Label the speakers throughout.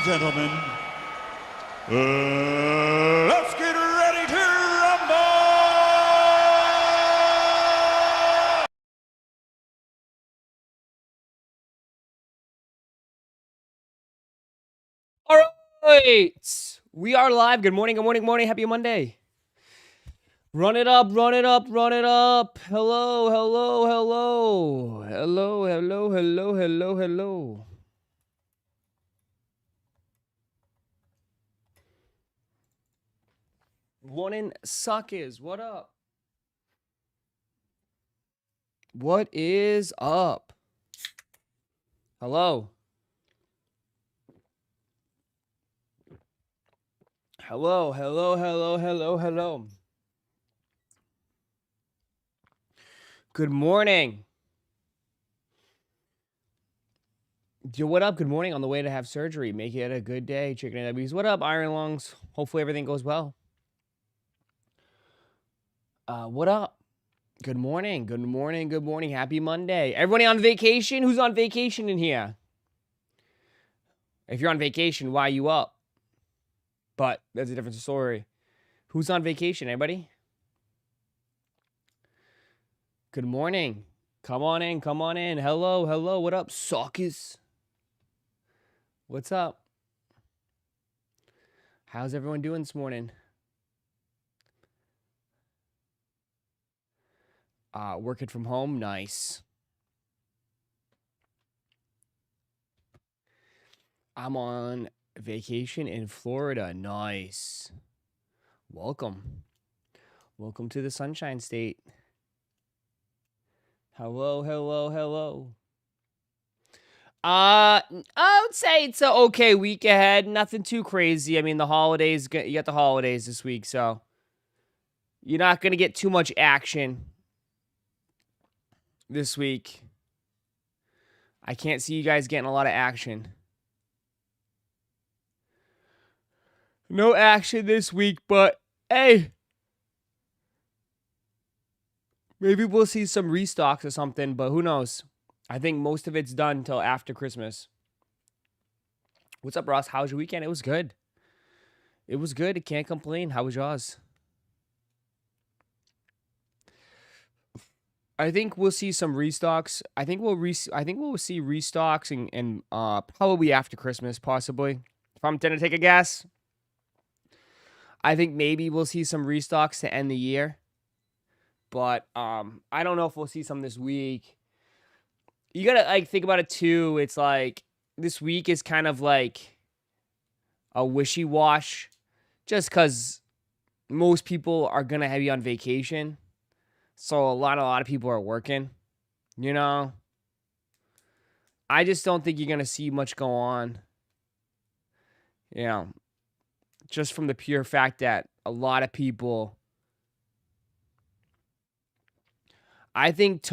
Speaker 1: gentlemen, let's get ready to rumble!
Speaker 2: All right, we are live. Good morning, good morning, good morning. Happy Monday. Run it up, run it up, run it up. Hello, hello, hello. Hello, hello, hello, hello, hello. Morning, suckers. What up? What is up? Hello. Hello, hello, hello, hello, hello. Good morning. Yo, what up? Good morning. On the way to have surgery. Make it a good day. Chicken and W's. What up, Iron Lungs? Hopefully everything goes well. What up? Good morning. Good morning. Good morning. Happy Monday. Everybody on vacation? Who's on vacation in here? If you're on vacation, why are you up? But that's a different story. Who's on vacation? Anybody? Good morning. Come on in. Come on in. Hello. Hello. What up, suckers? What's up? How's everyone doing this morning? Working from home? Nice. I'm on vacation in Florida. Nice. Welcome. Welcome to the Sunshine State. Hello, hello, hello. I would say it's an okay week ahead. Nothing too crazy. I mean, the holidays, you got the holidays this week, so you're not going to get too much action this week. I can't see you guys getting a lot of action. No action this week, but hey, maybe we'll see some restocks or something, but who knows? I think most of it's done until after Christmas. What's up, Ross? How was your weekend? It was good. It was good. I can't complain. How was yours? I think we'll see some restocks. I think we'll see restocks and probably after Christmas, possibly. If I'm gonna take a guess, I think maybe we'll see some restocks to end the year. But I don't know if we'll see some this week. You gotta think about it too. It's like this week is kind of like a wishy-wash, just because most people are gonna be on vacation. So a lot of people are working, you know. I just don't think you're gonna see much go on. You know, just from the pure fact that a lot of people. I think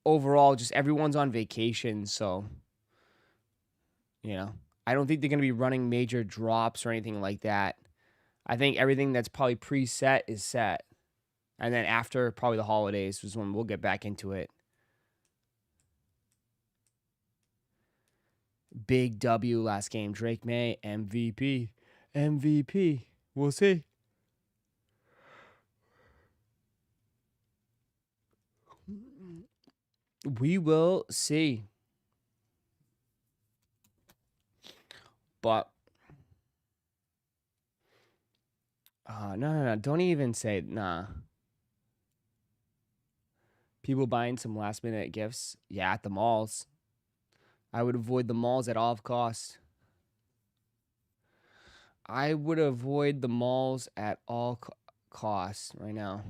Speaker 2: overall, just everyone's on vacation, so I don't think they're gonna be running major drops or anything like that. I think everything that's probably preset is set. And then after probably the holidays is when we'll get back into it. Big W last game. Drake May, MVP. MVP. We'll see. We will see. But no. Don't even say nah. People buying some last minute gifts. Yeah, at the malls. I would avoid the malls at all costs. I would avoid the malls at all costs right now.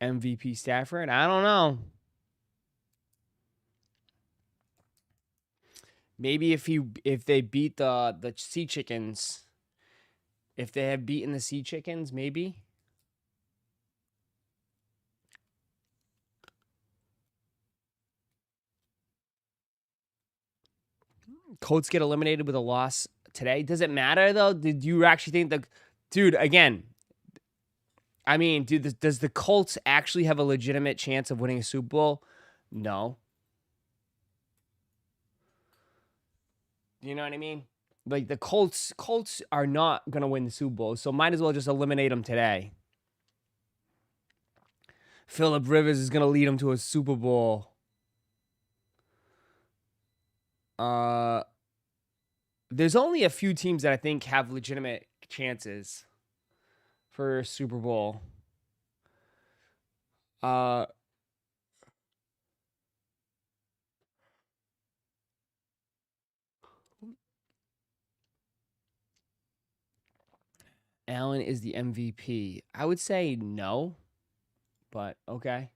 Speaker 2: MVP Stafford? I don't know. Maybe if they beat the Sea Chickens, if they have beaten the Sea Chickens, maybe. Colts get eliminated with a loss today. Does it matter though? Did you actually think dude? Again, I mean, dude, does the Colts actually have a legitimate chance of winning a Super Bowl? No. You know what I mean? Like the Colts are not going to win the Super Bowl, so might as well just eliminate them today. Phillip Rivers is going to lead them to a Super Bowl. There's only a few teams that I think have legitimate chances for Super Bowl. Allen is the MVP. I would say no, but okay.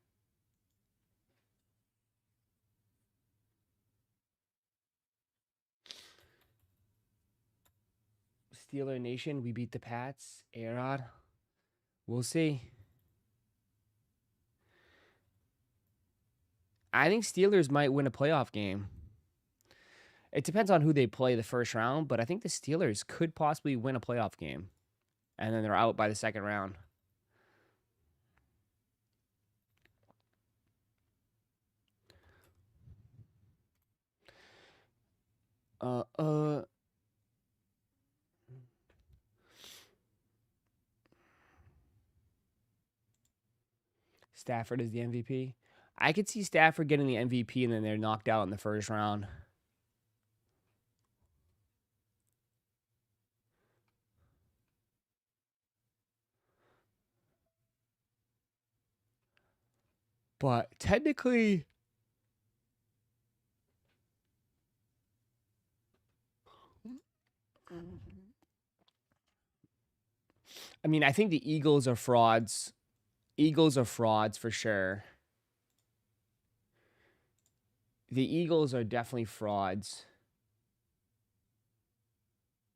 Speaker 2: Steeler Nation, we beat the Pats. A-Rod. We'll see. I think Steelers might win a playoff game. It depends on who they play the first round, but I think the Steelers could possibly win a playoff game. And then they're out by the second round. Stafford is the MVP. I could see Stafford getting the MVP and then they're knocked out in the first round. But technically, I mean, I think the Eagles are frauds. Eagles are frauds for sure. The Eagles are definitely frauds.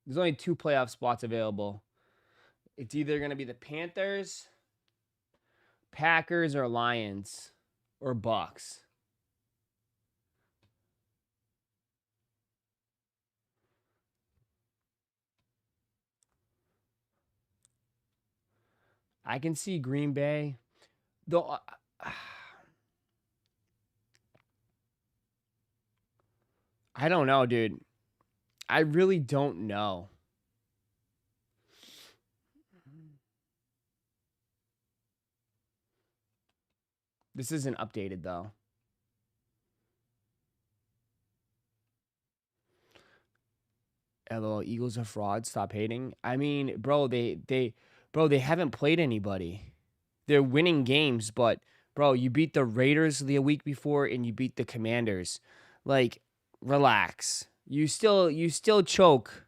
Speaker 2: There's only 2 playoff spots available. It's either going to be the Panthers, Packers, or Lions, or Bucks. I can see Green Bay. Though I don't know, dude. I really don't know. This isn't updated though. LOL, Eagles are frauds. Stop hating. I mean, bro, they haven't played anybody. They're winning games, but bro, you beat the Raiders the week before and you beat the Commanders. Like, relax. You still choke.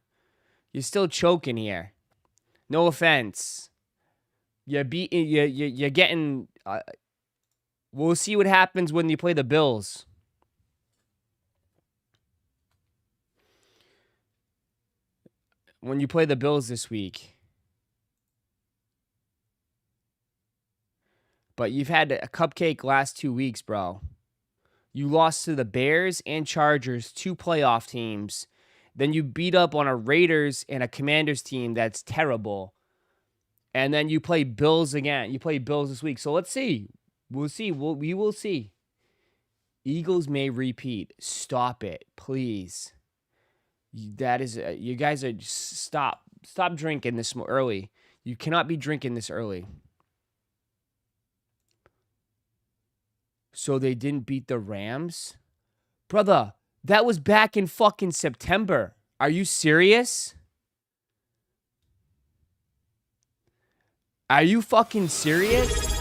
Speaker 2: You're still choking here. No offense. You're getting. We'll see what happens when you play the Bills. When you play the Bills this week. But you've had a cupcake last 2 weeks, bro. You lost to the Bears and Chargers, 2 playoff teams. Then you beat up on a Raiders and a Commanders team that's terrible. And then you play Bills again. You play Bills this week. So let's see. We'll see. We will see. Eagles may repeat. Stop it, please. That is, you guys are, stop drinking this early. You cannot be drinking this early. So they didn't beat the Rams? Brother, that was back in fucking September. Are you serious? Are you fucking serious?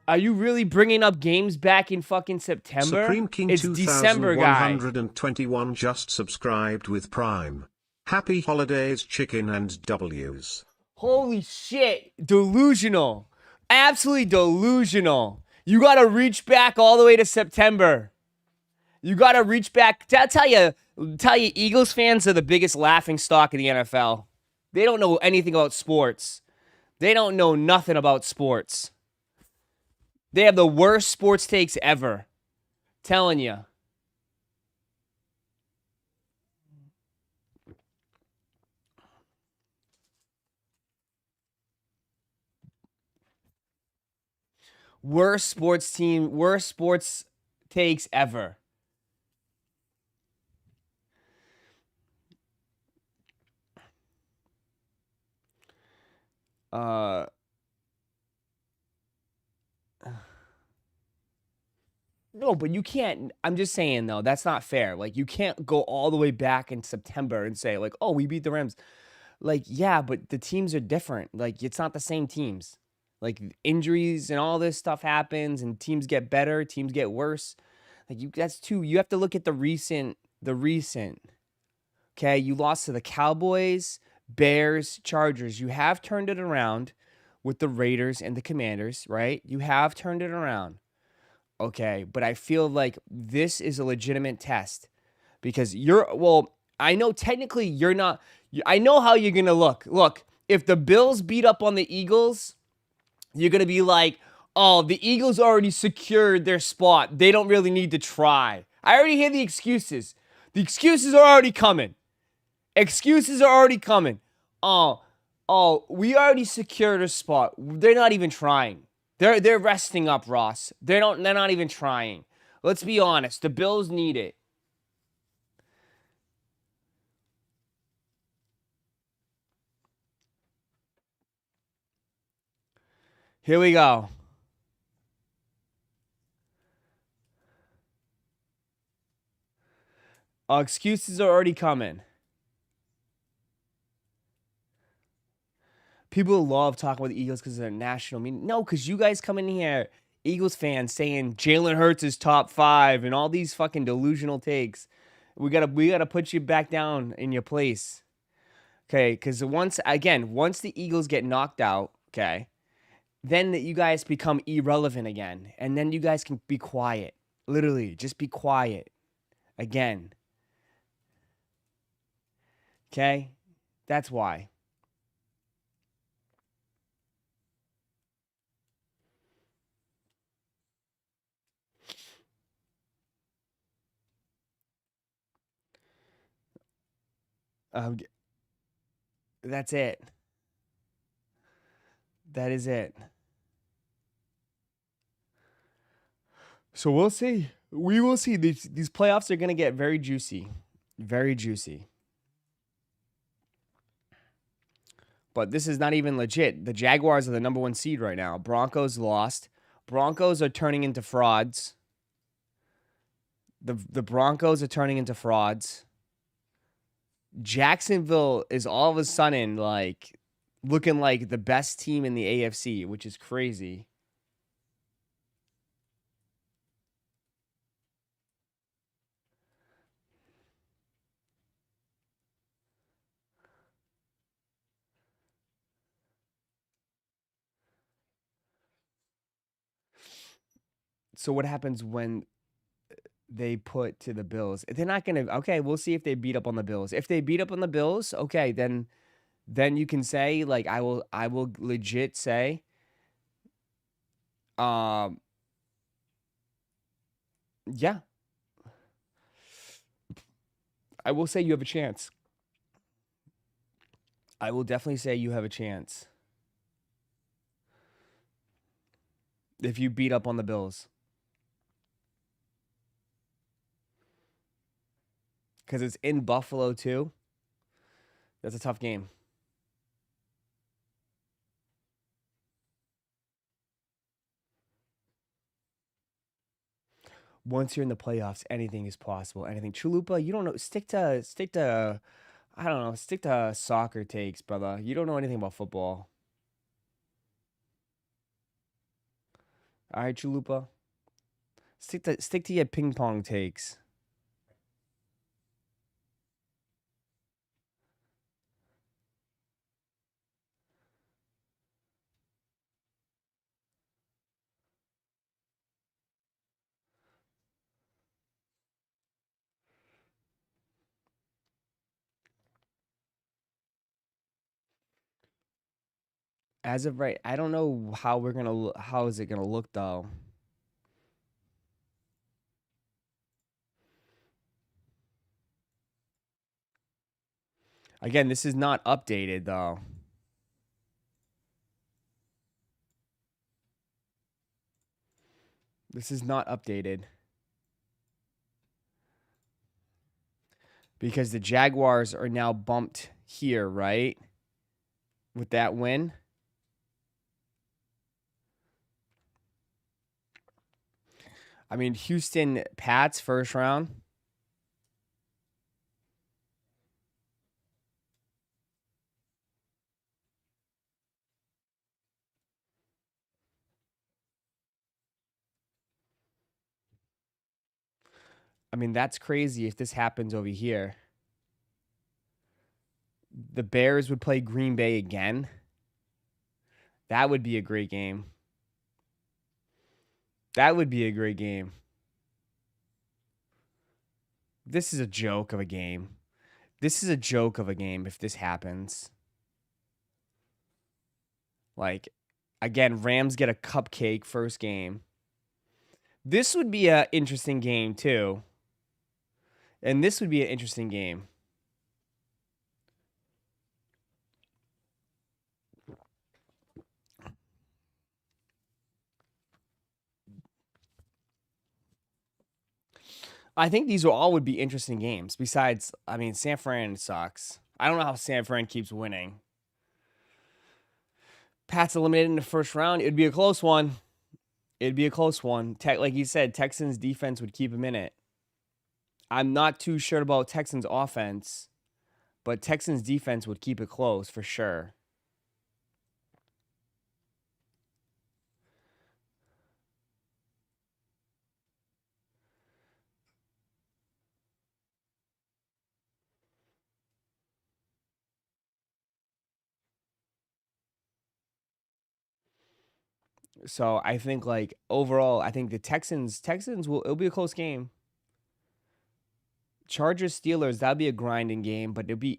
Speaker 2: Are you really bringing up games back in fucking September?
Speaker 3: Supreme King
Speaker 2: it's December, guy.
Speaker 3: 2121 just subscribed with Prime. Happy holidays, chicken and W's.
Speaker 2: Holy shit. Delusional. Absolutely delusional. You got to reach back all the way to September. You got to reach back. I'll tell you, Eagles fans are the biggest laughing stock in the NFL. They don't know anything about sports. They don't know nothing about sports. They have the worst sports takes ever. Telling you. Worst sports takes ever. Uh, no, but you can't. I'm just saying though, that's not fair. Like you can't go all the way back in September and say like, "Oh, we beat the Rams." Like, yeah, but the teams are different. Like it's not the same teams. Like injuries and all this stuff happens and teams get better, teams get worse. Like you have to look at the recent. Okay, you lost to the Cowboys, Bears, Chargers. You have turned it around with the Raiders and the Commanders, right? You have turned it around. Okay, but I feel like this is a legitimate test because I know technically you're not. I know how you're gonna look. Look, if the Bills beat up on the Eagles, you're gonna be like, "Oh, the Eagles already secured their spot. They don't really need to try." I already hear the excuses. The excuses are already coming. Excuses are already coming. Oh, we already secured a spot. They're not even trying. They're resting up, Ross. They're not even trying. Let's be honest. The Bills need it. Here we go. Excuses are already coming. People love talking about the Eagles because they're national. I mean, no, because you guys come in here, Eagles fans, saying Jalen Hurts is top 5 and all these fucking delusional takes. We gotta put you back down in your place. Okay, because once the Eagles get knocked out, okay, then you guys become irrelevant again. And then you guys can be quiet. Literally, just be quiet again. Okay? That's why. That's it. That is it. So we'll see. We will see. These playoffs are going to get very juicy. Very juicy. But this is not even legit. The Jaguars are the number 1 seed right now. Broncos lost. Broncos are turning into frauds. The Broncos are turning into frauds. Jacksonville is all of a sudden like looking like the best team in the AFC, which is crazy. So what happens when they put to the Bills? They're not going to. Okay, we'll see if they beat up on the Bills. If they beat up on the Bills, okay, then you can say like I will legit say yeah. I will say you have a chance. I will definitely say you have a chance if you beat up on the Bills. Cuz it's in Buffalo too. That's a tough game. Once you're in the playoffs, anything is possible. Anything. Chalupa, you don't know. Stick to I don't know. Stick to soccer takes, brother. You don't know anything about football. All right, Chalupa. Stick to your ping pong takes. As of right, I don't know how we're gonna. How is it gonna look though? Again, this is not updated though. This is not updated because the Jaguars are now bumped here, right? With that win. I mean, Houston Pats first round. I mean, that's crazy if this happens over here. The Bears would play Green Bay again. That would be a great game. That would be a great game. This is a joke of a game. This is a joke of a game if this happens. Like, again, Rams get a cupcake first game. This would be an interesting game, too. And this would be an interesting game. I think these all would be interesting games. Besides, I mean, San Fran sucks. I don't know how San Fran keeps winning. Pats eliminated in the first round. It'd be a close one. It'd be a close one. Like you said, Texans defense would keep him in it. I'm not too sure about Texans offense, but Texans defense would keep it close for sure. So I think like overall, I think the Texans it'll be a close game. Chargers Steelers, that'd be a grinding game, but it'll be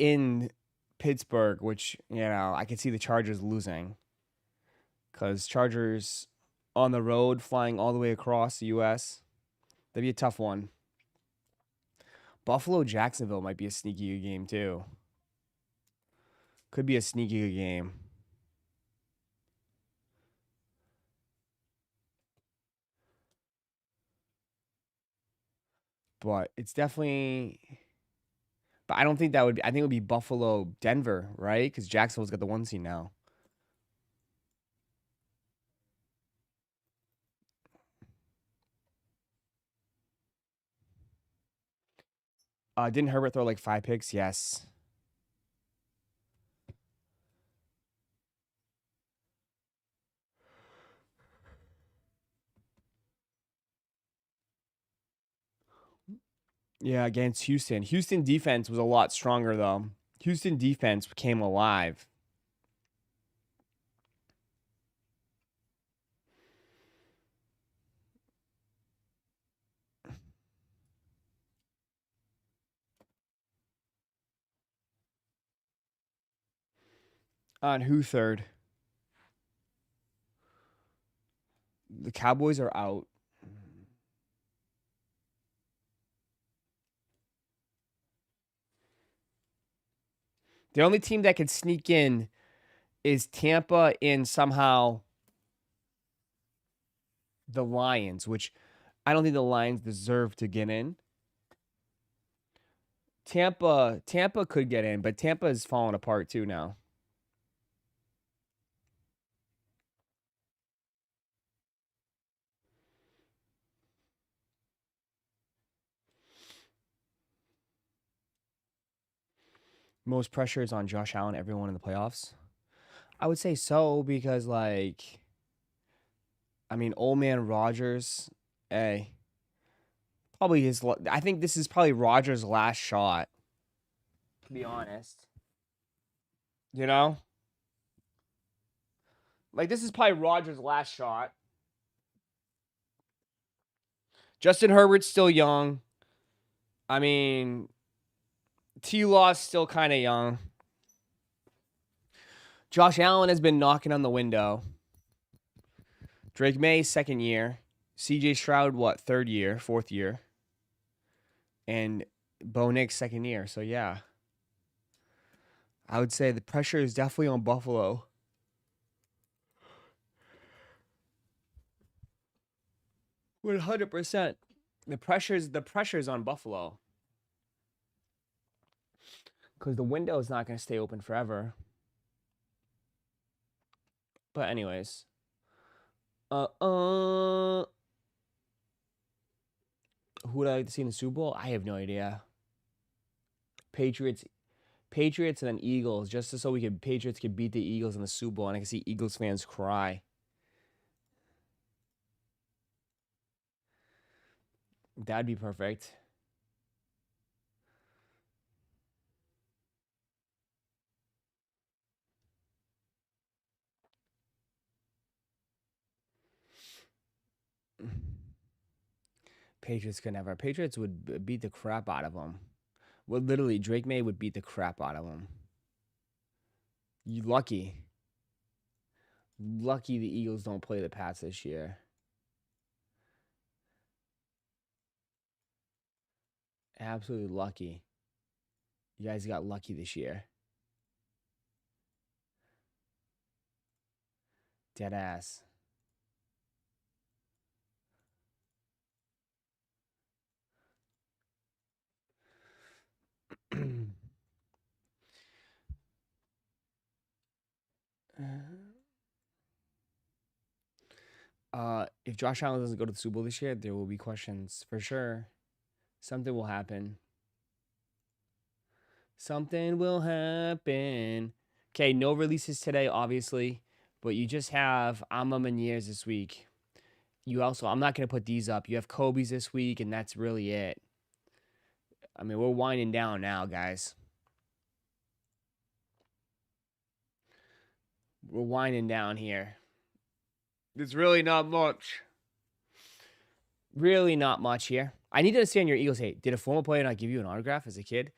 Speaker 2: in Pittsburgh, which, I could see the Chargers losing. Cause Chargers on the road flying all the way across the US. That'd be a tough one. Buffalo Jacksonville might be a sneaky good game too. Could be a sneaky good game. But it's definitely. But I don't think that would be. I think it would be Buffalo, Denver, right? Because Jacksonville's got the 1 seed now. Didn't Herbert throw like 5 picks? Yes. Yeah, against Houston. Houston defense was a lot stronger though. Houston defense came alive. On who third? The Cowboys are out. The only team that could sneak in is Tampa and somehow the Lions, which I don't think the Lions deserve to get in. Tampa could get in, but Tampa is falling apart too now. Most pressure is on Josh Allen, everyone in the playoffs. I would say so because, like, I mean, old man Rodgers, hey, probably his. I think this is probably Rodgers' last shot. To be honest, like this is probably Rodgers' last shot. Justin Herbert's still young. I mean, T-Law's still kind of young. Josh Allen has been knocking on the window. Drake May, 2nd year. CJ Stroud, what, 3rd year, 4th year. And Bo Nix, 2nd year. So, yeah. I would say the pressure is definitely on Buffalo. With 100%. The pressure's on Buffalo. Because the window is not going to stay open forever. But anyways. would I like to see in the Super Bowl? I have no idea. Patriots and then Eagles, just so Patriots could beat the Eagles in the Super Bowl, and I can see Eagles fans cry. That'd be perfect. Patriots could never. Patriots would beat the crap out of them. Well, literally, Drake May would beat the crap out of them. You lucky. Lucky the Eagles don't play the Pats this year. Absolutely lucky. You guys got lucky this year. Dead ass. If Josh Allen doesn't go to the Super Bowl this year, there will be questions for sure. Something will happen. Something will happen. Okay, no releases today, obviously, but you just have Maniere's this week. You also, I'm not going to put these up. You have Kobe's this week, and that's really it. I mean, we're winding down now, guys. We're winding down here. There's really not much. Really not much here. I need to understand your Eagles hate. Did a former player not give you an autograph as a kid?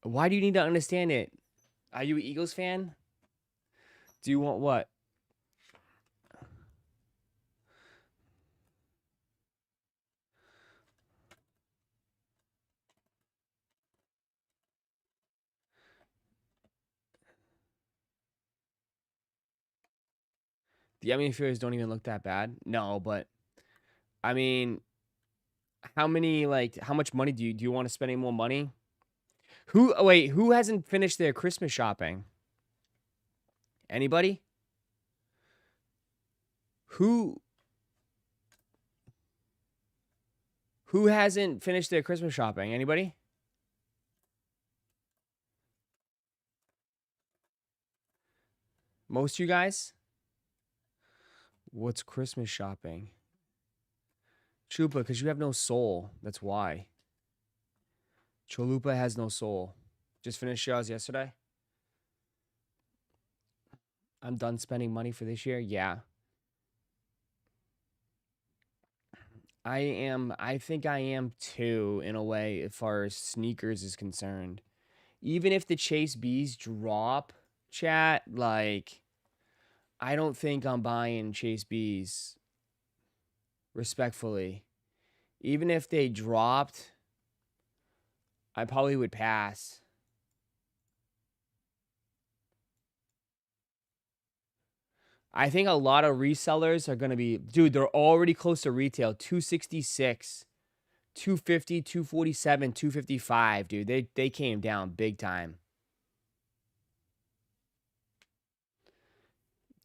Speaker 2: Why do you need to understand it? Are you an Eagles fan? Do you want what? The Emmy Furies don't even look that bad. No, but I mean, how much money do you want to spend any more money? Who hasn't finished their Christmas shopping? Anybody? Who hasn't finished their Christmas shopping? Anybody? Most of you guys? What's Christmas shopping? Chupa, because you have no soul. That's why. Chalupa has no soul. Just finished yours yesterday. I'm done spending money for this year. Yeah. I think I am too, in a way, as far as sneakers is concerned. Even if the Chase B's drop, chat, like, I don't think I'm buying Chase B's. Respectfully. Even if they dropped, I probably would pass. I think a lot of resellers are going to be, dude, they're already close to retail. 266, 250, 247, 255, dude. They came down big time.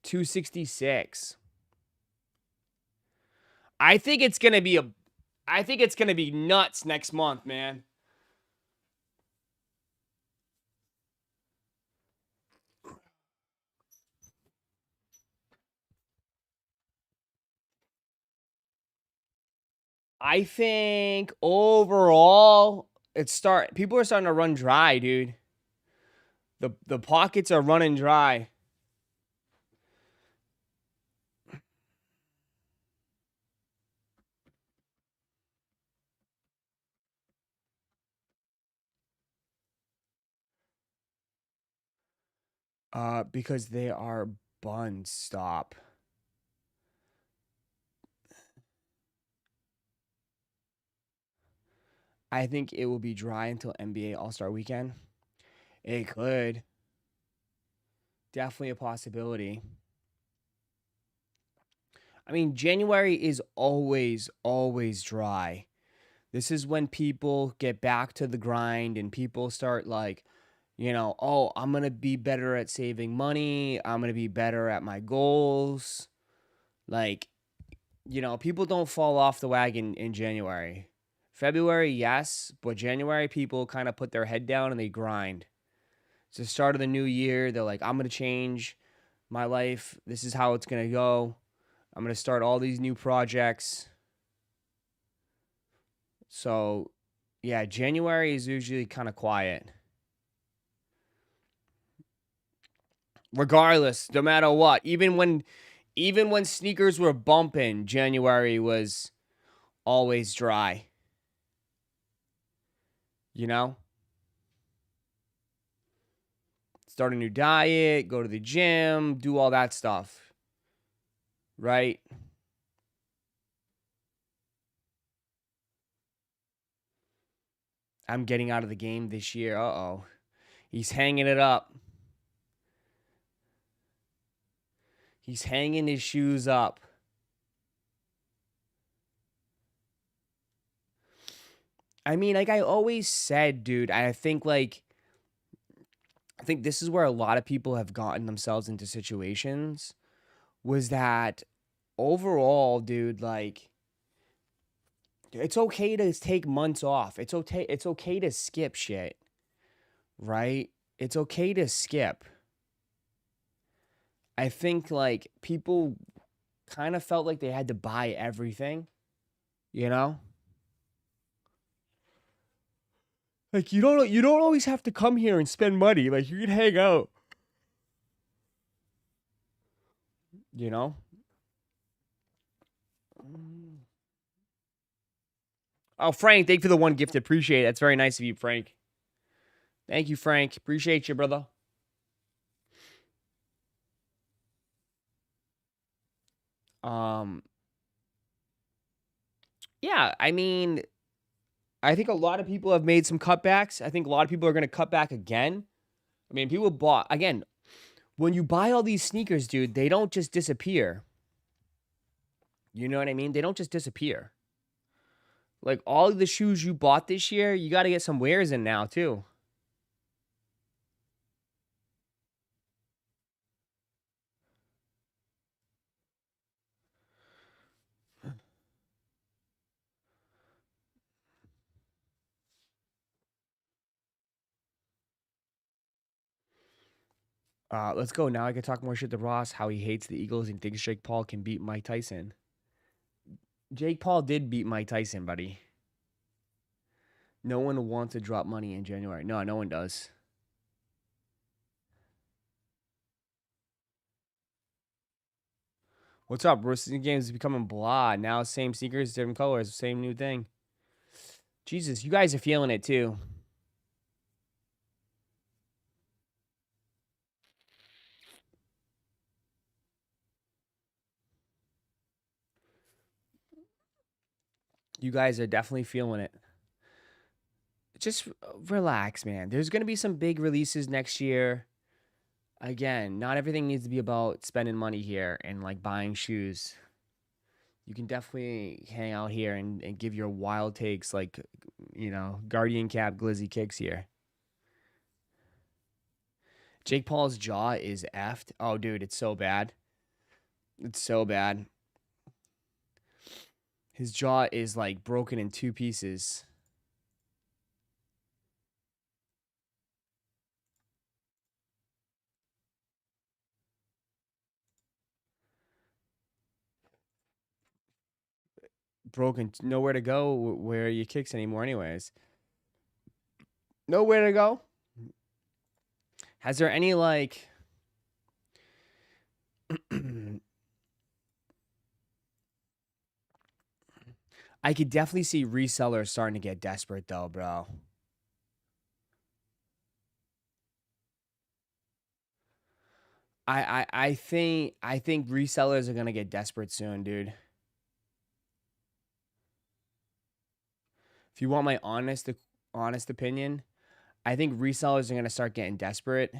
Speaker 2: 266. I think it's going to be nuts next month, man. I think overall people are starting to run dry, dude. The pockets are running dry. Because they are buns. Stop. I think it will be dry until NBA All-Star Weekend. It could. Definitely a possibility. I mean, January is always dry. This is when people get back to the grind and people start like, oh, I'm going to be better at saving money. I'm going to be better at my goals. Like, people don't fall off the wagon in January. February, yes, but January people kind of put their head down and they grind. It's the start of the new year. They're like, I'm going to change my life. This is how it's going to go. I'm going to start all these new projects. So, yeah, January is usually kind of quiet. Regardless, no matter what, even when sneakers were bumping, January was always dry. You know? Start a new diet, go to the gym, do all that stuff. Right? I'm getting out of the game this year. Uh-oh. He's hanging it up. He's hanging his shoes up. I mean, like I always said, dude, I think this is where a lot of people have gotten themselves into situations was that overall, dude, like it's okay to take months off. It's okay to skip shit. Right? It's okay to skip. I think like people kind of felt like they had to buy everything, you know? Like you don't always have to come here and spend money. Like you can hang out. You know? Oh, Frank, thank you for the one gift. Appreciate it. That's very nice of you, Frank. Thank you, Frank. Appreciate you, brother. Yeah, I mean, I think a lot of people have made some cutbacks. I think a lot of people are going to cut back again. I mean, people bought, again, when you buy all these sneakers, dude, they don't just disappear. You know what I mean? They don't just disappear. Like all of the shoes you bought this year, you got to get some wears in now, too. Let's go. Now I can talk more shit to Ross, how he hates the Eagles and thinks Jake Paul can beat Mike Tyson. Jake Paul did beat Mike Tyson, buddy. No one wants to drop money in January. No, no one does. What's up? Roasting games is becoming blah. Now same sneakers, different colors, same new thing. Jesus, you guys are feeling it too. You guys are definitely feeling it. Just relax, man. There's going to be some big releases next year. Again, not everything needs to be about spending money here and like buying shoes. You can definitely hang out here and give your wild takes like, Guardian Cap Glizzy Kicks here. Jake Paul's jaw is effed. Oh, dude, it's so bad. It's so bad. His jaw is like broken in two pieces. Broken, nowhere to go where you kicks anymore anyways. Nowhere to go. Has there any like I could definitely see resellers starting to get desperate though, bro. I think resellers are gonna get desperate soon, dude. If you want my honest opinion, I think resellers are gonna start getting desperate.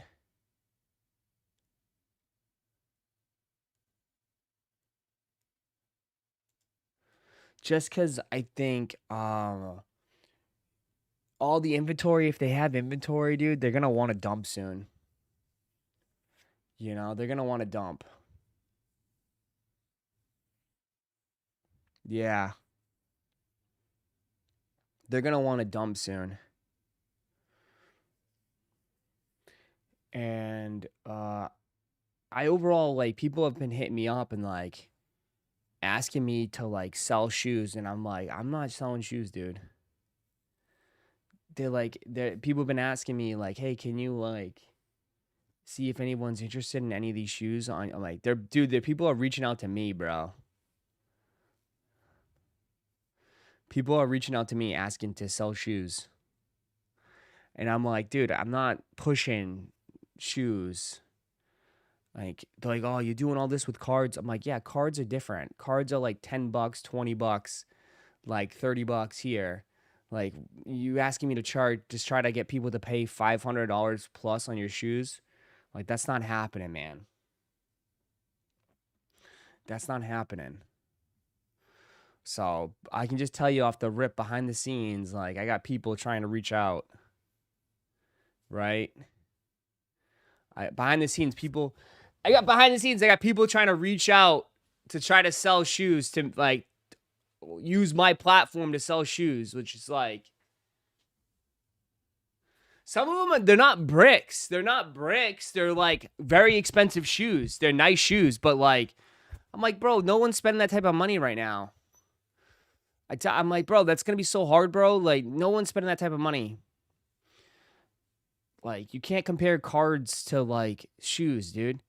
Speaker 2: Just because I think all the inventory, if they have inventory, dude, they're gonna want to dump soon. They're gonna want to dump. Yeah. They're gonna want to dump soon. And I overall, like, people have been hitting me up and like asking me to like sell shoes, and I'm like, I'm not selling shoes, dude. People have been asking me like, hey, can you like see if anyone's interested in any of these shoes? I'm like, people are reaching out to me, bro. People are reaching out to me asking to sell shoes. And I'm like, dude, I'm not pushing shoes. Like, they're like, oh, you're doing all this with cards. I'm like, yeah, cards are different. Cards are like $10, $20, like $30 here. Like, you asking me to just try to get people to pay $500 plus on your shoes. Like, that's not happening, man. That's not happening. So I can just tell you off the rip, behind the scenes, like, I got people trying to reach out. Right? Behind the scenes, I got people trying to reach out to try to sell shoes, to like use my platform to sell shoes, which is like, some of them, they're not bricks. They're not bricks. They're like very expensive shoes. They're nice shoes, but like, I'm like, bro, no one's spending that type of money right now. I'm like, bro, that's going to be so hard, bro. Like, no one's spending that type of money. Like, you can't compare cards to like shoes, dude.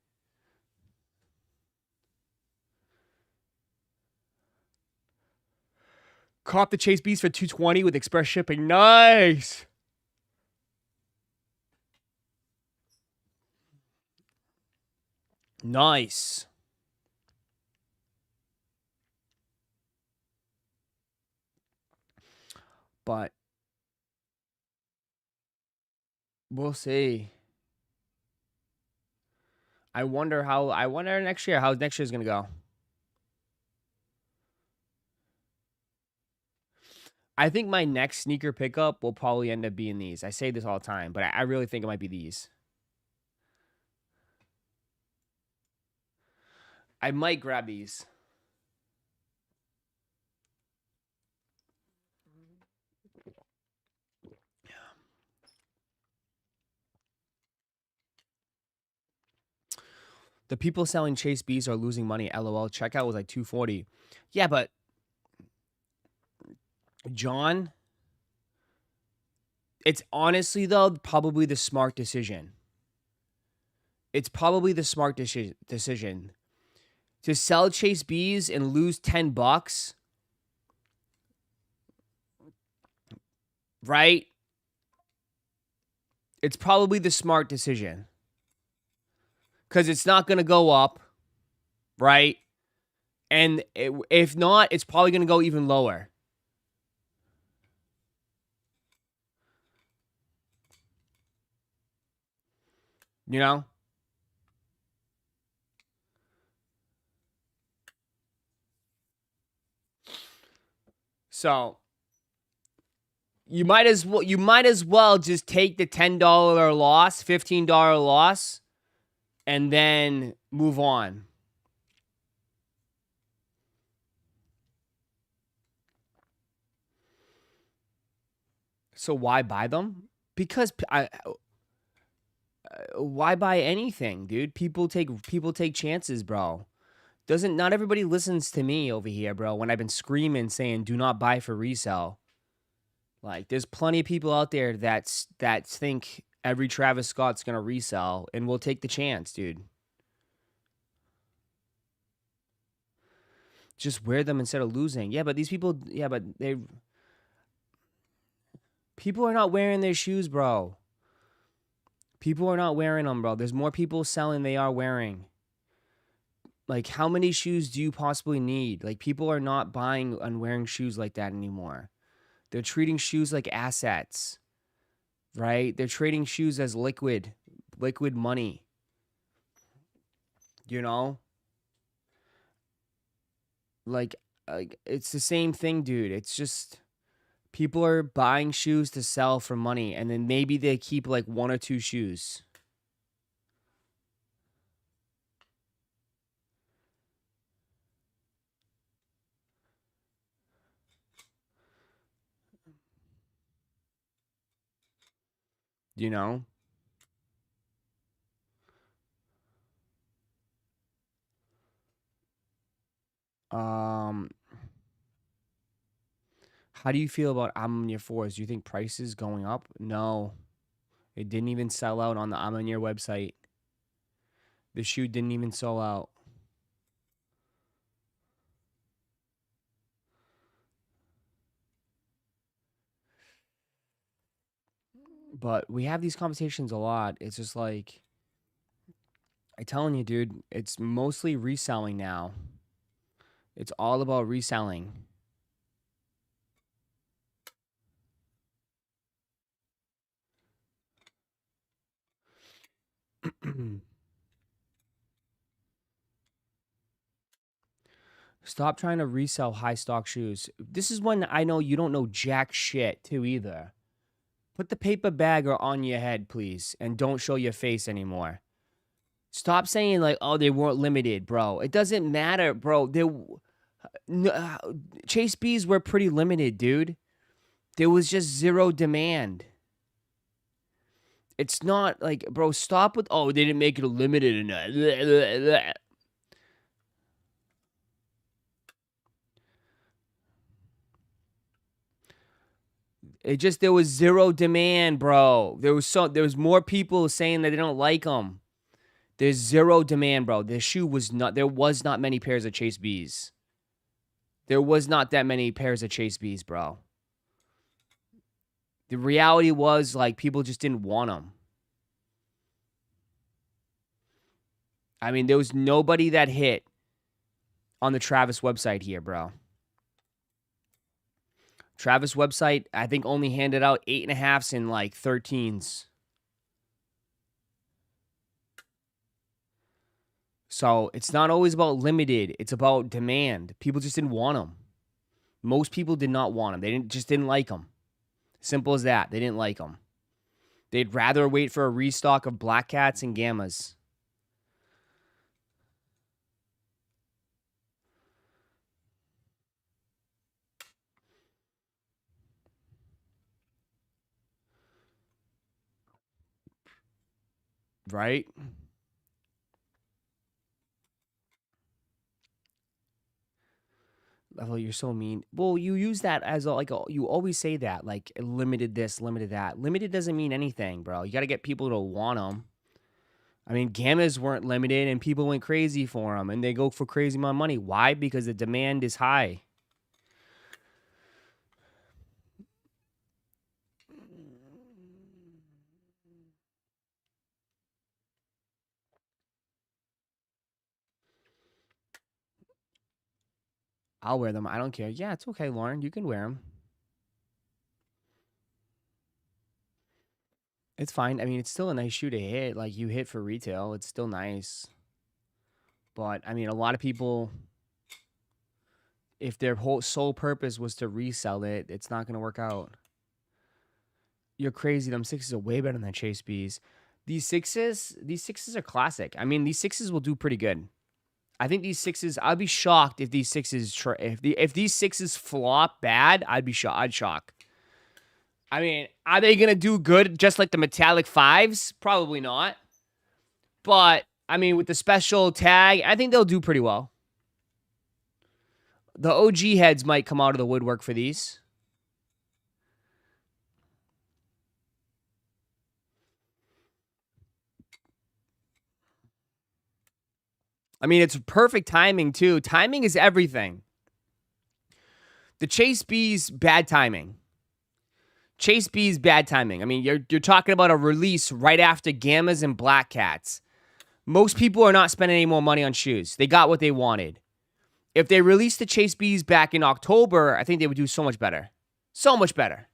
Speaker 2: Cop the Chase Beast for $220 with express shipping. Nice. Nice. But we'll see. I wonder next year how next year's gonna go. I think my next sneaker pickup will probably end up being these. I say this all the time, but I really think it might be these. I might grab these. The people selling Chase B's are losing money. LOL. Checkout was like $240. Yeah, but John, it's honestly though probably the smart decision. It's probably the smart decision to sell Chase B's and lose $10, right? It's probably the smart decision. Because it's not going to go up, right? And if not, it's probably going to go even lower. You know? So you might as well just take the $10 loss, $15 loss, and then move on. So why buy them? Because why buy anything, dude? People take chances, bro. Not everybody listens to me over here, bro, when I've been screaming saying do not buy for resale. Like, there's plenty of people out there that think every Travis Scott's going to resell and will take the chance, dude. Just wear them instead of losing. Yeah, but people are not wearing their shoes, bro. People are not wearing them, bro. There's more people selling than they are wearing. Like, how many shoes do you possibly need? Like, people are not buying and wearing shoes like that anymore. They're treating shoes like assets, right? They're trading shoes as liquid money. You know? Like it's the same thing, dude. It's just people are buying shoes to sell for money, and then maybe they keep like one or two shoes. You know? Um, how do you feel about Maniere 4s? Do you think prices going up? No. It didn't even sell out on the Maniere website. The shoe didn't even sell out. But we have these conversations a lot. It's just like, I'm telling you, dude, it's mostly reselling now. It's all about reselling. Stop trying to resell high stock shoes. This is when I know you don't know jack shit too either. Put the paper bag on your head, please, and don't show your face anymore. Stop saying like, oh, they weren't limited, bro. It doesn't matter, bro. Chase B's were pretty limited, dude. There was just zero demand. It's not like, bro, stop with, oh, they didn't make it a limited enough. It just, there was zero demand, bro. There was more people saying that they don't like them. There's zero demand, bro. There was not many pairs of Chase B's. There was not that many pairs of Chase B's, bro. The reality was, like, people just didn't want them. I mean, there was nobody that hit on the Travis website here, bro. Travis website, I think, only handed out 8.5s and like 13s. So it's not always about limited. It's about demand. People just didn't want them. Most people did not want them. They just didn't like them. Simple as that. They didn't like them. They'd rather wait for a restock of Black Cats and Gammas. Right? Level, you're so mean. Well, you use that as you always say that, like, limited this, limited that. Limited doesn't mean anything, bro. You got to get people to want them. I mean, Gammas weren't limited and people went crazy for them and they go for crazy amount of money. Why? Because the demand is high. I'll wear them. I don't care. Yeah, it's okay, Lauren. You can wear them. It's fine. I mean, it's still a nice shoe to hit. Like, you hit for retail. It's still nice. But, I mean, a lot of people, if their whole sole purpose was to resell it, it's not going to work out. You're crazy. Them 6s are way better than Chase B's. These 6s are classic. I mean, these 6s will do pretty good. I think these 6s, I'd be shocked if these 6s, if these 6s flop bad, I'd shock. I mean, are they going to do good just like the metallic 5s? Probably not. But, I mean, with the special tag, I think they'll do pretty well. The OG heads might come out of the woodwork for these. I mean, it's perfect timing, too. Timing is everything. The Chase B's, bad timing. Chase B's, bad timing. I mean, you're talking about a release right after Gammas and Black Cats. Most people are not spending any more money on shoes. They got what they wanted. If they released the Chase B's back in October, I think they would do so much better. So much better.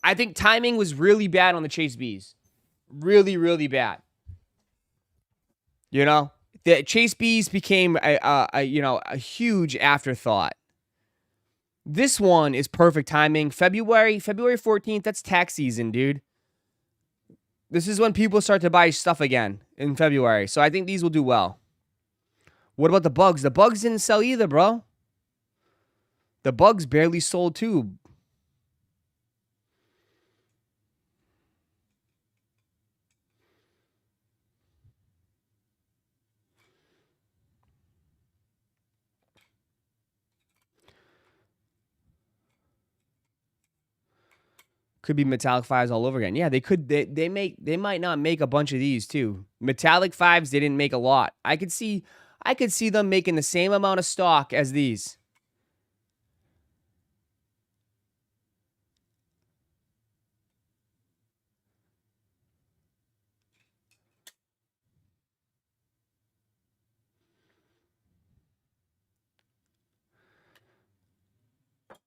Speaker 2: I think timing was really bad on the Chase B's. Really, really bad. You know? The Chase B's became a huge afterthought. This one is perfect timing. February 14th, that's tax season, dude. This is when people start to buy stuff again in February. So I think these will do well. What about the Bugs? The Bugs didn't sell either, bro. The Bugs barely sold too. Could be metallic fives all over again. Yeah, they could. They might not make a bunch of these too. Metallic fives, they didn't make a lot. I could see them making the same amount of stock as these.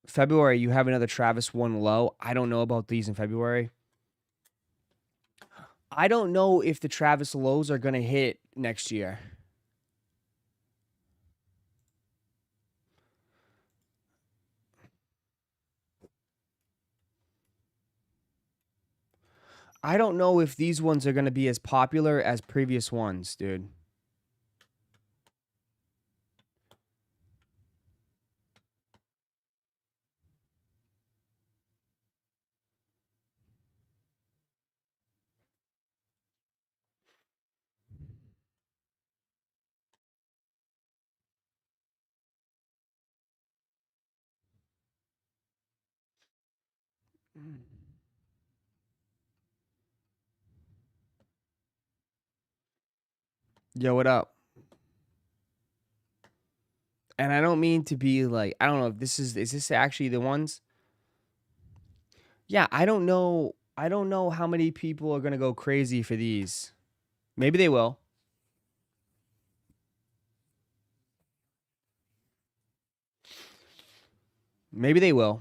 Speaker 2: February, you have another Travis one low. I don't know about these in February. I don't know if the Travis lows are going to hit next year. I don't know if these ones are going to be as popular as previous ones, dude. Yo, what up? And I don't mean to be like, I don't know if is this actually the ones? Yeah, I don't know. I don't know how many people are going to go crazy for these. Maybe they will. Maybe they will.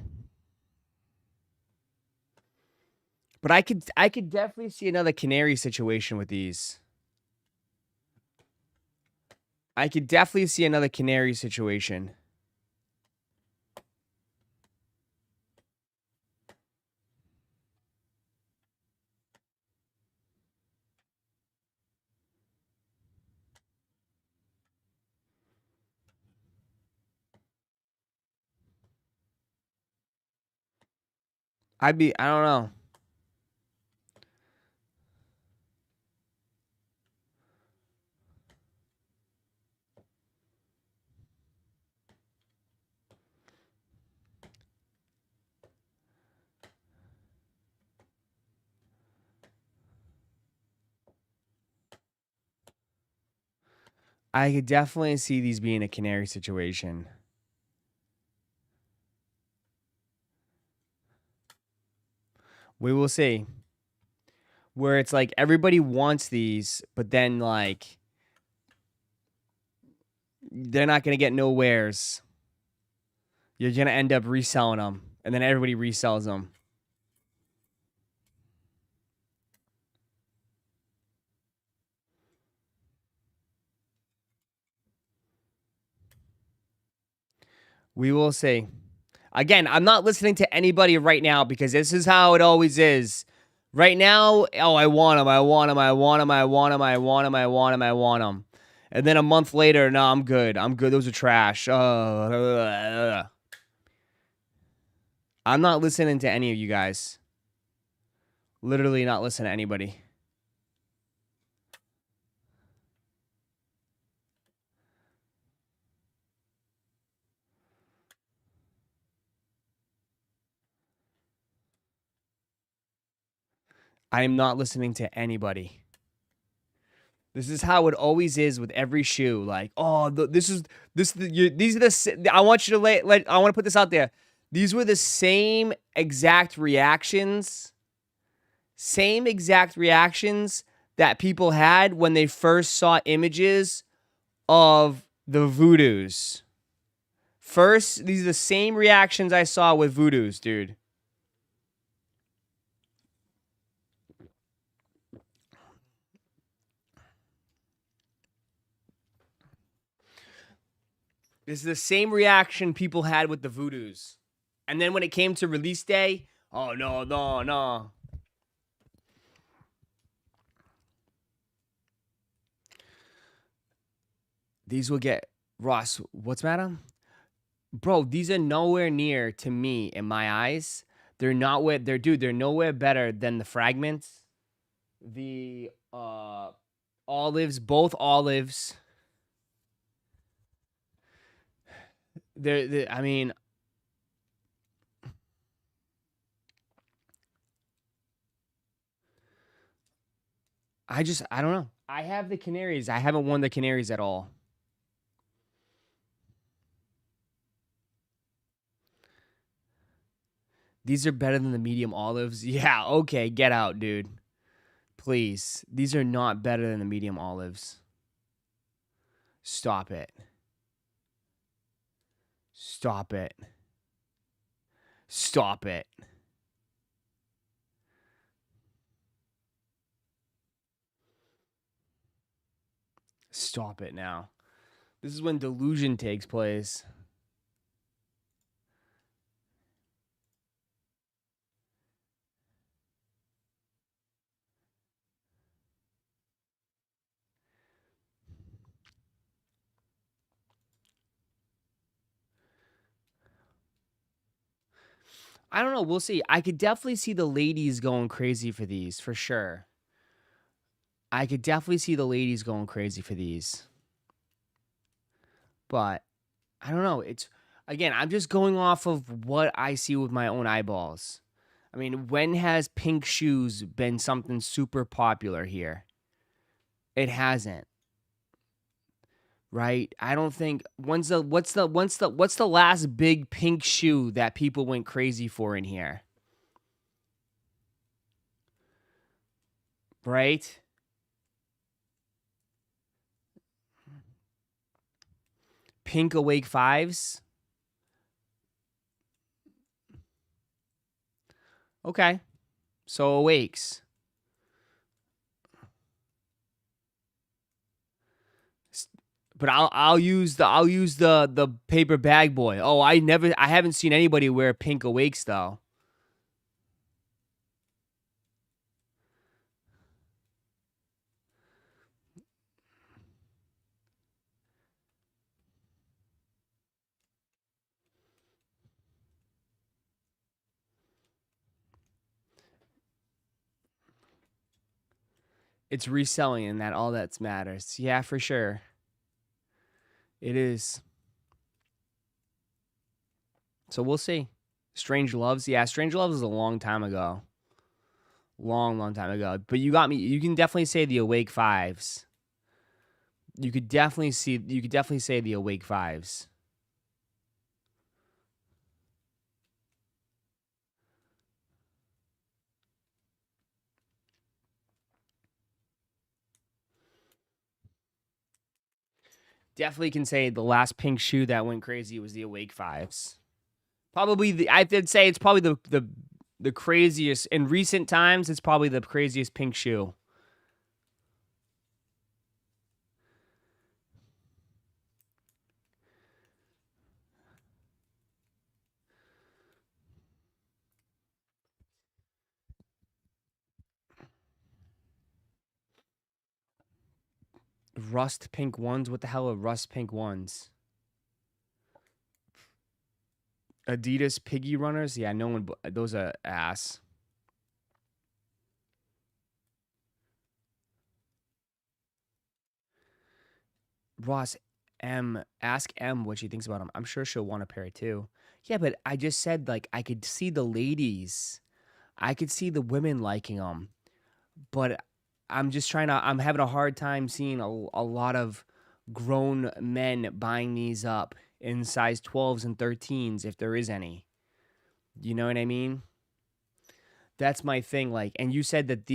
Speaker 2: But I could definitely see another canary situation with these. I could definitely see another canary situation. I don't know. I could definitely see these being a canary situation. We will see. Where it's like everybody wants these, but then like they're not going to get no wares. You're going to end up reselling them, and then everybody resells them. We will see. Again, I'm not listening to anybody right now because this is how it always is. Right now, oh, I want them, I want them, I want them, I want them, I want them, I want them, I want them. And then a month later, no, I'm good. I'm good. Those are trash. I'm not listening to any of you guys. Literally not listening to anybody. I am not listening to anybody. This is how it always is with every shoe. Like, oh, these are the. I want you to I want to put this out there. These were the same exact reactions. Same exact reactions that people had when they first saw images of the voodoos. First, these are the same reactions I saw with voodoos, dude. This is the same reaction people had with the voodoos. And then when it came to release day, oh, no, no, no. These will get, Ross, what's matter? Bro, these are nowhere near, to me, in my eyes. They're not where, they're nowhere better than the fragments. The olives, both olives. I mean, I don't know. I have the Canaries. I haven't won the Canaries at all. These are better than the medium olives. Yeah, okay, get out, dude. Please. These are not better than the medium olives. Stop it. Stop it. Stop it. Stop it now. This is when delusion takes place. I don't know. We'll see. I could definitely see the ladies going crazy for these, for sure. I could definitely see the ladies going crazy for these. But I don't know. It's again, I'm just going off of what I see with my own eyeballs. I mean, when has pink shoes been something super popular here? It hasn't. Right? I don't think what's the last big pink shoe that people went crazy for in here? Right? Pink Awake 5s? Okay. So Awakes. But I'll use the paper bag boy. Oh, I haven't seen anybody wear pink Awakes though. It's reselling and that all that matters. Yeah, for sure. It is. So we'll see. Strange Loves. Yeah, Strange Loves is a long time ago. Long time ago. But you got me. You can definitely say the Awake 5s. You could definitely say the Awake 5s. Definitely can say the last pink shoe that went crazy was the Awake 5s. Probably I'd say it's probably the craziest in recent times. It's probably the craziest pink shoe. Rust pink ones. What the hell are rust pink ones? Adidas Piggy Runners. Yeah, no one. Those are ass. Ross M. Ask M what she thinks about them. I'm sure she'll want a pair too. Yeah, but I just said like I could see the ladies. I could see the women liking them. But I'm just trying to. I'm having a hard time seeing a lot of grown men buying these up in size 12s and 13s if there is any. You know what I mean? That's my thing. Like, and you said that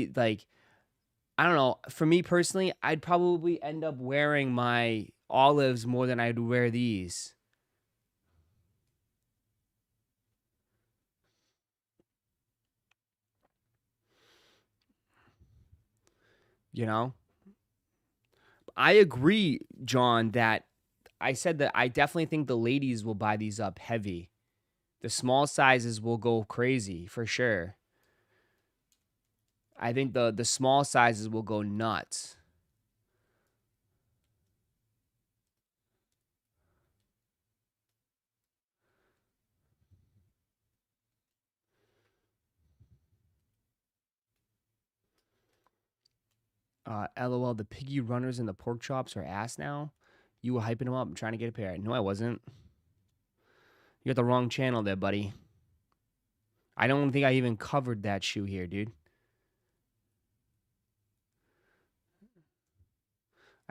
Speaker 2: I don't know. For me personally, I'd probably end up wearing my olives more than I'd wear these. You know? I agree, John, that I said that I definitely think the ladies will buy these up heavy. The small sizes will go crazy for sure. I think the small sizes will go nuts. LOL, the piggy runners and the pork chops are ass now. You were hyping them up. I'm trying to get a pair. No, I wasn't. You got the wrong channel there, buddy. I don't think I even covered that shoe here, dude.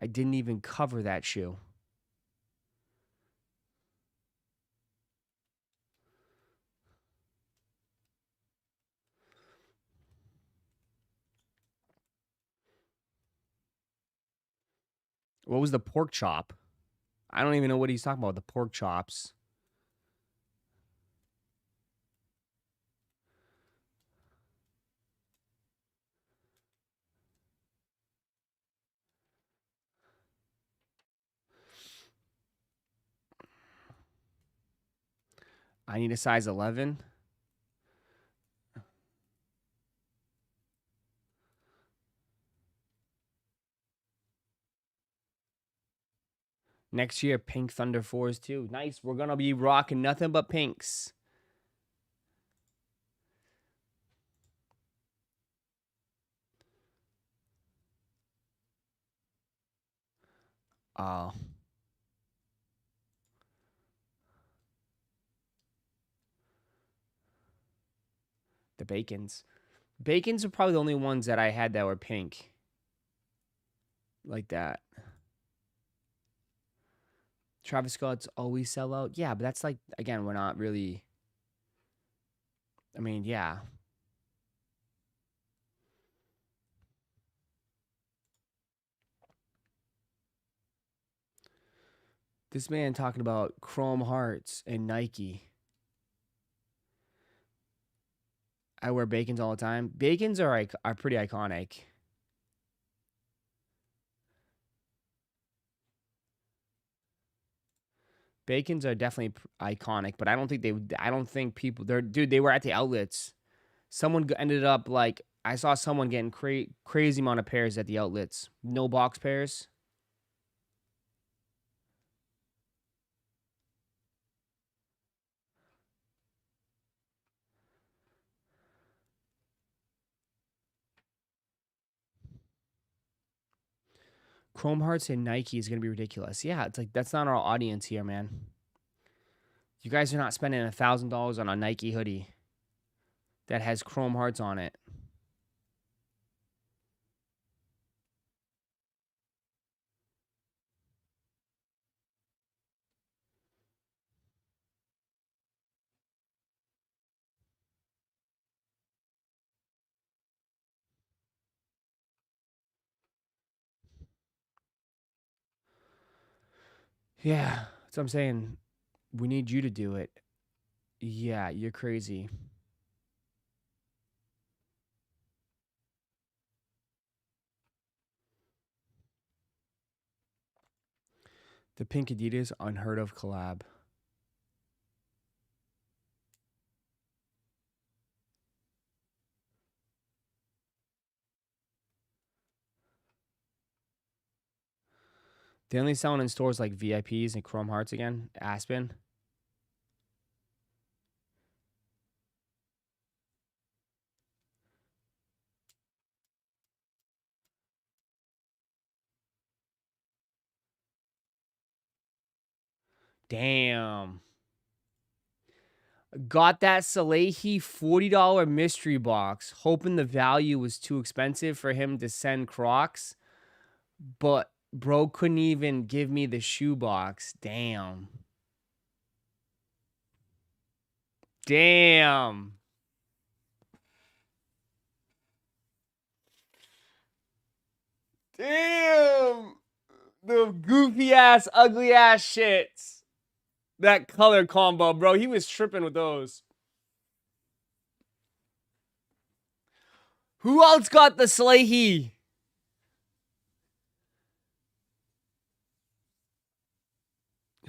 Speaker 2: I didn't even cover that shoe. What was the pork chop? I don't even know what he's talking about, the pork chops. I need a size 11. Next year, pink Thunder 4s too. Nice. We're going to be rocking nothing but pinks. Oh. The Bacons. Bacons are probably the only ones that I had that were pink. Like that. Travis Scott's always sell out. Yeah, but that's like, again, we're not really. I mean, yeah. This man talking about Chrome Hearts and Nike. I wear Bacons all the time. Bacons are pretty iconic. Bacons are definitely iconic, but I don't think people. Dude, they were at the outlets. Someone ended up like I saw someone getting crazy amount of pairs at the outlets. No box pairs. Chrome Hearts and Nike is going to be ridiculous. Yeah, it's like that's not our audience here, man. You guys are not spending $1,000 on a Nike hoodie that has Chrome Hearts on it. Yeah, that's what I'm saying. We need you to do it. Yeah, you're crazy. The pink Adidas unheard of collab. They only selling in stores like VIPs and Chrome Hearts again. Aspen. Damn. Got that Salehi $40 mystery box, hoping the value was too expensive for him to send Crocs. But bro couldn't even give me the shoe box. Damn. Damn. Damn. The goofy ass, ugly ass shits. That color combo, bro. He was tripping with those. Who else got the Salehi?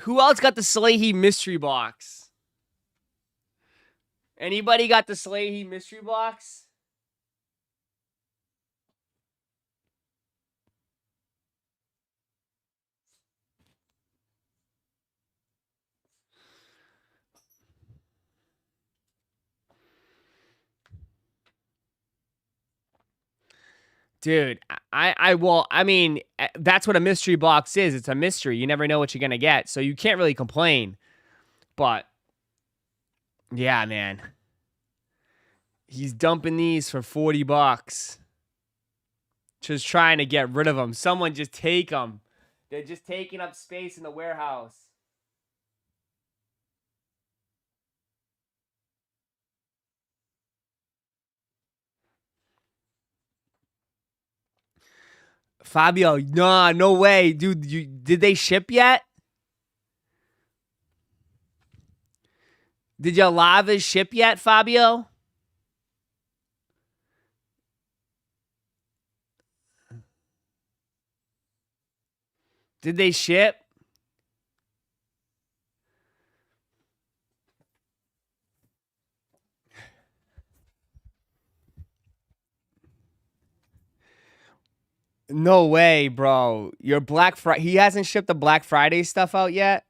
Speaker 2: Who else got the Salehi mystery box? Anybody got the Salehi mystery box? Dude, I mean, that's what a mystery box is. It's a mystery. You never know what you're going to get. So you can't really complain. But, yeah, man. He's dumping these for $40. Just trying to get rid of them. Someone just take them. They're just taking up space in the warehouse. Fabio, nah, no way. Dude, did they ship yet? Did your lavas ship yet, Fabio? Did they ship? No way, bro. Your Black Friday. He hasn't shipped the Black Friday stuff out yet?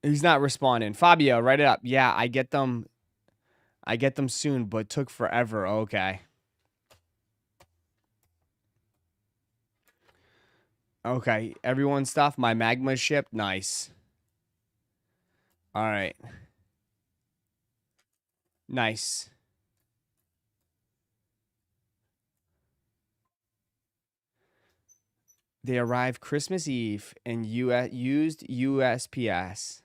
Speaker 2: He's not responding. Fabio, write it up. Yeah, I get them. I get them soon, but took forever. Okay. Okay. Everyone's stuff. My magma shipped. Nice. All right. Nice. They arrived Christmas Eve and used USPS.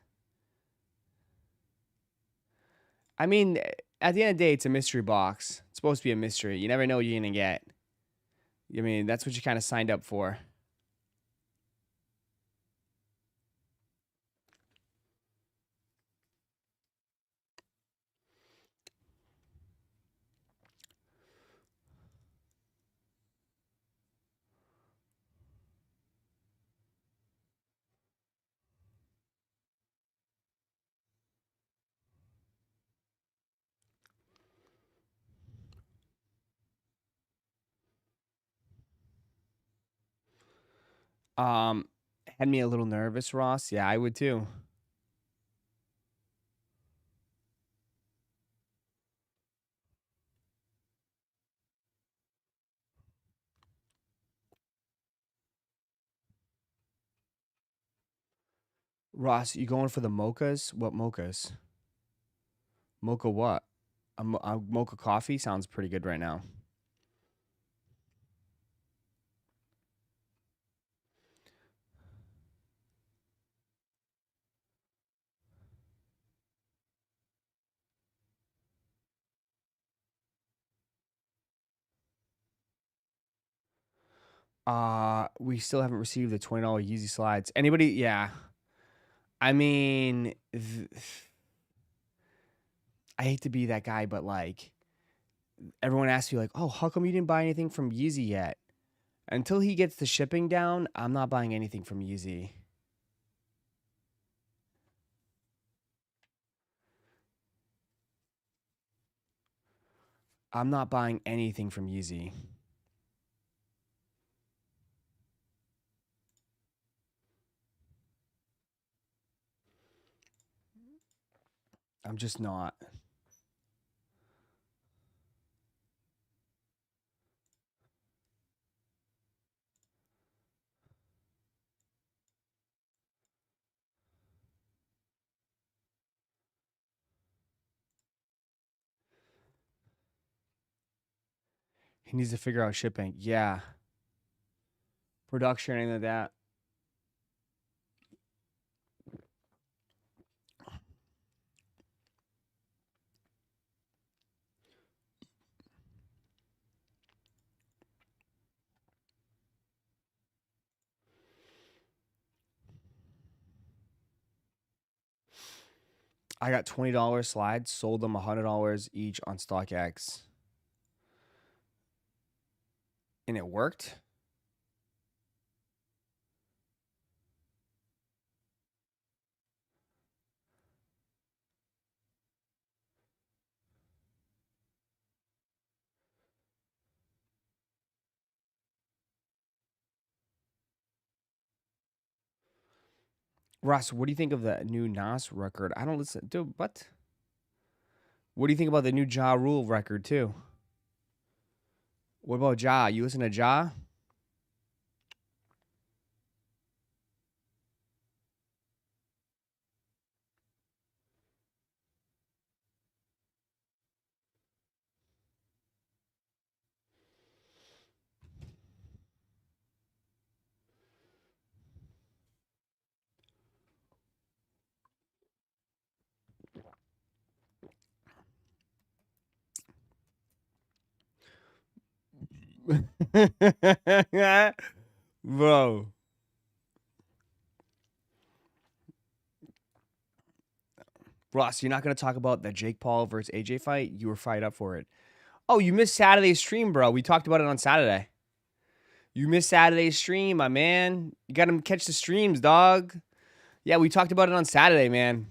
Speaker 2: I mean, at the end of the day, it's a mystery box. It's supposed to be a mystery. You never know what you're going to get. I mean, that's what you kind of signed up for. Had me a little nervous, Ross. Yeah, I would too. Ross, you going for the mochas? What mochas? Mocha what? A mocha coffee sounds pretty good right now. We still haven't received the $20 Yeezy slides. Anybody? Yeah. I mean, I hate to be that guy, but like, everyone asks you, like, oh, how come you didn't buy anything from Yeezy yet? Until he gets the shipping down, I'm not buying anything from Yeezy. I'm not buying anything from Yeezy. I'm just not. He needs to figure out shipping. Yeah. Production, anything like that. I got $20 slides, sold them $100 each on StockX. And it worked? Ross, what do you think of the new Nas record? I don't listen. Dude, what? What do you think about the new Ja Rule record, too? What about Ja? You listen to Ja? Bro. Ross, you're not going to talk about the Jake Paul versus AJ fight? You were fired up for it. Oh, you missed Saturday's stream, bro. We talked about it on Saturday. You missed Saturday's stream, my man. You got to catch the streams, dog. Yeah, we talked about it on Saturday, man.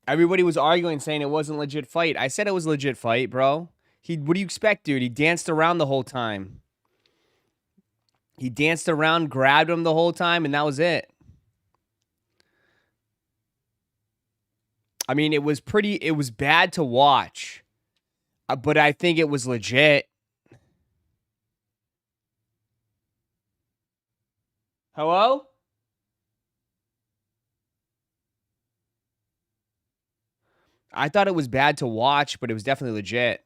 Speaker 2: Everybody was arguing, saying it wasn't a legit fight. I said it was a legit fight, bro. What do you expect, dude? He danced around the whole time. He danced around, grabbed him the whole time, and that was it. I mean, it was bad to watch. But I think it was legit. Hello? I thought it was bad to watch, but it was definitely legit.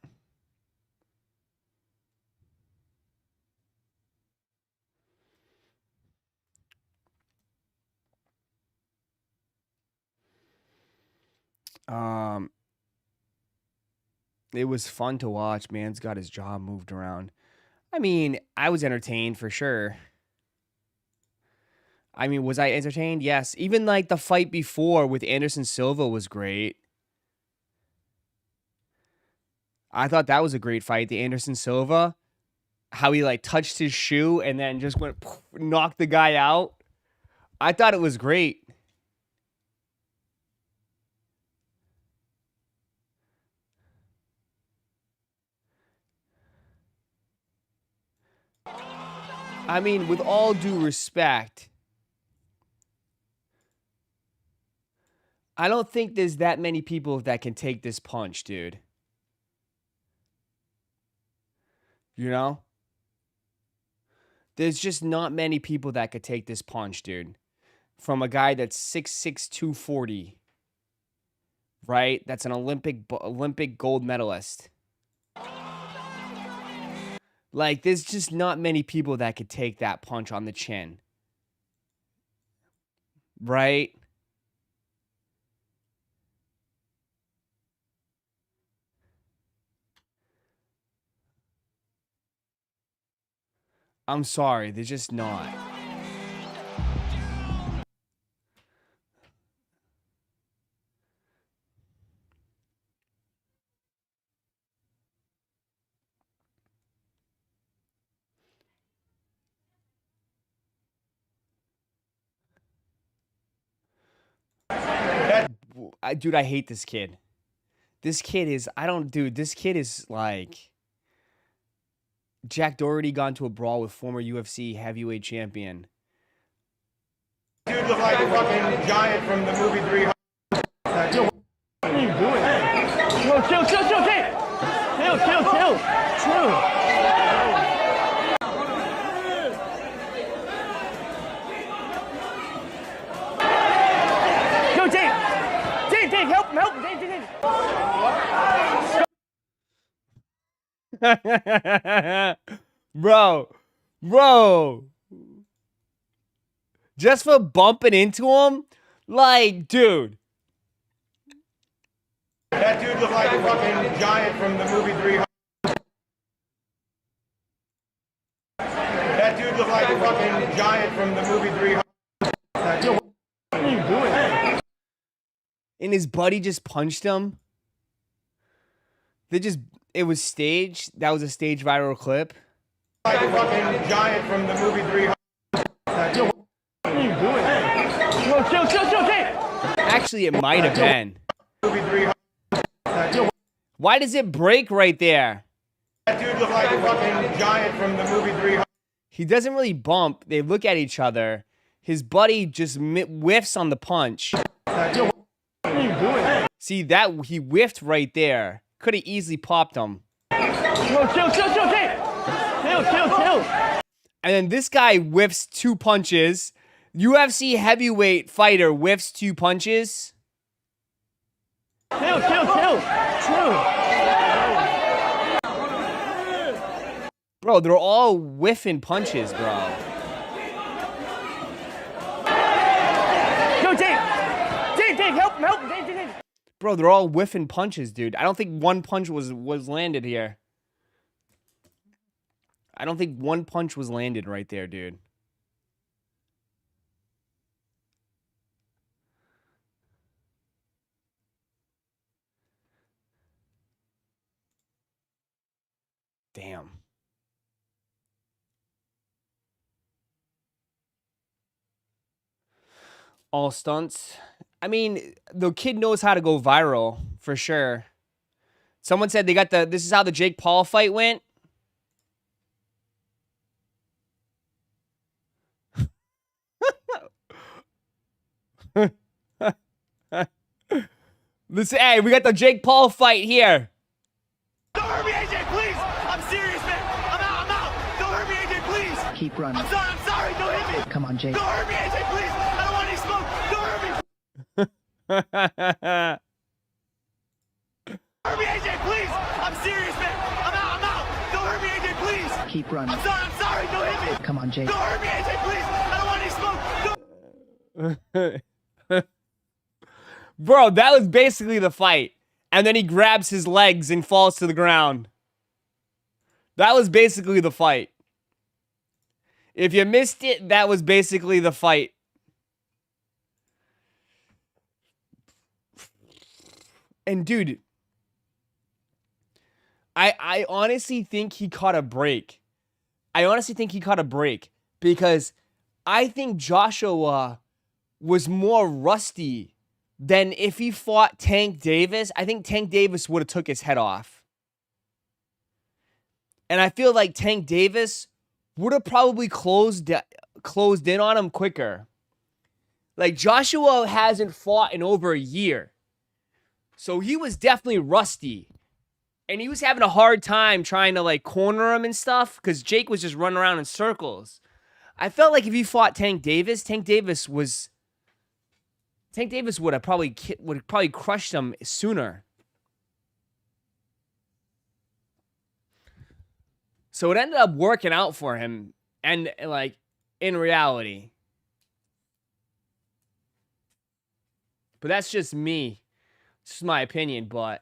Speaker 2: It was fun to watch. Man's got his jaw moved around. I mean, I was entertained for sure. I mean, was I entertained? Yes. Even like the fight before with Anderson Silva was great. I thought that was a great fight. The Anderson Silva, how he like touched his shoe and then just went knocked the guy out. I thought it was great. I mean, with all due respect, I don't think there's that many people that can take this punch, dude. You know? There's just not many people that could take this punch, dude. From a guy that's 6'6", 240. Right? That's an Olympic gold medalist. Like, there's just not many people that could take that punch on the chin. Right? I'm sorry, they're just not. Dude, I hate this kid. This kid is, this kid is like Jack Doherty got into a brawl with former UFC heavyweight champion.
Speaker 1: Dude look like a fucking giant from the movie 300. What are you doing? Chill, chill. Go, Dave, help, Dave.
Speaker 2: Bro. Just for bumping into him? Like, dude.
Speaker 1: That dude looked like a fucking giant from the movie 300. That dude looked like a fucking giant from the movie 300. What are you doing?
Speaker 2: And his buddy just punched him. It was staged. That was a staged viral clip.
Speaker 1: Like a fucking giant from the movie 300. What are you doing? Chill, Dave.
Speaker 2: Actually, it might have been.
Speaker 1: Movie 300.
Speaker 2: Why does it break right there?
Speaker 1: That dude looked like a fucking giant from the movie 300.
Speaker 2: He doesn't really bump. They look at each other. His buddy just whiffs on the punch.
Speaker 1: What are you doing?
Speaker 2: See, that he whiffed right there. Could have easily popped him.
Speaker 1: Chill, Dave. Chill.
Speaker 2: And then this guy whiffs 2 punches. UFC heavyweight fighter whiffs 2 punches.
Speaker 1: Chill.
Speaker 2: Bro, they're all whiffing punches, bro.
Speaker 1: Go, Dave, help, Dave.
Speaker 2: Bro, they're all whiffing punches, dude. I don't think one punch was landed here. I don't think one punch was landed right there, dude. Damn. All stunts. I mean, the kid knows how to go viral for sure. Someone said they got this is how the Jake Paul fight went. Listen, hey, we got the Jake Paul fight here.
Speaker 1: Don't hurt me, AJ, please. I'm serious, man. I'm out. Don't hurt me, AJ, please.
Speaker 4: Keep running.
Speaker 1: I'm sorry. Don't hit me.
Speaker 4: Come on, Jake.
Speaker 1: Don't hurt me, AJ, please. I don't want any smoke. Don't hurt me. Don't hurt me, AJ, please. I'm serious, man. I'm out. Don't hurt me, AJ, please.
Speaker 4: Keep running.
Speaker 1: I'm sorry. Don't hit me.
Speaker 4: Come on, Jake.
Speaker 1: Don't hurt me, AJ, please. I don't want any smoke.
Speaker 2: Bro, that was basically the fight. And then he grabs his legs and falls to the ground. That was basically the fight. If you missed it, that was basically the fight. And dude, I honestly think he caught a break. Because I think Joshua was more rusty than if he fought Tank Davis. I think Tank Davis would have took his head off. And I feel like Tank Davis would have probably closed in on him quicker. Like, Joshua hasn't fought in over a year. So he was definitely rusty. And he was having a hard time trying to, like, corner him and stuff because Jake was just running around in circles. I felt like if he fought Tank Davis would have probably crushed him sooner. So it ended up working out for him, and like in reality. But that's just me. It's just my opinion, but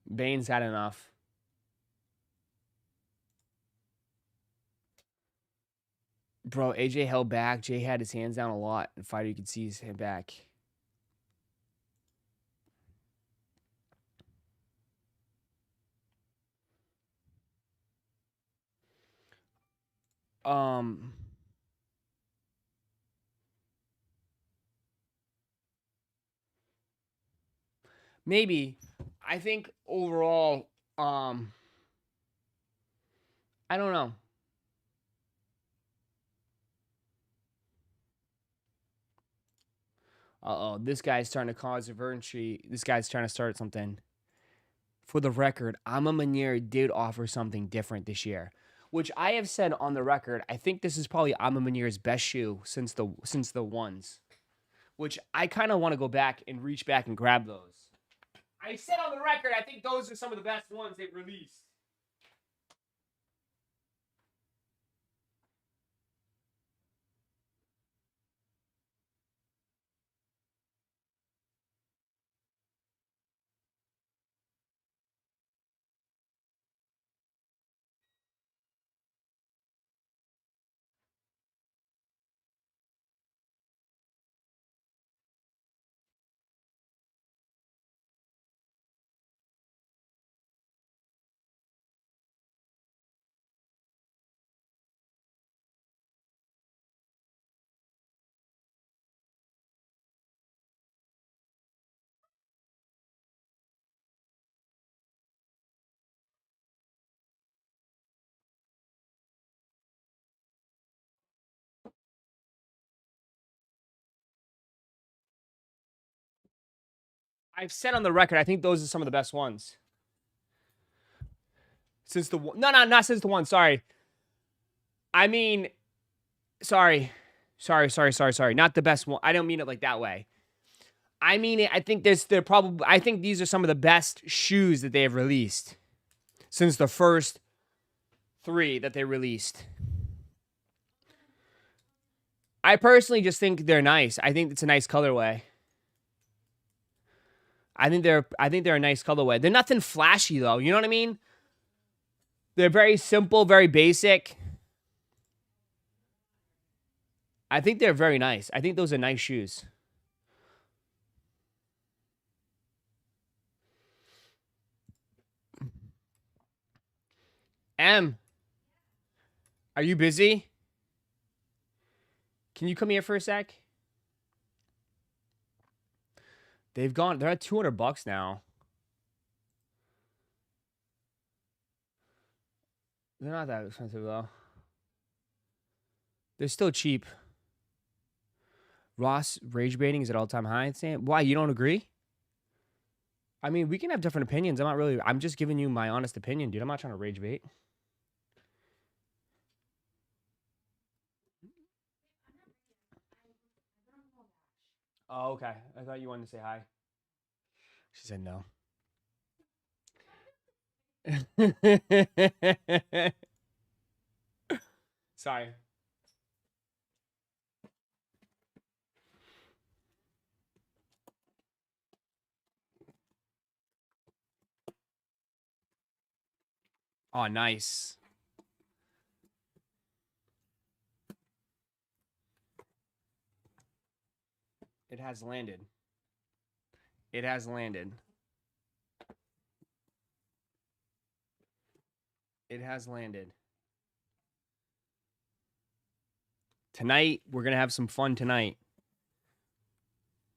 Speaker 2: Bane's had enough. Bro, AJ held back. Jay had his hands down a lot. And fighter, you could see his hand back. Maybe. I think overall, I don't know. Uh-oh, this guy's trying to cause a controversy. This guy's trying to start something. For the record, Maniere did offer something different this year, which I have said on the record. I think this is probably Maniere's best shoe since the ones, which I kind of want to go back and reach back and grab those. I said on the record, I think those are some of the best ones they've released. I've said on the record, I think those are some of the best ones. Since the one, no, not since the one. Sorry. I mean, sorry. Not the best one. I don't mean it like that way. I mean, I think I think these are some of the best shoes that they have released since the first 3 that they released. I personally just think they're nice. I think it's a nice colorway. I think they're a nice colorway. They're nothing flashy though. You know what I mean? They're very simple, very basic. I think they're very nice. I think those are nice shoes. M, are you busy? Can you come here for a sec? They're at $200 now. They're not that expensive though. They're still cheap. Ross rage baiting is at all-time high. Sam, why, you don't agree? I mean, we can have different opinions. I'm just giving you my honest opinion, dude. I'm not trying to rage bait. Oh, okay. I thought you wanted to say hi. She said no. Sorry. Oh, nice. It has landed. It has landed. It has landed. Tonight, we're going to have some fun tonight.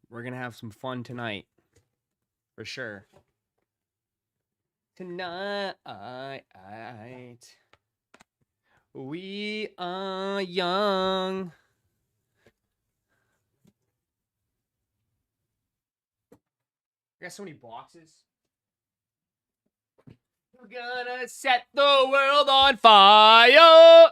Speaker 2: We're going to have some fun tonight. For sure. Tonight, we are young. I got so many boxes. We're gonna set the world on fire.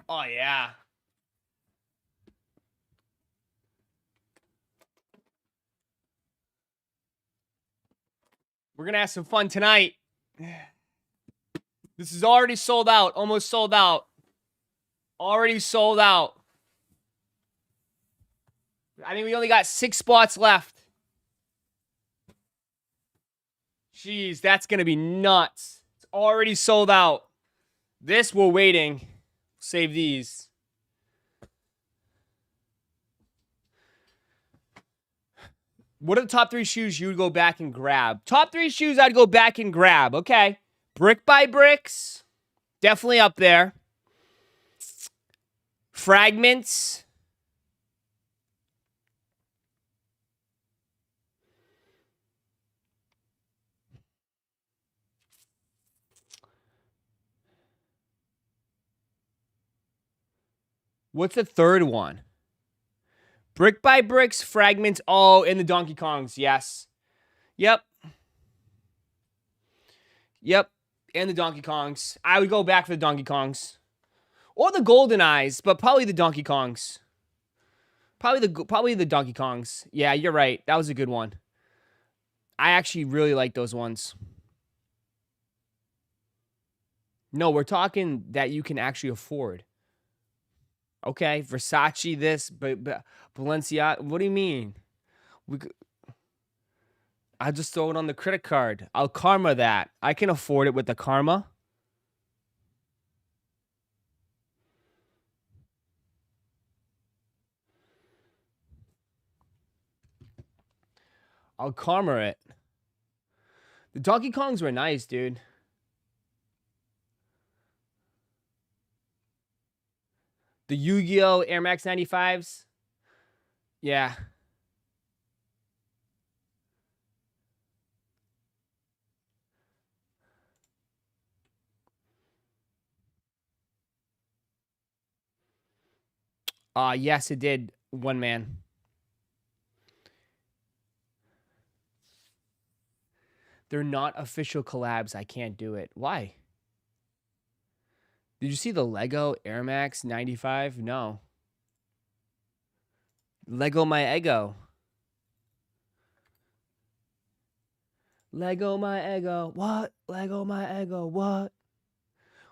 Speaker 2: Oh, yeah. We're going to have some fun tonight. This is already sold out. Almost sold out. Already sold out. I mean, we only got 6 spots left. Jeez, that's going to be nuts. It's already sold out. This, we're waiting. Save these. What are the top 3 shoes you would go back and grab? Top 3 shoes I'd go back and grab. Okay. Brick by Bricks. Definitely up there. Fragments. What's the third one? Brick by Bricks, Fragments. Oh, and the Donkey Kongs. Yes. Yep. Yep. And the Donkey Kongs. I would go back for the Donkey Kongs. Or the Golden Eyes, but probably the Donkey Kongs. Probably the Donkey Kongs. Yeah, you're right. That was a good one. I actually really like those ones. No, we're talking that you can actually afford. Okay, Versace this, but Balenciaga. What do you mean? I'll just throw it on the credit card. I'll karma that. I can afford it with the karma. I'll karma it. The Donkey Kongs were nice, dude. The Yu-Gi-Oh! Air Max 95s. Yeah. Yes, it did. One man. They're not official collabs. I can't do it. Why? Did you see the Lego Air Max 95? No. Lego my ego. Lego my ego. What? Lego my ego. What?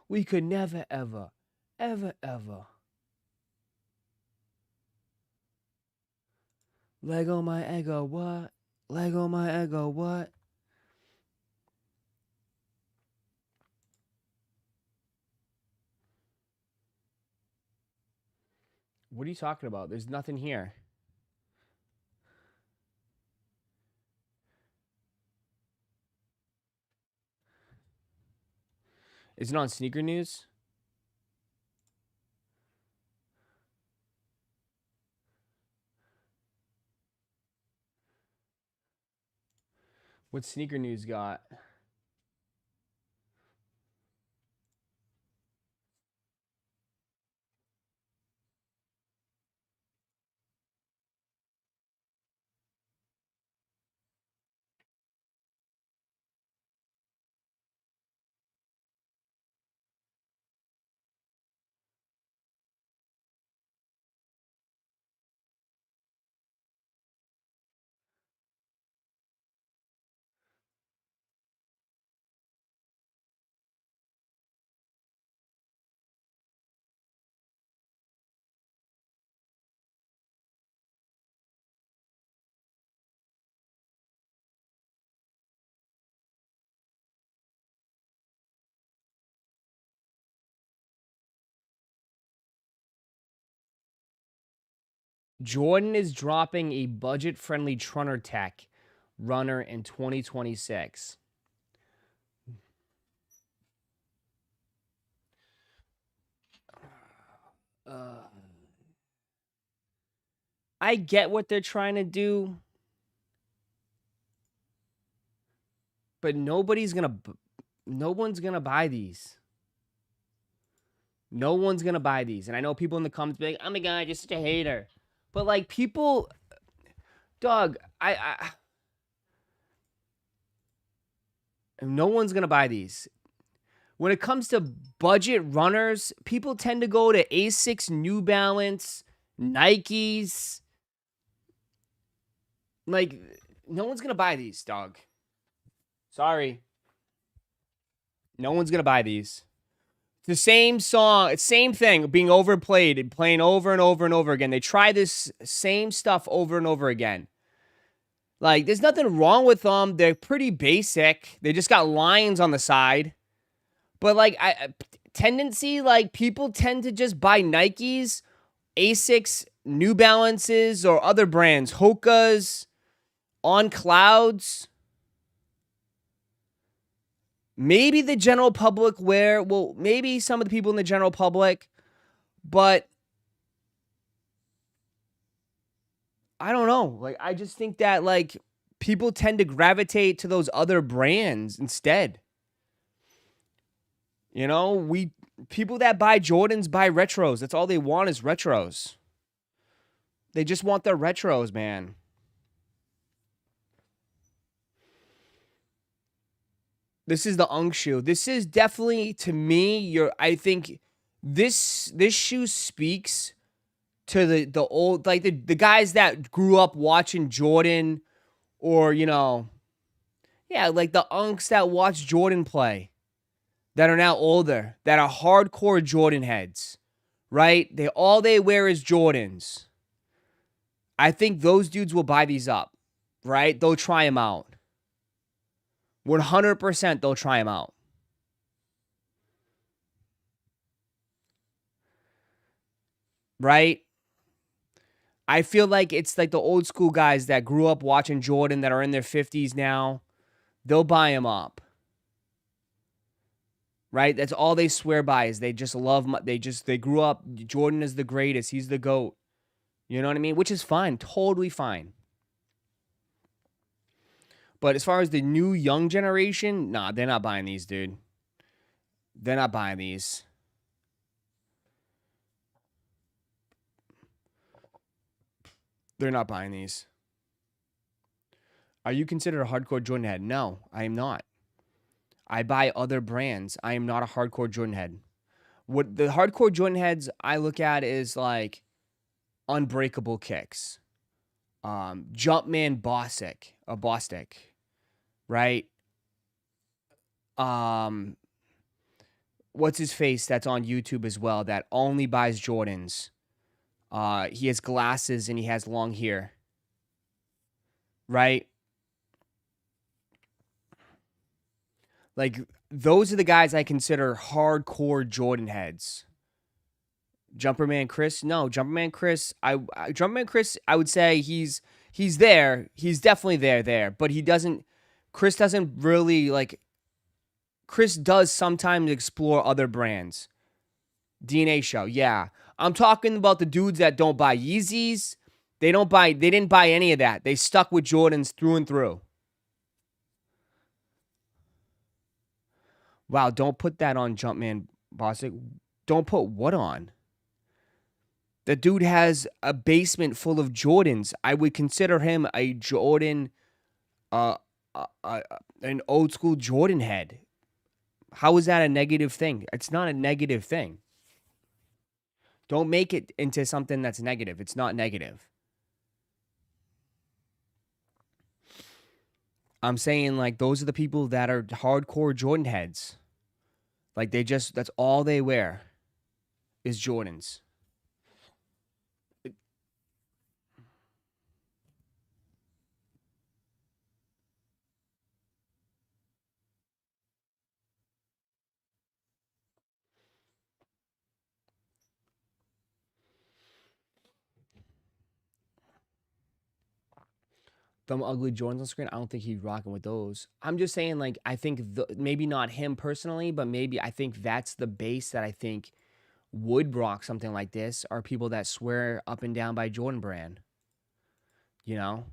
Speaker 2: We could never, ever, ever, ever. Lego my ego. What? Lego my ego. What? What are you talking about? There's nothing here. Is it on Sneaker News? What Sneaker News got? Jordan is dropping a budget-friendly Trunner Tech runner in 2026. I get what they're trying to do, but no one's gonna buy these. No one's gonna buy these. And I know people in the comments be like, oh my god, you're such a hater. But like people, dog, no one's gonna buy these. When it comes to budget runners, people tend to go to Asics, New Balance, Nikes. Like, no one's gonna buy these, dog. Sorry. No one's gonna buy these. The same song, it's same thing, being overplayed and playing over and over and over again. They try this same stuff over and over again. Like, there's nothing wrong with them. They're pretty basic. They just got lines on the side. But, like, tendency, like, people tend to just buy Nikes, Asics, New Balances, or other brands. Hoka's, On Clouds. Maybe the general public maybe some of the people in the general public, but I don't know. Like, I just think that, like, people tend to gravitate to those other brands instead. You know, people that buy Jordans buy retros. That's all they want is retros. They just want their retros, man. This is the Unk shoe. This is definitely, to me, I think this shoe speaks to the old, like the guys that grew up watching Jordan, or, you know, yeah, like the Unks that watch Jordan play, that are now older, that are hardcore Jordan heads, right? All they wear is Jordans. I think those dudes will buy these up, right? They'll try them out. 100% they'll try them out. Right? I feel like it's like the old school guys that grew up watching Jordan that are in their 50s now. They'll buy them up. Right? That's all they swear by is they just love, they grew up, Jordan is the greatest. He's the GOAT. You know what I mean? Which is fine. Totally fine. But as far as the new young generation, nah, they're not buying these, dude. They're not buying these. They're not buying these. Are you considered a hardcore Jordan head? No, I am not. I buy other brands. I am not a hardcore Jordan head. What the hardcore Jordan heads I look at is like Unbreakable Kicks, Jumpman Bostic, right? Um, what's his face that's on YouTube as well that only buys Jordans. He has glasses and he has long hair, right? Like those are the guys I consider hardcore Jordan heads. Jumperman Chris, no, Jumperman Chris. Jumperman Chris, I would say he's there. He's definitely there, but he doesn't. Chris doesn't really like. Chris does sometimes explore other brands. DNA show, yeah. I'm talking about the dudes that don't buy Yeezys. They didn't buy any of that. They stuck with Jordans through and through. Wow, don't put that on Jumpman Bostic. Don't put what on? The dude has a basement full of Jordans. I would consider him a Jordan, an old school Jordan head. How is that a negative thing? It's not a negative thing. Don't make it into something that's negative. It's not negative. I'm saying like those are the people that are hardcore Jordan heads. Like that's all they wear is Jordans. Them ugly Jordans on screen, I don't think he's rocking with those. I'm just saying, like, I think maybe not him personally, but maybe I think that's the base that I think would rock something like this are people that swear up and down by Jordan brand. You know?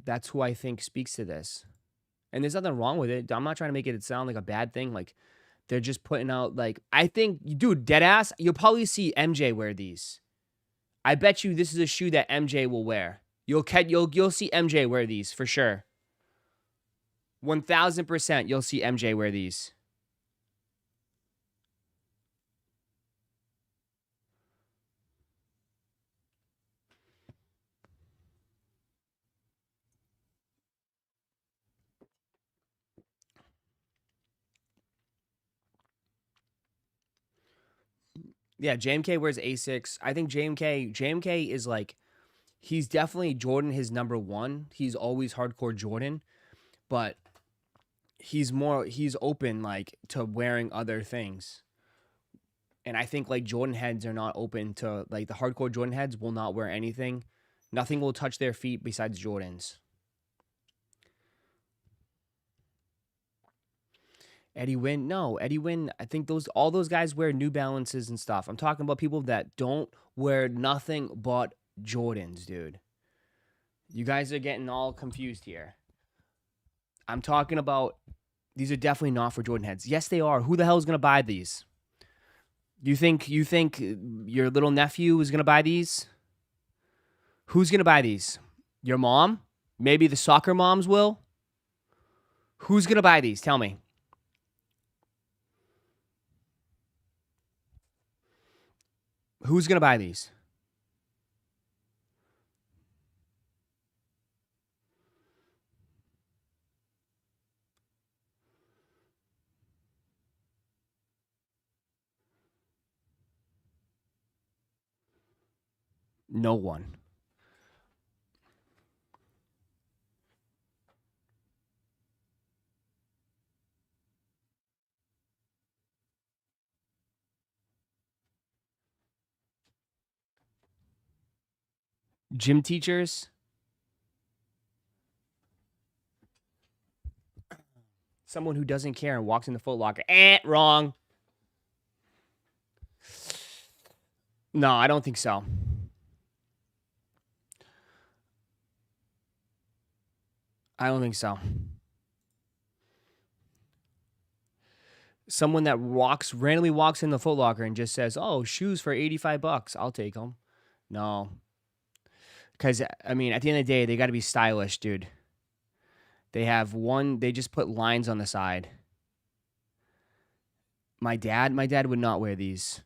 Speaker 2: That's who I think speaks to this. And there's nothing wrong with it. I'm not trying to make it sound like a bad thing. Like, they're just putting out, like, I think, dude, dead ass, you'll probably see MJ wear these. I bet you this is a shoe that MJ will wear. You'll see MJ wear these for sure. 1000% you'll see MJ wear these. Yeah, JMK wears Asics. I think JMK is like, he's definitely Jordan his number one. He's always hardcore Jordan, but he's open like to wearing other things. And I think like Jordan heads are not open to, like, the hardcore Jordan heads will not wear anything. Nothing will touch their feet besides Jordans. Eddie Wynn, no, Eddie Wynn. I think all those guys wear New Balances and stuff. I'm talking about people that don't wear nothing but Jordans, dude. You guys are getting all confused here. I'm talking about, these are definitely not for Jordan heads. Yes, they are. Who the hell is gonna buy these? You think your little nephew is gonna buy these? Who's gonna buy these? Your mom? Maybe the soccer moms will? Who's gonna buy these? Tell me. Who's going to buy these? No one. Gym teachers? Someone who doesn't care and walks in the Foot Locker. Wrong. No, I don't think so. I don't think so. Someone that randomly walks in the Foot Locker and just says, "Oh, shoes for $85. I'll take them." No. Because, I mean, at the end of the day, they got to be stylish, dude. They just put lines on the side. My dad would not wear these.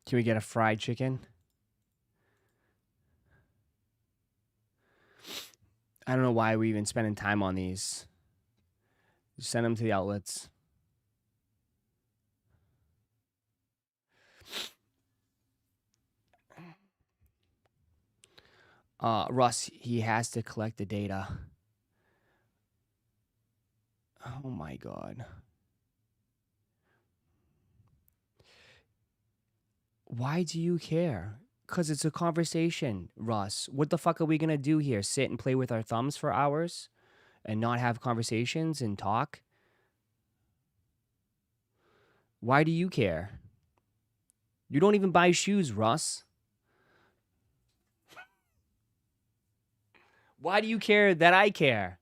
Speaker 2: Can we get a fried chicken? I don't know why we're even spending time on these. Just send them to the outlets. Russ, he has to collect the data. Oh my God. Why do you care? Because it's a conversation, Russ. What the fuck are we going to do here? Sit and play with our thumbs for hours and not have conversations and talk? Why do you care? You don't even buy shoes, Russ. Why do you care that I care?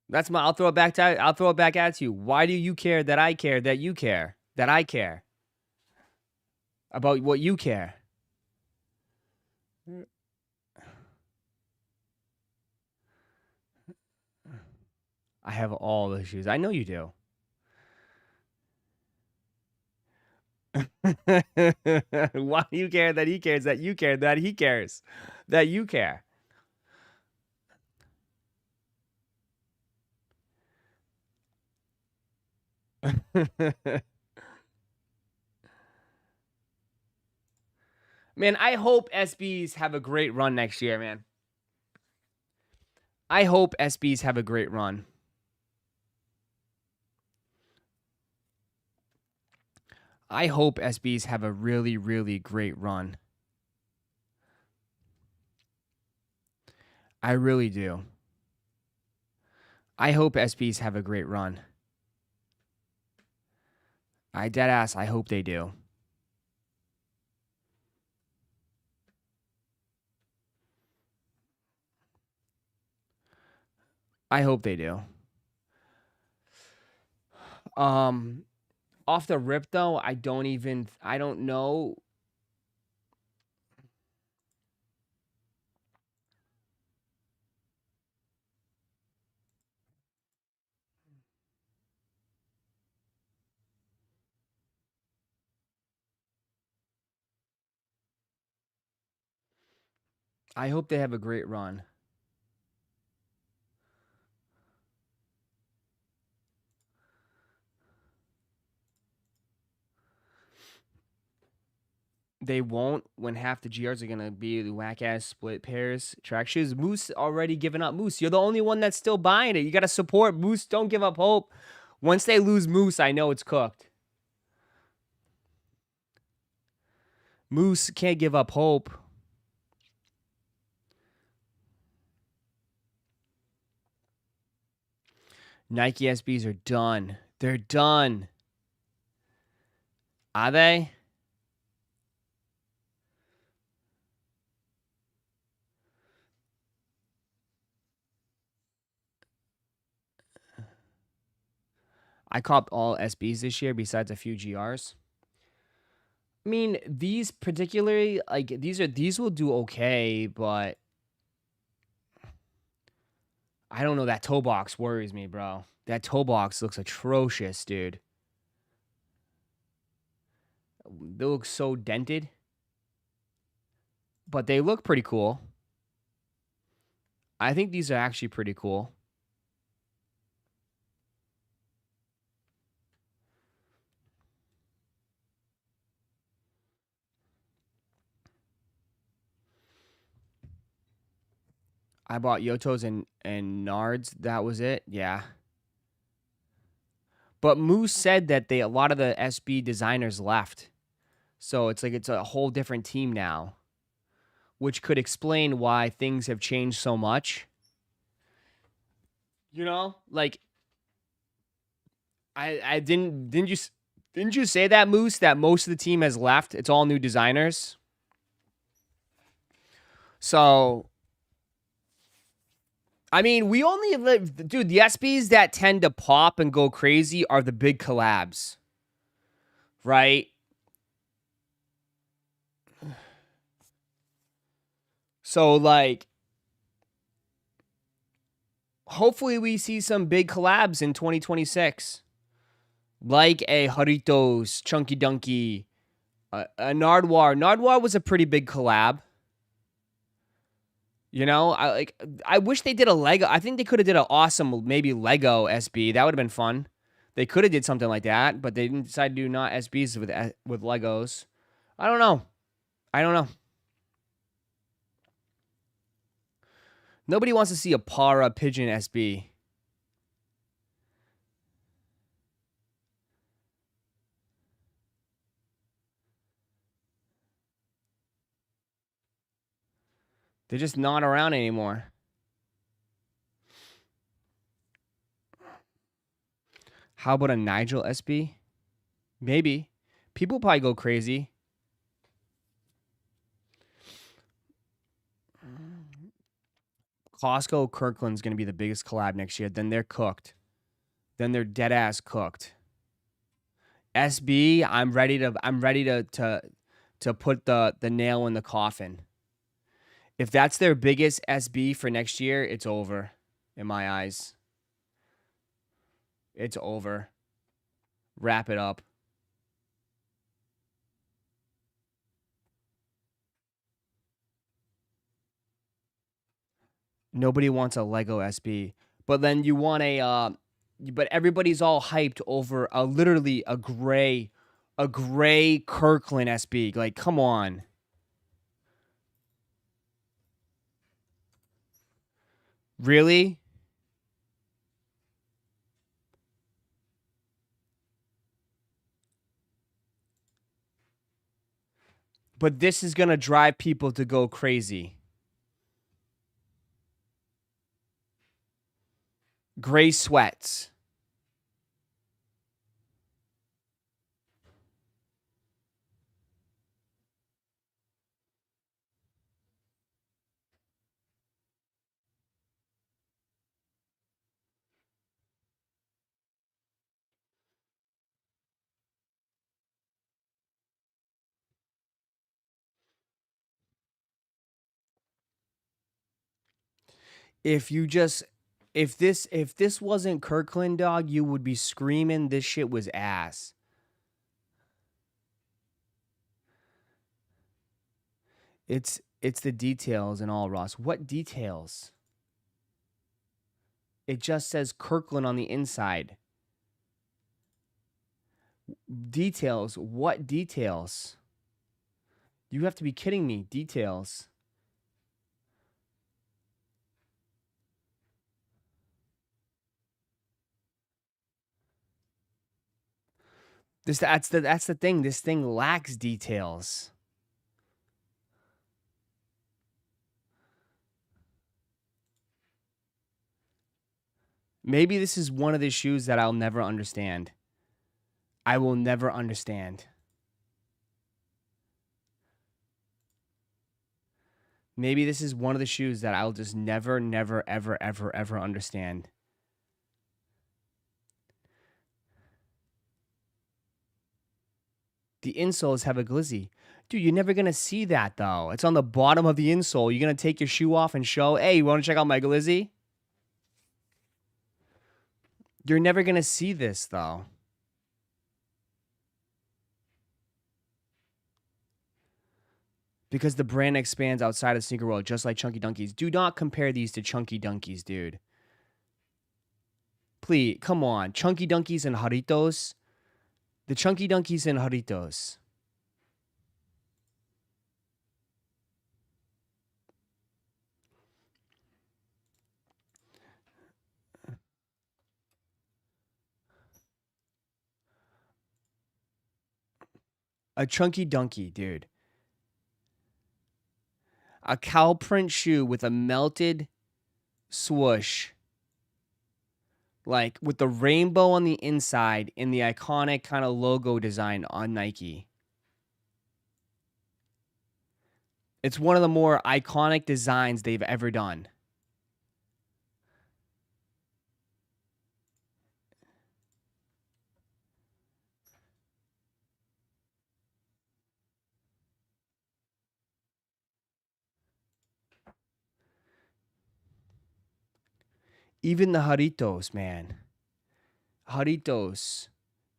Speaker 2: That's my. I'll throw it back at you. Why do you care that I care that you care that I care about what you care? I have all the shoes. I know you do. Why do you care that he cares that you care that he cares that you care? Man, I hope SBs have a great run next year, man. I hope SBs have a great run. I hope SBs have a really, really great run. I really do. I hope SBs have a great run. I deadass, I hope they do. I hope they do. Off the rip though, I don't know. I hope they have a great run. They won't when half the GRs are going to be the whack-ass split pairs track shoes. Moose already given up. Moose, you're the only one that's still buying it. You got to support Moose. Don't give up hope. Once they lose Moose, I know it's cooked. Moose can't give up hope. Nike SBs are done. They're done. Are they? I copped all SBs this year besides a few GRs. I mean, these particularly, like, these will do okay, but I don't know. That toe box worries me, bro. That toe box looks atrocious, dude. They look so dented, but they look pretty cool. I think these are actually pretty cool. I bought Yotos and Nards. That was it. Yeah. But Moose said that a lot of the SB designers left. So it's like it's a whole different team now. which could explain why things have changed so much. You know, like I didn't you say that, Moose, that most of the team has left? It's all new designers. So I mean, we only have, dude, the SBs that tend to pop and go crazy are the big collabs. Right? So like hopefully we see some big collabs in 2026. Like a Haritos, Chunky Dunky, a Nardwar. Nardwar was a pretty big collab. You know, I wish they did a Lego. I think they could have did an awesome maybe Lego SB. That would have been fun. They could have did something like that, but they didn't decide to do not SBs with Legos. I don't know. Nobody wants to see a Para Pigeon SB. They're just not around anymore. How about a Nigel SB? Maybe. People probably go crazy. Costco Kirkland's going to be the biggest collab next year. Then they're cooked. Then they're dead ass cooked. SB, I'm ready to put the nail in the coffin. If that's their biggest SB for next year, it's over in my eyes. It's over. Wrap it up. Nobody wants a Lego SB. But then you want but everybody's all hyped over literally a gray Kirkland SB. Like, come on. Really? But this is going to drive people to go crazy. Gray sweats. If this wasn't Kirkland, dog, you would be screaming this shit was ass. It's the details and all, Ross. What details? It just says Kirkland on the inside. Details? What details? You have to be kidding me. Details. That's the thing. This thing lacks details. Maybe this is one of the shoes that I'll never understand. I will never understand. Maybe this is one of the shoes that I'll just never, ever understand. The insoles have a glizzy. Dude, you're never going to see that, though. It's on the bottom of the insole. You're going to take your shoe off and show, hey, you want to check out my glizzy? You're never going to see this, though. Because the brand expands outside of the sneaker world, just like Chunky Dunkies. Do not compare these to Chunky Dunkies, dude. Please, come on. Chunky Dunkies and Haritos. The Chunky Dunkies and Haritos. A Chunky Dunky, dude. A cow print shoe with a melted swoosh. Like with the rainbow on the inside and the iconic kind of logo design on Nike. It's one of the more iconic designs they've ever done. Even the Jaritos, man. Jaritos.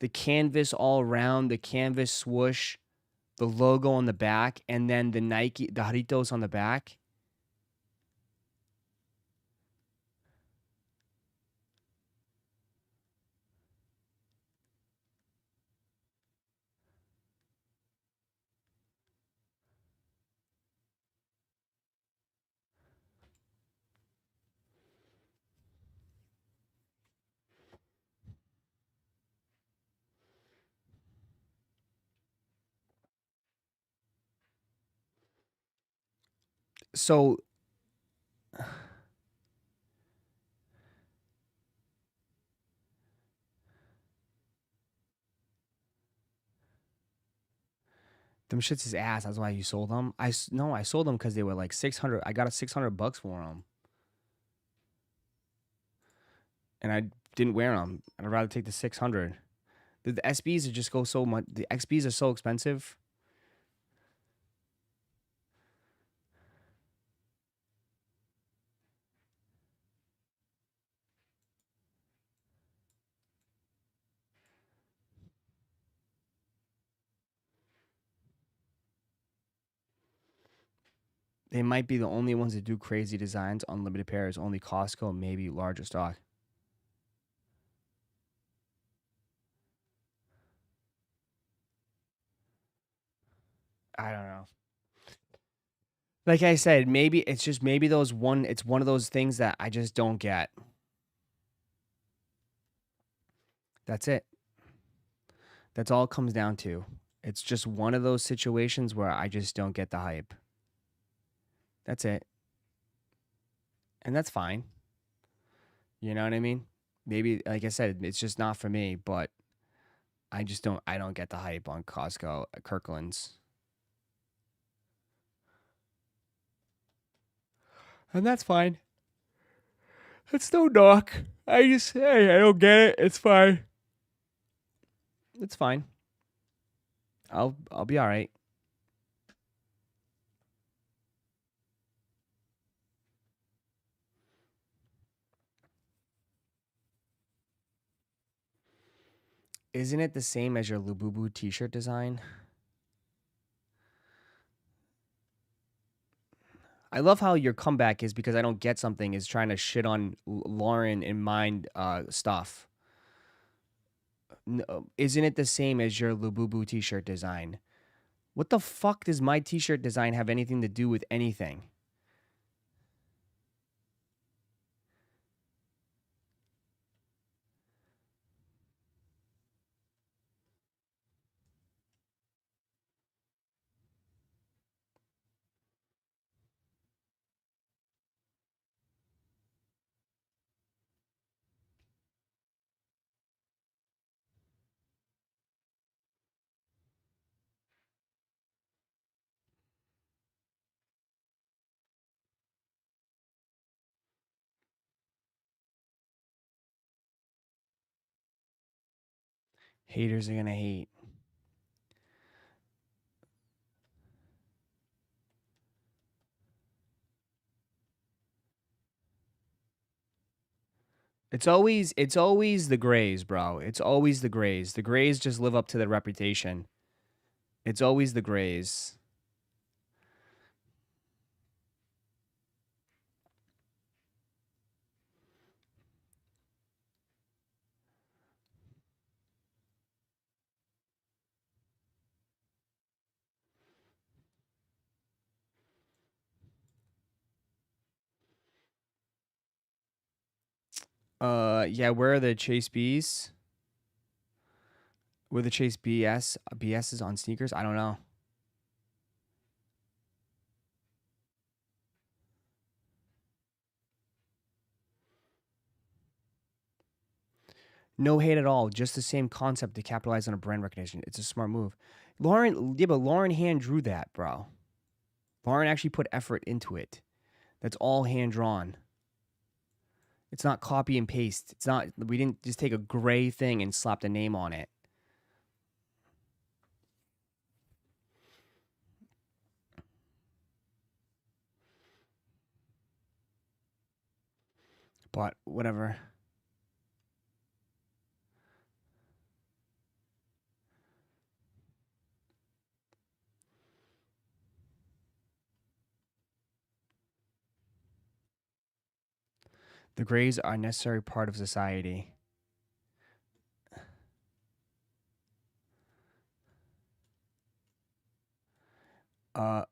Speaker 2: The canvas all around, the canvas swoosh, the logo on the back, and then the Nike, the Jaritos on the back. So them shits is ass. That's why you sold them. No, I sold them because they were like 600. I got a $600 for them, and I didn't wear them. I'd rather take the 600. The SBs are just go so much. The XBs are so expensive. They might be the only ones that do crazy designs. Unlimited pairs, only Costco, maybe larger stock. I don't know. Like I said, maybe it's just maybe it's one of those things that I just don't get. That's it. That's all it comes down to. It's just one of those situations where I just don't get the hype. That's it. And that's fine. You know what I mean? Maybe, like I said, it's just not for me, but I don't get the hype on Costco, Kirkland's. And that's fine. It's no knock. Hey, I don't get it. It's fine. It's fine. I'll be all right. Isn't it the same as your Lububu t-shirt design? I love how your comeback is because I don't get something is trying to shit on Lauren and Mind stuff. No, isn't it the same as your Lububu t-shirt design? What the fuck does my t-shirt design have anything to do with anything? Haters are gonna hate. It's always the Grays, bro. It's always the Grays. The Grays just live up to their reputation. It's always the Grays. Yeah, where are the Chase Bs? Where the Chase BS is on sneakers? I don't know. No hate at all. Just the same concept to capitalize on a brand recognition. It's a smart move. Lauren, yeah, but Lauren hand drew that, bro. Lauren actually put effort into it. That's all hand drawn. It's not copy and paste. It's not, we didn't just take a gray thing and slap the name on it. But whatever. The grays are a necessary part of society. I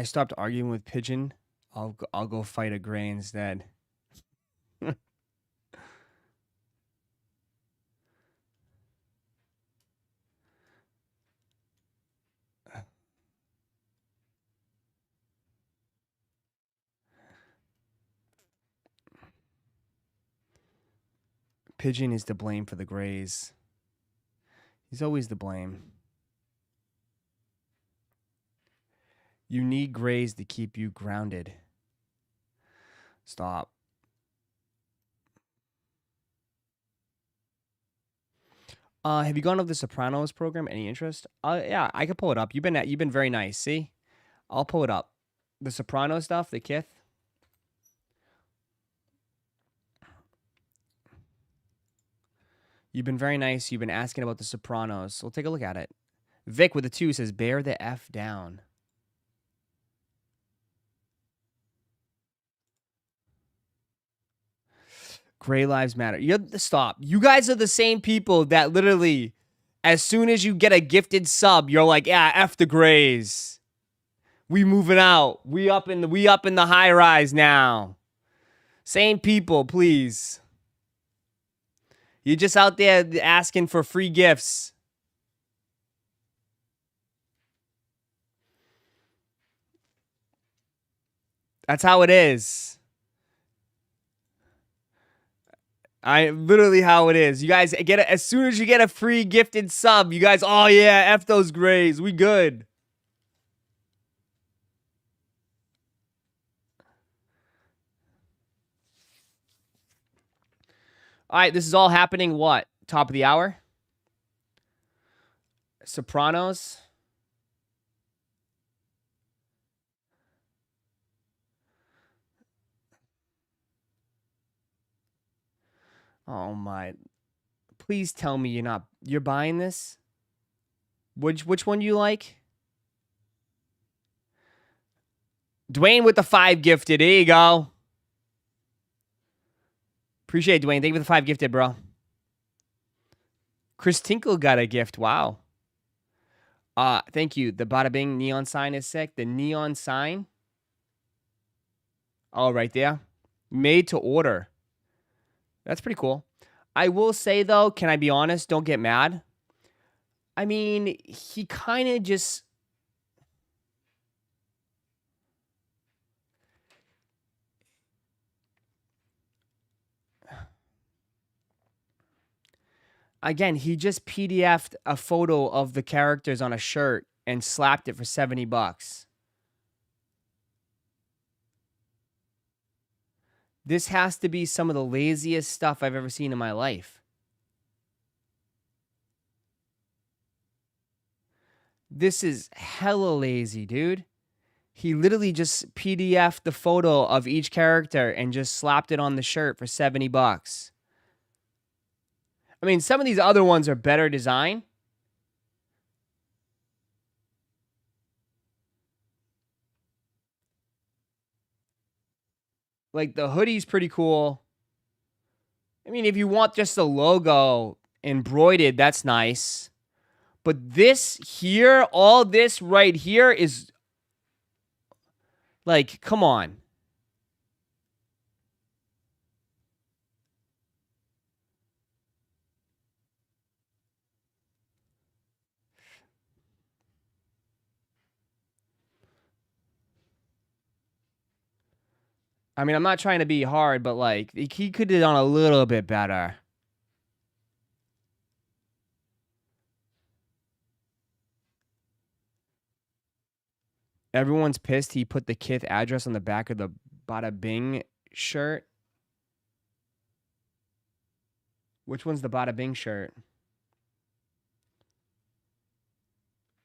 Speaker 2: stopped arguing with Pigeon. I'll go fight a gray instead. Pigeon is to blame for the grays. He's always to blame. You need grays to keep you grounded. Stop. Have you gone over the Sopranos program? Any interest? Yeah, I could pull it up. You've been very nice. See, I'll pull it up. The Sopranos stuff, the Kith. You've been very nice. You've been asking about the Sopranos. We'll take a look at it. Vic with a 2 says, bear the F down. Gray Lives Matter. Stop. You guys are the same people that literally, as soon as you get a gifted sub, you're like, yeah, F the grays. We moving out. We up in the high rise now. Same people, please. You're just out there asking for free gifts. That's how it is. Literally how it is. You guys get it as soon as you get a free gifted sub, you guys, oh yeah, F those grays. We good. All right, this is all happening what? Top of the hour? Sopranos? Oh my. Please tell me you're buying this? Which one you like? Dwayne with the 5 gifted. There you go. Appreciate it, Dwayne. Thank you for the 5 gifted, bro. Chris Tinkle got a gift. Wow. Thank you. The Bada Bing neon sign is sick. The neon sign. Oh, right there. Made to order. That's pretty cool. I will say, though, can I be honest? Don't get mad. I mean, he kind of just... Again, he just PDF'd a photo of the characters on a shirt and slapped it for $70. This has to be some of the laziest stuff I've ever seen in my life. This is hella lazy, dude. He literally just PDF'd the photo of each character and just slapped it on the shirt for $70. I mean, some of these other ones are better design. Like, the hoodie's pretty cool. I mean, if you want just the logo embroidered, that's nice. But this here, all this right here is... Like, come on. I mean, I'm not trying to be hard, but like, he could have done a little bit better. Everyone's pissed he put the Kith address on the back of the Bada Bing shirt. Which one's the Bada Bing shirt?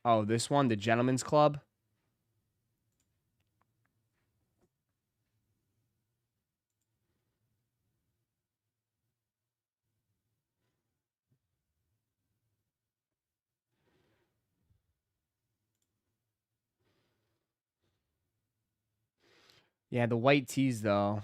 Speaker 2: Oh, this one, the Gentleman's Club. Yeah, the white tees, though.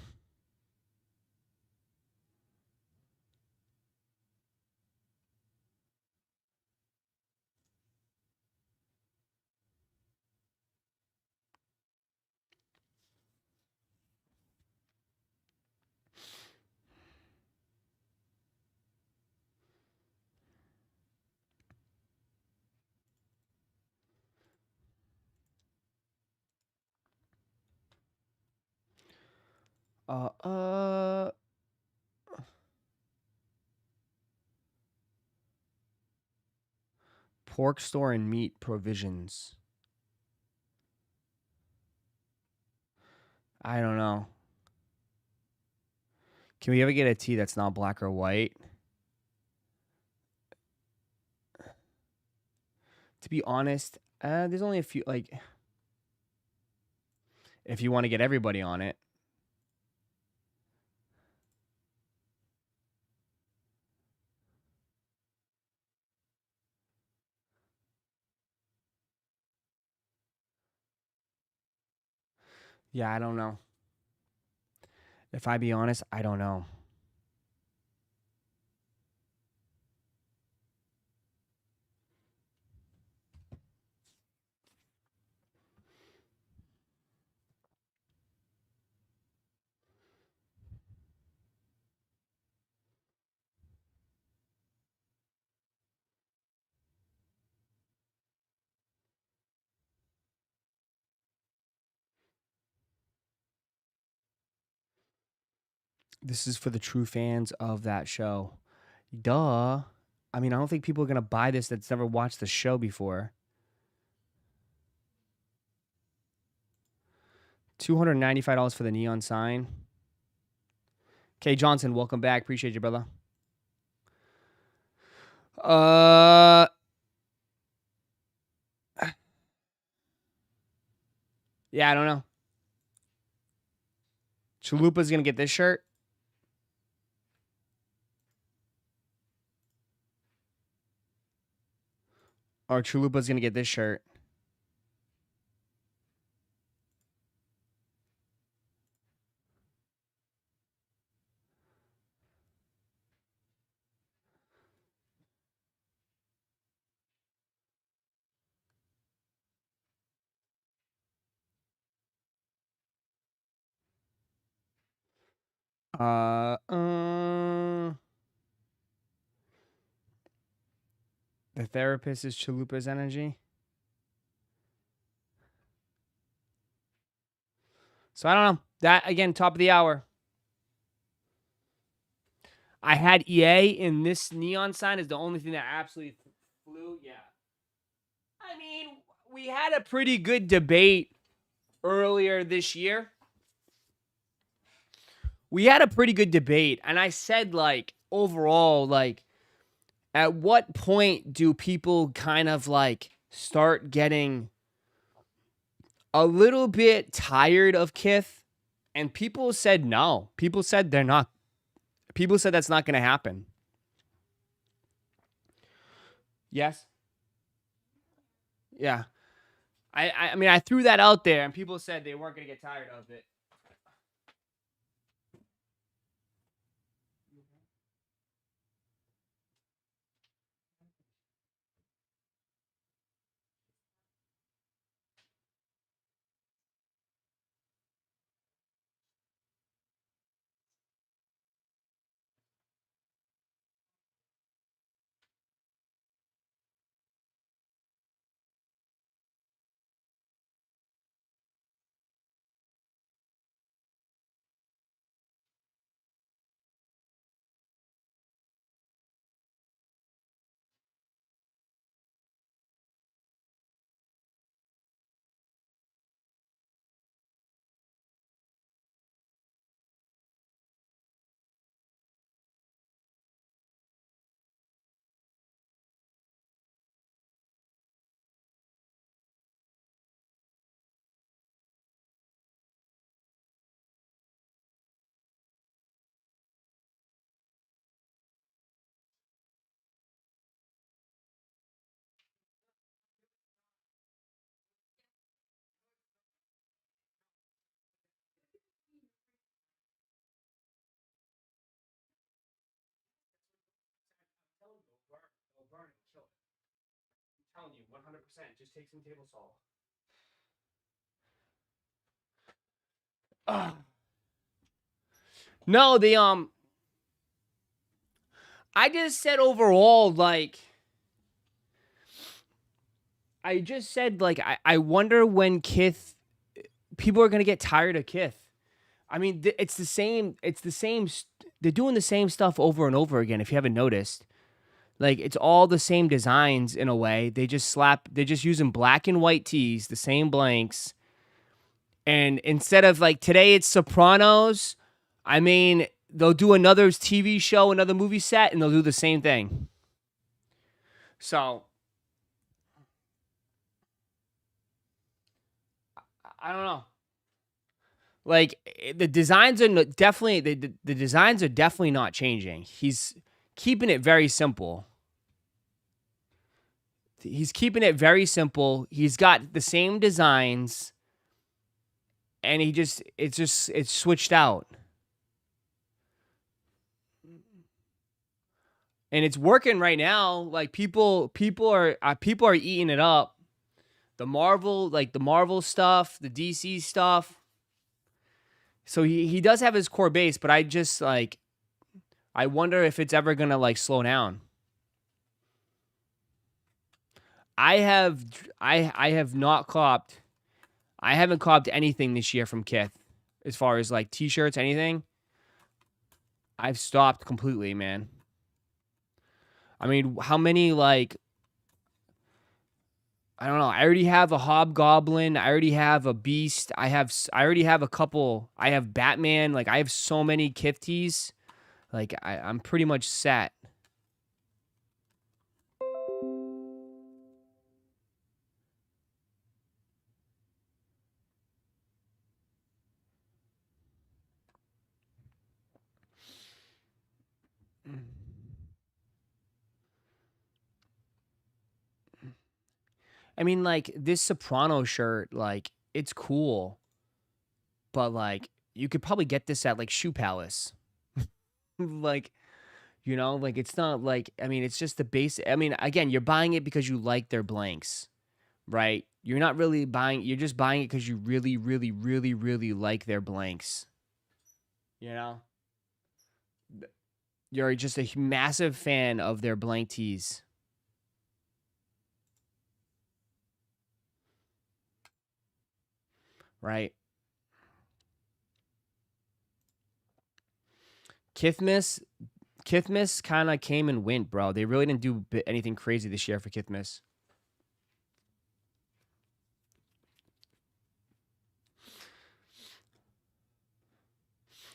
Speaker 2: Uh. Pork store and meat provisions. I don't know. Can we ever get a tee that's not black or white? To be honest, there's only a few, like, if you want to get everybody on it. Yeah, I don't know. If I be honest, I don't know. This is for the true fans of that show. Duh. I mean, I don't think people are going to buy this that's never watched the show before. $295 for the neon sign. Kay Johnson, welcome back. Appreciate you, brother. Yeah, I don't know. Chalupa's going to get this shirt. Or Chalupa's going to get this shirt. The therapist is Chalupa's energy. So I don't know. That, again, top of the hour. I had EA, and this neon sign is the only thing that absolutely flew. Yeah. I mean, we had a pretty good debate earlier this year. We had a pretty good debate, and I said, like, overall, like, at what point do people kind of, like, start getting a little bit tired of Kith? And people said no. People said they're not. People said that's not going to happen. Yes? Yeah. I mean, I threw that out there, and people said they weren't going to get tired of it. Just take some table salt. No, I just said overall, like, I just said, like, I wonder when Kith, people are going to get tired of Kith. I mean, it's the same, they're doing the same stuff over and over again, if you haven't noticed. Like, it's all the same designs in a way. They're just using black and white tees, the same blanks. And instead of, like, today it's Sopranos, I mean, they'll do another TV show, another movie set, and they'll do the same thing. So, I don't know. Like, the designs are definitely, the designs are definitely not changing. He's keeping it very simple. He's keeping it very simple. He's got the same designs, and it's switched out. And it's working right now. Like, people are eating it up. The Marvel stuff, the DC stuff. So he does have his core base, but I just, like, I wonder if it's ever gonna, like, slow down. I haven't copped anything this year from Kith, as far as, like, t-shirts, anything. I've stopped completely, man. I mean, how many, like, I don't know. I already have a Hobgoblin. I already have a Beast. I already have a couple. I have Batman. Like, I have so many Kith tees. Like, I'm pretty much set. I mean, like, this Soprano shirt, like, it's cool. But, like, you could probably get this at, like, Shoe Palace. Like, you know, like, it's not like, I mean, it's just the base. I mean, again, you're buying it because you like their blanks, right? You're not really buying, you're just buying it because you really, really, really, really like their blanks. You know? You're just a massive fan of their blank tees. Right? Kithmas kind of came and went, bro. They really didn't do anything crazy this year for Kithmas.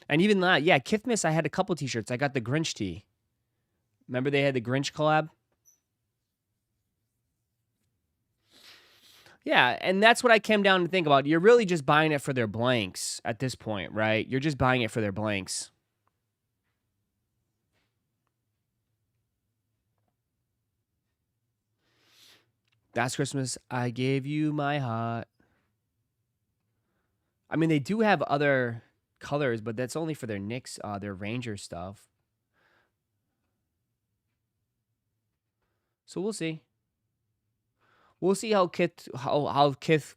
Speaker 2: And even that, yeah, Kithmas, I had a couple t-shirts. I got the Grinch tee. Remember they had the Grinch collab? Yeah, and that's what I came down to think about. You're really just buying it for their blanks at this point, right? You're just buying it for their blanks. Last Christmas, I gave you my heart. I mean, they do have other colors, but that's only for their Knicks, their Ranger stuff. So we'll see. We'll see how Kith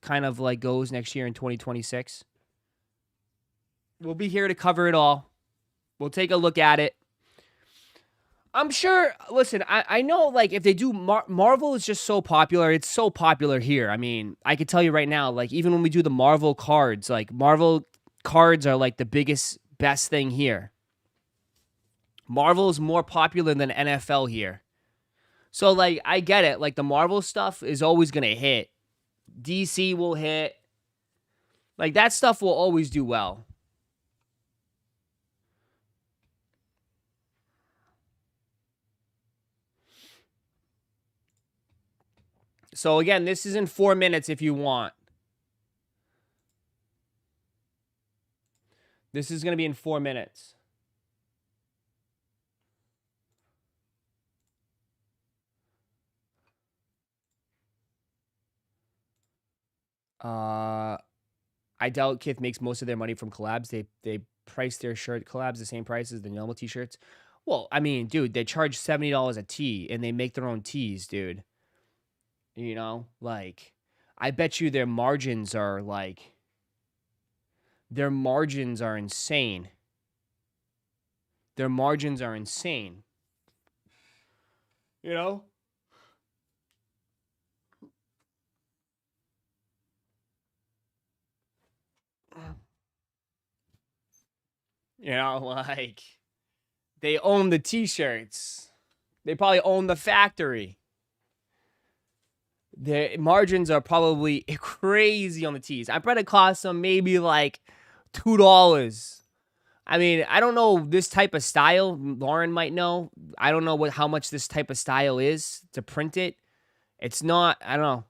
Speaker 2: kind of, like, goes next year in 2026. We'll be here to cover it all. We'll take a look at it. I'm sure, listen, I know, like, if they do, Marvel is just so popular. It's so popular here. I mean, I could tell you right now, like, even when we do the Marvel cards, like, Marvel cards are, like, the biggest, best thing here. Marvel is more popular than NFL here. So, like, I get it. Like, the Marvel stuff is always going to hit. DC will hit. Like, that stuff will always do well. So, again, this is in 4 minutes if you want. This is going to be in 4 minutes. I doubt Kith makes most of their money from collabs. They price their shirt collabs the same price as the normal t-shirts. Well, I mean, dude, they charge $70 a tee, and they make their own tees, dude. You know, like I bet you their margins are insane. Their margins are insane. You know? You know, like they own the t-shirts. They probably own the factory. Their margins are probably crazy on the tees. I bet it costs them maybe like $2. I mean, I don't know this type of style. Lauren might know. I don't know how much this type of style is to print it. It's not, I don't know.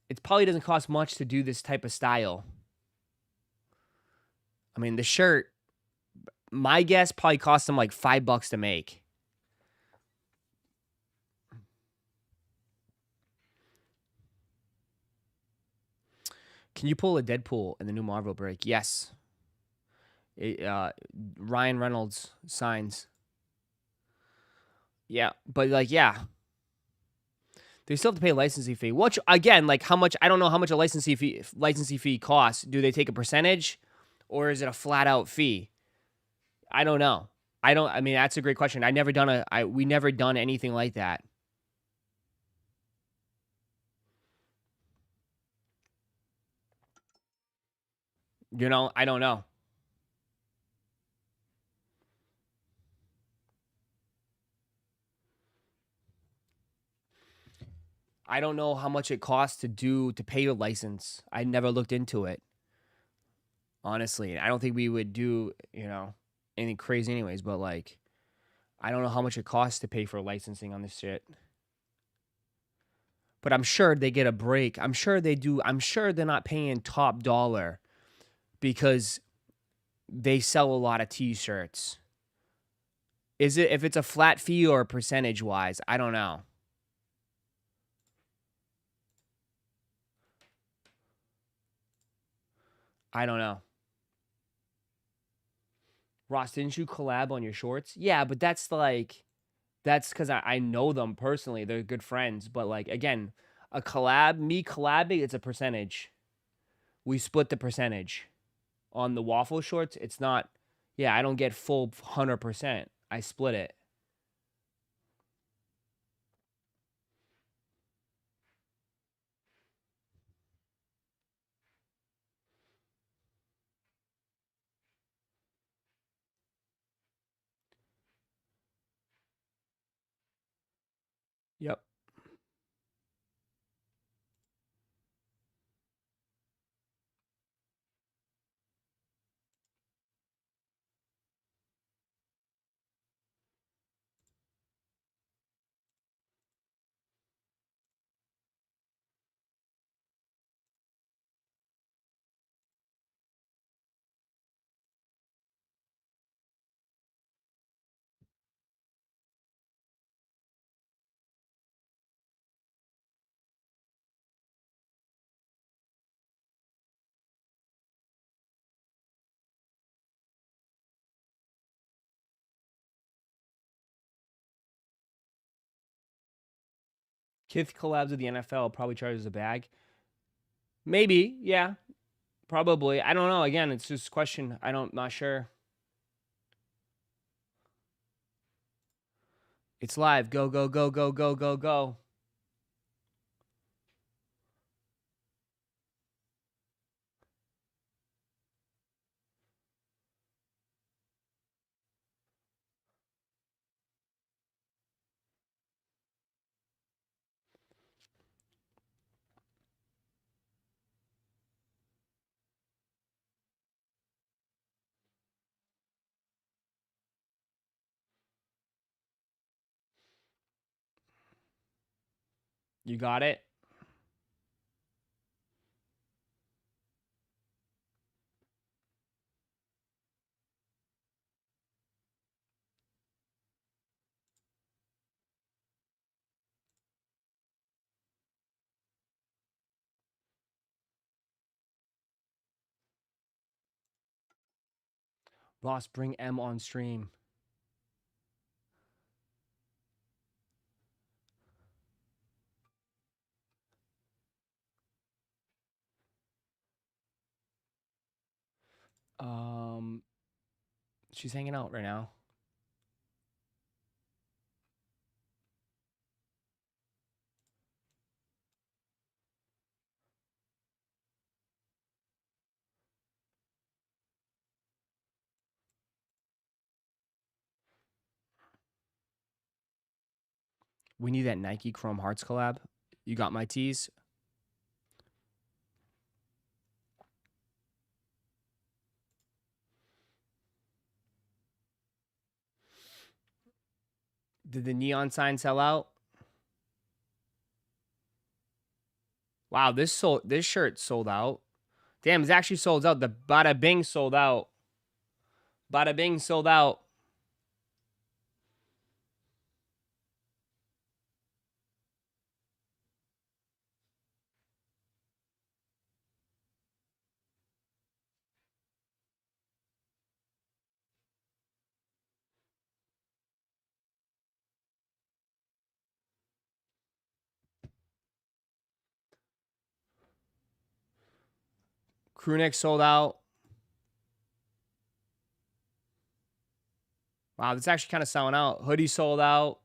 Speaker 2: It probably doesn't cost much to do this type of style. I mean, the shirt, my guess probably cost them like $5 to make. Can you pull a Deadpool in the new Marvel break? Yes. Ryan Reynolds signs. Yeah, but like, yeah. They still have to pay a licensing fee. Which, again, like how much, I don't know how much a licensing fee costs. Do they take a percentage or is it a flat out fee? I don't know. I mean, that's a great question. We never done anything like that. You know, I don't know. I don't know how much it costs to pay your license. I never looked into it. Honestly, I don't think we would do, anything crazy anyways, but like I don't know how much it costs to pay for licensing on this shit. But I'm sure they get a break. I'm sure they do. I'm sure they're not paying top dollar because they sell a lot of t-shirts. Is it if it's a flat fee or percentage wise? I don't know. I don't know. Ross, didn't you collab on your shorts? Yeah, but that's because I know them personally. They're good friends. But like again, me collabing, it's a percentage. We split the percentage. On the waffle shorts, it's not, yeah, I don't get full 100%. I split it. Yep. Kith collabs with the NFL, probably charges a bag. Maybe, yeah. Probably. I don't know. Again, it's just a question. Not sure. It's live. Go, go, go, go, go, go, go. You got it? Ross, bring M on stream. She's hanging out right now. We need that Nike Chrome Hearts collab. You got my tees? Did the neon sign sell out? Wow, this shirt sold out. Damn, it's actually sold out. The Bada Bing sold out. Bada Bing sold out. Crewneck sold out. Wow, that's actually kind of selling out. Hoodie sold out.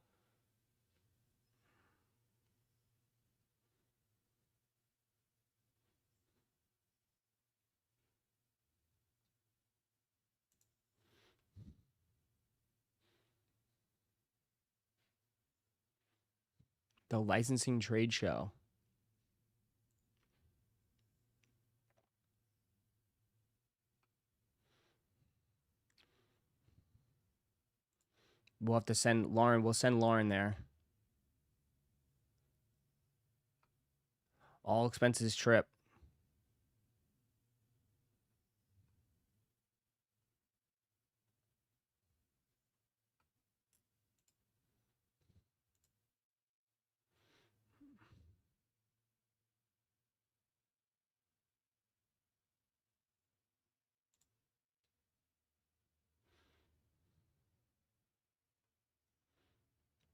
Speaker 2: The licensing trade show. We'll have to send Lauren. We'll send Lauren there. All expenses trip.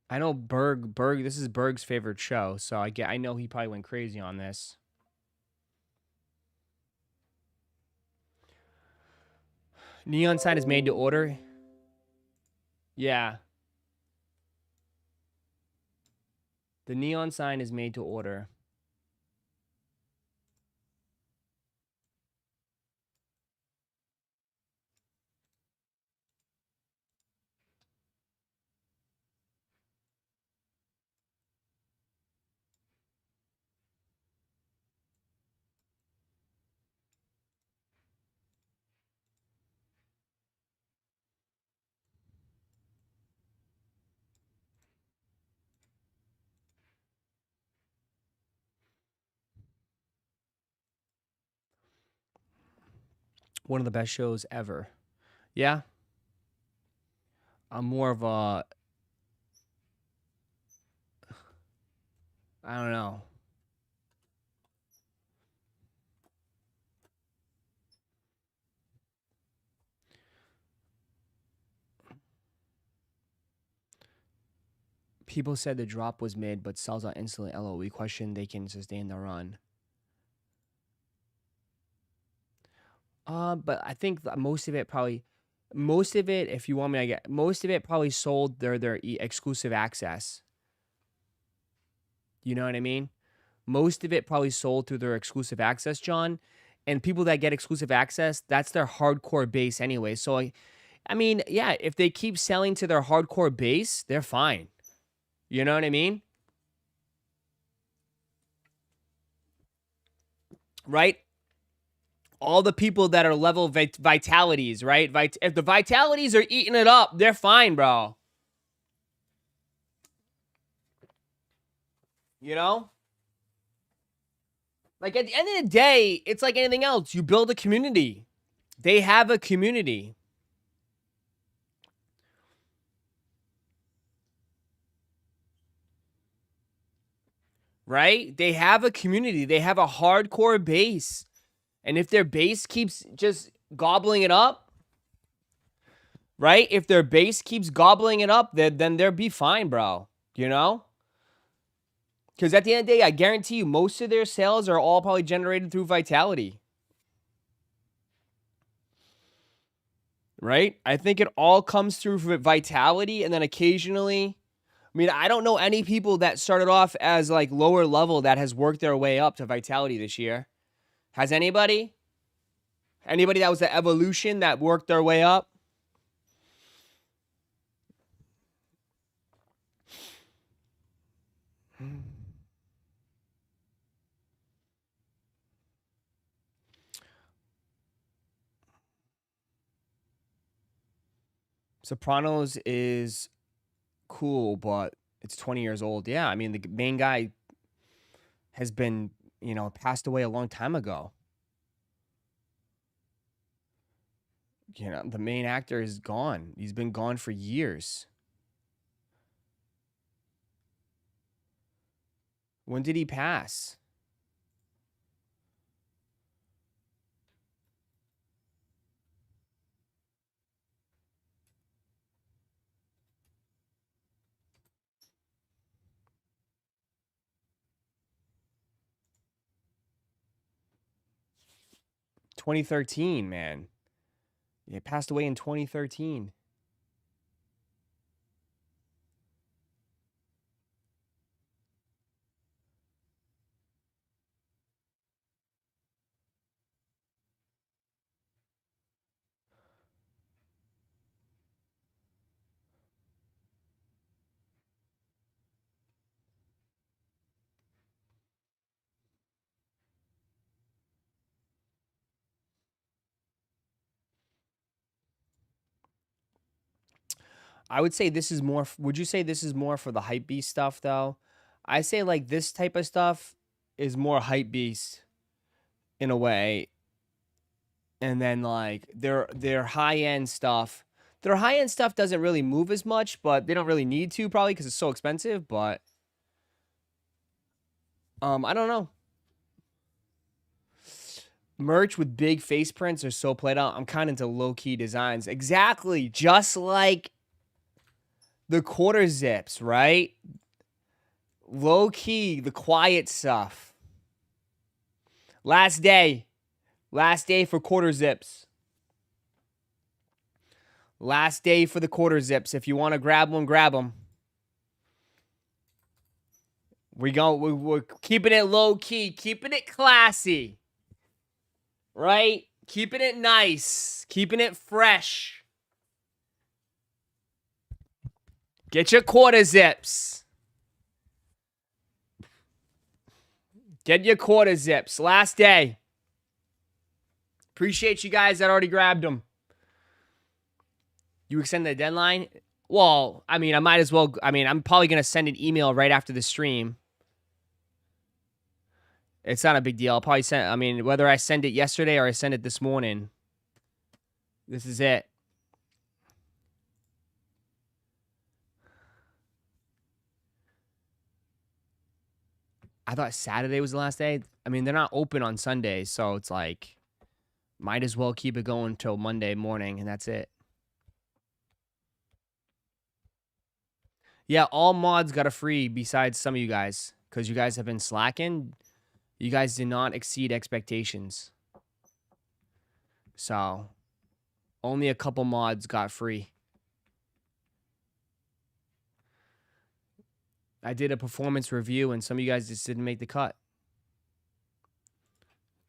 Speaker 2: I know Berg, this is Berg's favorite show, so I know he probably went crazy on this. Neon sign is made to order. Yeah. The neon sign is made to order. One of the best shows ever. Yeah. I'm more of a, I don't know. People said the drop was mid, but sells out instantly. LOL. We question they can sustain the run. But I think most of it, if you want me to get, most of it probably sold their exclusive access. You know what I mean? Most of it probably sold through their exclusive access, John. And people that get exclusive access, that's their hardcore base anyway. So, I mean, yeah, if they keep selling to their hardcore base, they're fine. You know what I mean? Right? All the people that are level vitalities, right? If the vitalities are eating it up, they're fine, bro. You know? Like, at the end of the day, it's like anything else. You build a community. They have a community. Right? They have a community. They have a hardcore base. And if their base keeps just gobbling it up, right? If their base keeps gobbling it up, then they'll be fine, bro. You know? Because at the end of the day, I guarantee you, most of their sales are all probably generated through vitality. right? I think it all comes through for vitality, and then occasionally, I mean, I don't know any people that started off as like lower level that has worked their way up to vitality this year. Has anybody? Anybody that was the evolution that worked their way up? Sopranos is cool, but it's 20 years old. Yeah, I mean, the main guy has been, passed away a long time ago. The main actor is gone. He's been gone for years. When did he pass? $2013, man. He passed away in 2013. I would say this is more. Would you say this is more for the hype beast stuff, though? I say like this type of stuff is more hype beast in a way, and then like their high end stuff. Their high end stuff doesn't really move as much, but they don't really need to probably because it's so expensive. But I don't know. Merch with big face prints are so played out. I'm kind of into low key designs. Exactly, just like the quarter zips, right? Low key, the quiet stuff. Last day for quarter zips. Last day for the quarter zips. If you want to grab one, grab them. We're keeping it low key, keeping it classy, right? Keeping it nice, keeping it fresh. Get your quarter zips. Get your quarter zips. Last day. Appreciate you guys that already grabbed them. You extend the deadline? Well, I mean, I might as well. I mean, I'm probably going to send an email right after the stream. It's not a big deal. I'll probably send, I mean, whether I send it yesterday or I send it this morning, this is it. I thought Saturday was the last day. I mean, they're not open on Sundays, so it's like, might as well keep it going till Monday morning, and that's it. Yeah, all mods got a free besides some of you guys, because you guys have been slacking. You guys did not exceed expectations. So, only a couple mods got free. I did a performance review, and some of you guys just didn't make the cut.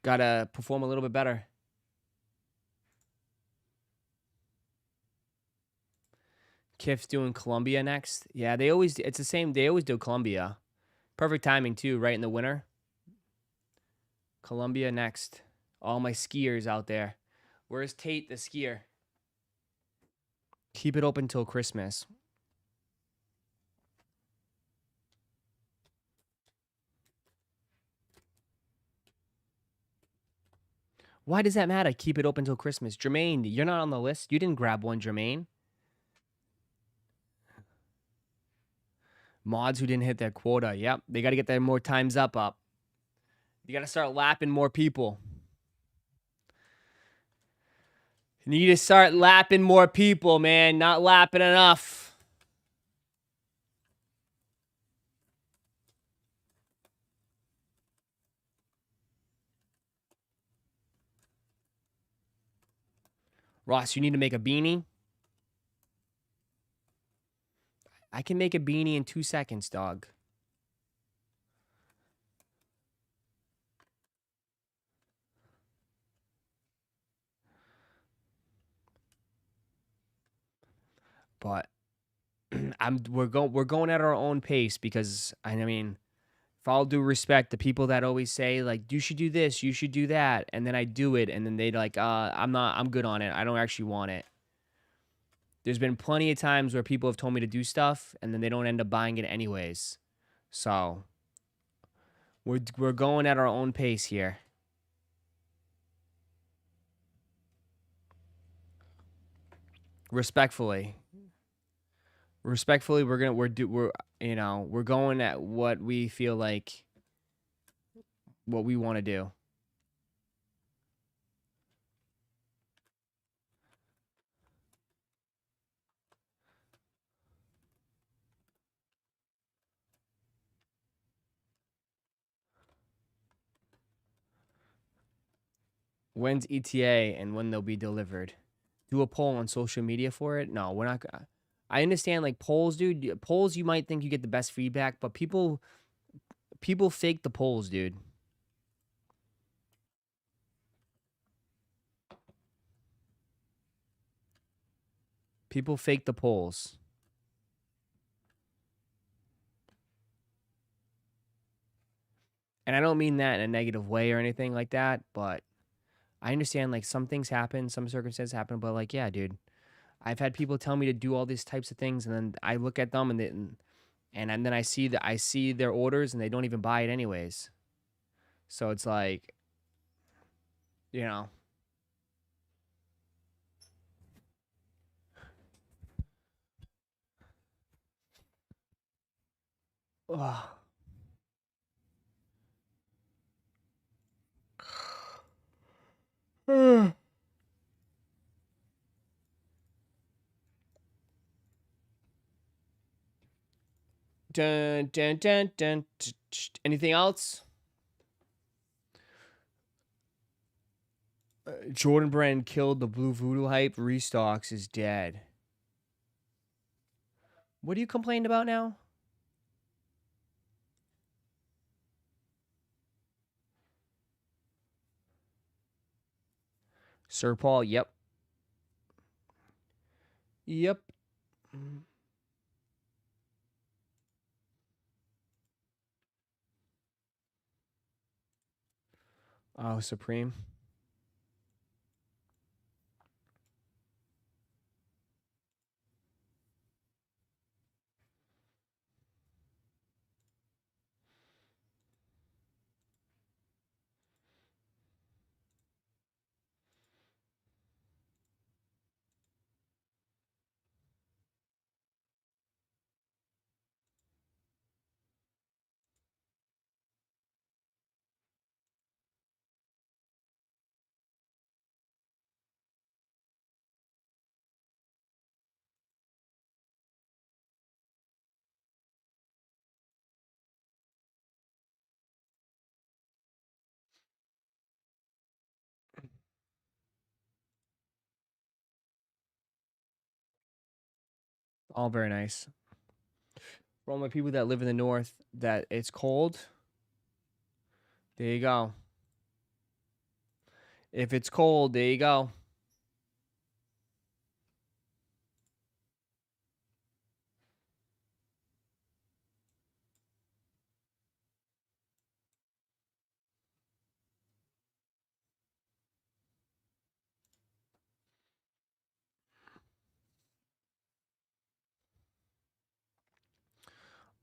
Speaker 2: Gotta perform a little bit better. Kith's doing Columbia next. Yeah, it's the same. They always do Columbia. Perfect timing, too, right in the winter. Columbia next. All my skiers out there. Where's Tate, the skier? Keep it open till Christmas. Why does that matter? Keep it open till Christmas. Jermaine, you're not on the list. You didn't grab one, Jermaine. Mods who didn't hit their quota. Yep, they got to get their more times up. You got to start lapping more people. You need to start lapping more people, man. Not lapping enough. Ross, you need to make a beanie? I can make a beanie in 2 seconds, dog. But we're going at our own pace because I mean, for all due respect, the people that always say like you should do this, you should do that, and then I do it, and then they like, I'm good on it. I don't actually want it. There's been plenty of times where people have told me to do stuff, and then they don't end up buying it anyways. So we're going at our own pace here. Respectfully, we're going at what we feel like, what we want to do. When's ETA and when they'll be delivered? Do a poll on social media for it? No, we're not. I understand like polls, dude. Polls, you might think you get the best feedback, but people fake the polls, dude. People fake the polls. And I don't mean that in a negative way or anything like that, but I understand like some things happen, some circumstances happen, but like, yeah, dude, I've had people tell me to do all these types of things, and then I look at them and then I see their orders and they don't even buy it anyways. So it's like, you know, ugh. Dun, dun, dun, dun, anything else? Jordan Brand killed the Blue Voodoo hype. Restocks is dead. What are you complaining about now? Sir Paul, yep. Yep. Oh, Supreme. All very nice. For all my people that live in the north, that it's cold. There you go. If it's cold, there you go.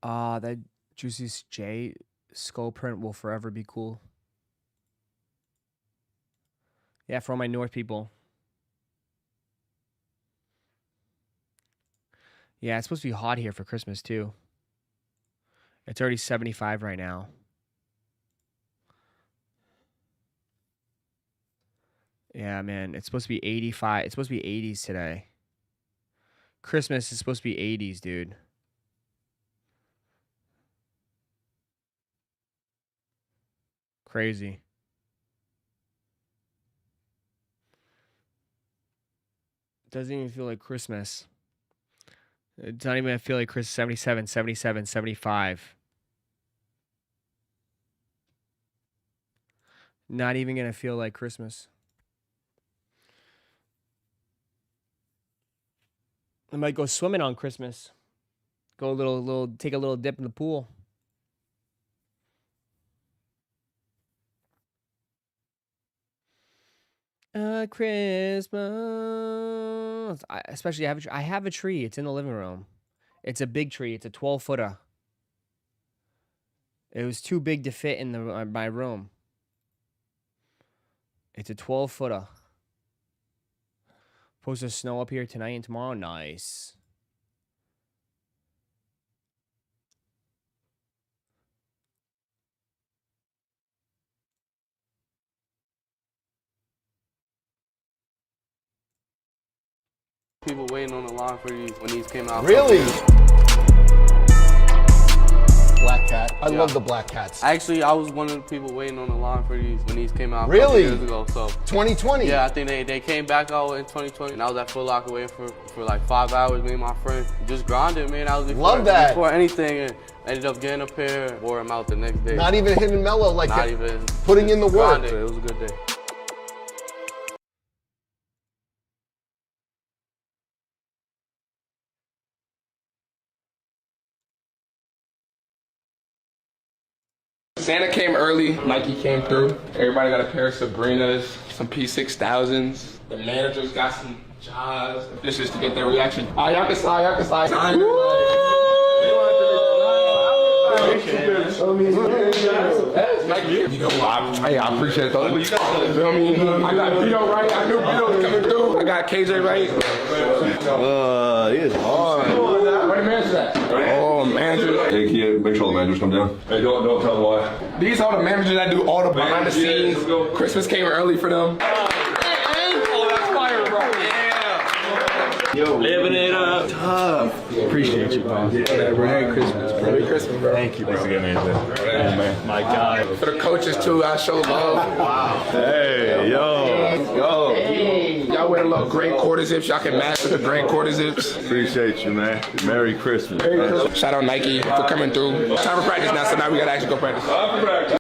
Speaker 2: That Juicy J skull print will forever be cool. Yeah, for all my north people. Yeah, it's supposed to be hot here for Christmas too. It's already 75 right now. Yeah, man, it's supposed to be 85. It's supposed to be 80s today. Christmas is supposed to be 80s, dude. Crazy. Doesn't even feel like Christmas. It doesn't even feel like Christmas. 77, 77, 75. Not even going to feel like Christmas. I might go swimming on Christmas. Go take a little dip in the pool. Christmas. Especially I have a tree. It's in the living room. It's a big tree. It's a 12-footer. It was too big to fit in my room. It's a 12-footer. Supposed to snow up here tonight and tomorrow. Nice.
Speaker 4: People waiting on the line for these when these came out.
Speaker 5: Really? Black cat. I love the black cats.
Speaker 4: Actually, I was one of the people waiting on the line for these when these came out
Speaker 5: Really?
Speaker 4: a couple years ago. So
Speaker 5: 2020?
Speaker 4: yeah, I think they came back out in 2020, and I was at Foot Locker waiting for like 5 hours. Me and my friend just grinded, man. I was before anything, and ended up getting a pair, wore them out the next day.
Speaker 5: Not even hitting mellow, like
Speaker 4: Not even
Speaker 5: putting in the work.
Speaker 4: grinded. It was a good day.
Speaker 6: Santa came early, Nike came through. Everybody got a pair of Sabrinas, some P6000s. The managers got some Jaws. This is to get their reaction. Y'all can slide, y'all can slide. You know, I appreciate it though. You feel me? I got Vito right. I knew Vito was coming through. I got KJ right.
Speaker 7: It's hard.
Speaker 6: Where the manager's at? Oh, manager.
Speaker 7: Hey, kid, make sure the managers come down. Hey, don't tell them why.
Speaker 6: These are the managers that do all the behind the scenes. Christmas came early for them.
Speaker 4: Oh, that's fire, bro.
Speaker 7: Yo,
Speaker 8: Living it up.
Speaker 7: tough.
Speaker 8: Appreciate you, bro.
Speaker 6: Merry Christmas, bro. Merry Christmas, bro.
Speaker 8: Thank you, bro. Thanks again, man. My God.
Speaker 6: For the coaches too, I show love.
Speaker 7: Hey, yo.
Speaker 6: Y'all wear a little gray quarter zips. Y'all can match with the gray quarter zips.
Speaker 7: Appreciate you, man. Merry Christmas.
Speaker 6: Shout out Nike for coming through. Time for practice now, so now we gotta actually go practice.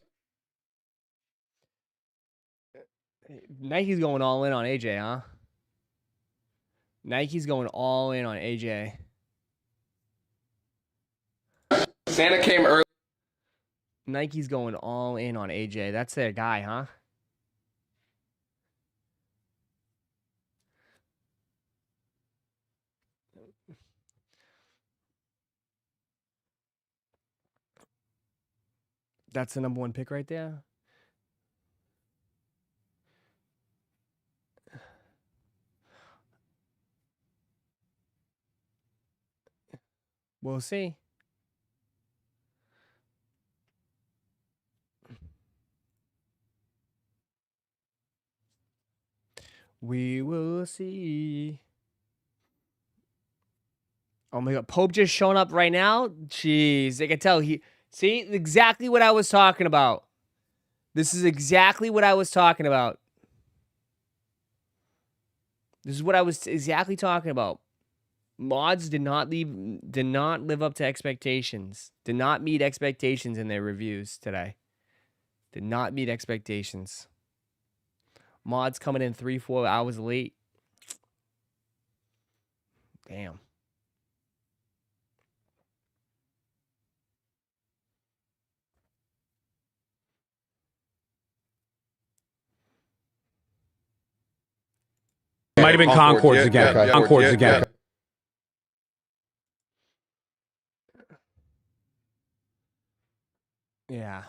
Speaker 2: Nike's going all in on AJ, huh? Nike's going all in on AJ.
Speaker 6: Santa came early.
Speaker 2: Nike's going all in on AJ. That's their guy, huh? That's the #1 pick right there. We'll see. We will see. Oh my God, Pope just showing up right now? Jeez, I can tell see, exactly what I was talking about. This is exactly what I was talking about. This is what I was exactly talking about. Mods did not live up to expectations. Did not meet expectations in their reviews today. Did not meet expectations. Mods coming in 3-4 hours late. Damn.
Speaker 8: Might have been Concords again. Concords again.
Speaker 2: Yeah.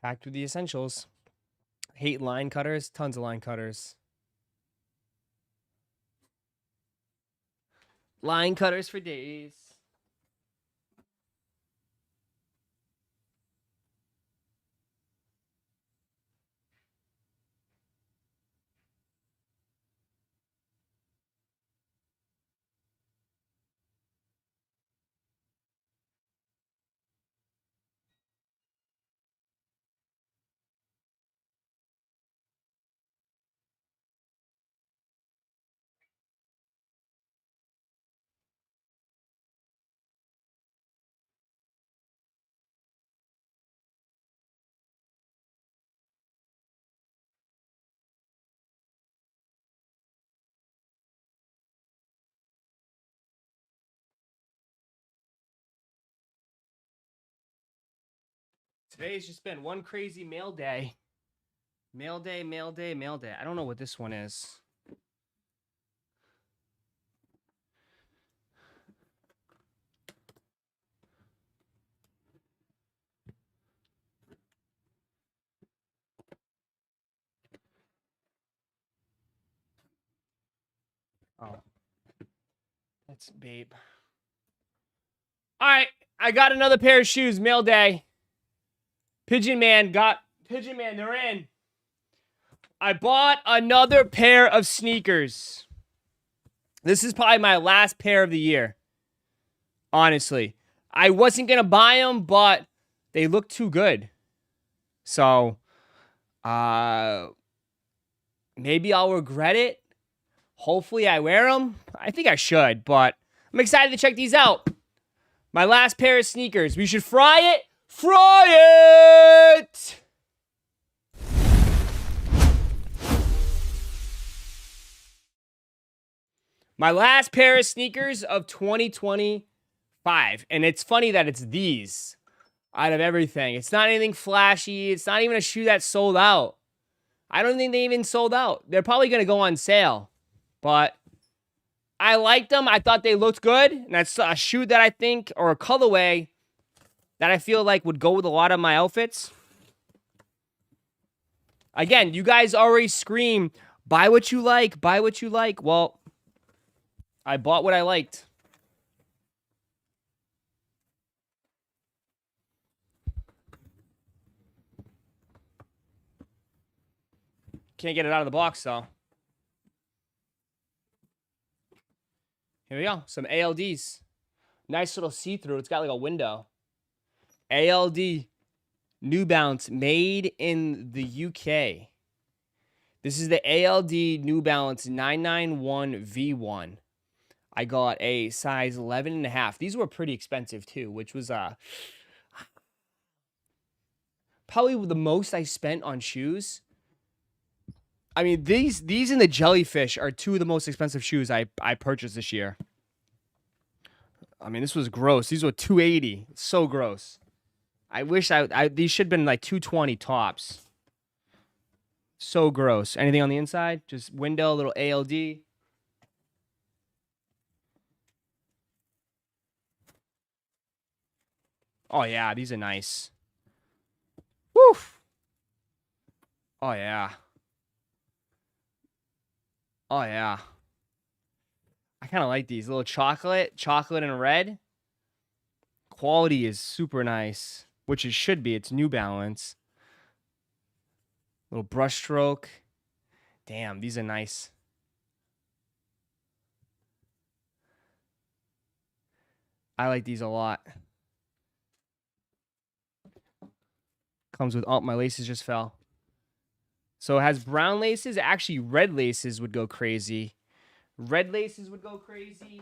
Speaker 2: Packed with the essentials. Hate line cutters. Tons of line cutters. Line cutters for days. Today's just been one crazy mail day. Mail day, mail day, mail day. I don't know what this one is. Oh. That's babe. All right, I got another pair of shoes, mail day. Pigeon Man, they're in. I bought another pair of sneakers. This is probably my last pair of the year. Honestly. I wasn't going to buy them, but they look too good. So, maybe I'll regret it. Hopefully I wear them. I think I should, but I'm excited to check these out. My last pair of sneakers. We should fry it. Fry it! My last pair of sneakers of 2025. And it's funny that it's these out of everything. It's not anything flashy. It's not even a shoe that sold out. I don't think they even sold out. They're probably going to go on sale. But I liked them. I thought they looked good. And that's a shoe that I think, or a colorway, that I feel like would go with a lot of my outfits. Again, you guys already scream, buy what you like, buy what you like. Well, I bought what I liked. Can't get it out of the box, though. Here we go. Some ALDs. Nice little see-through. It's got like a window. ALD. New Balance. Made in the UK. This is the ALD New Balance 991 V1. I got a size 11.5. These were pretty expensive too, which was probably the most I spent on shoes. I mean, these and the jellyfish are two of the most expensive shoes I purchased this year. I mean, this was gross. These were $280. It's so gross. I wish these should have been like $220 tops. So gross. Anything on the inside? Just window, little ALD. Oh, yeah. These are nice. Woo! Oh, yeah. Oh, yeah. I kind of like these. Little chocolate and red. Quality is super nice, which it should be. It's New Balance. Little brush stroke. Damn, these are nice. I like these a lot. Comes with, oh, my laces just fell. So it has brown laces. Actually, red laces would go crazy. Red laces would go crazy.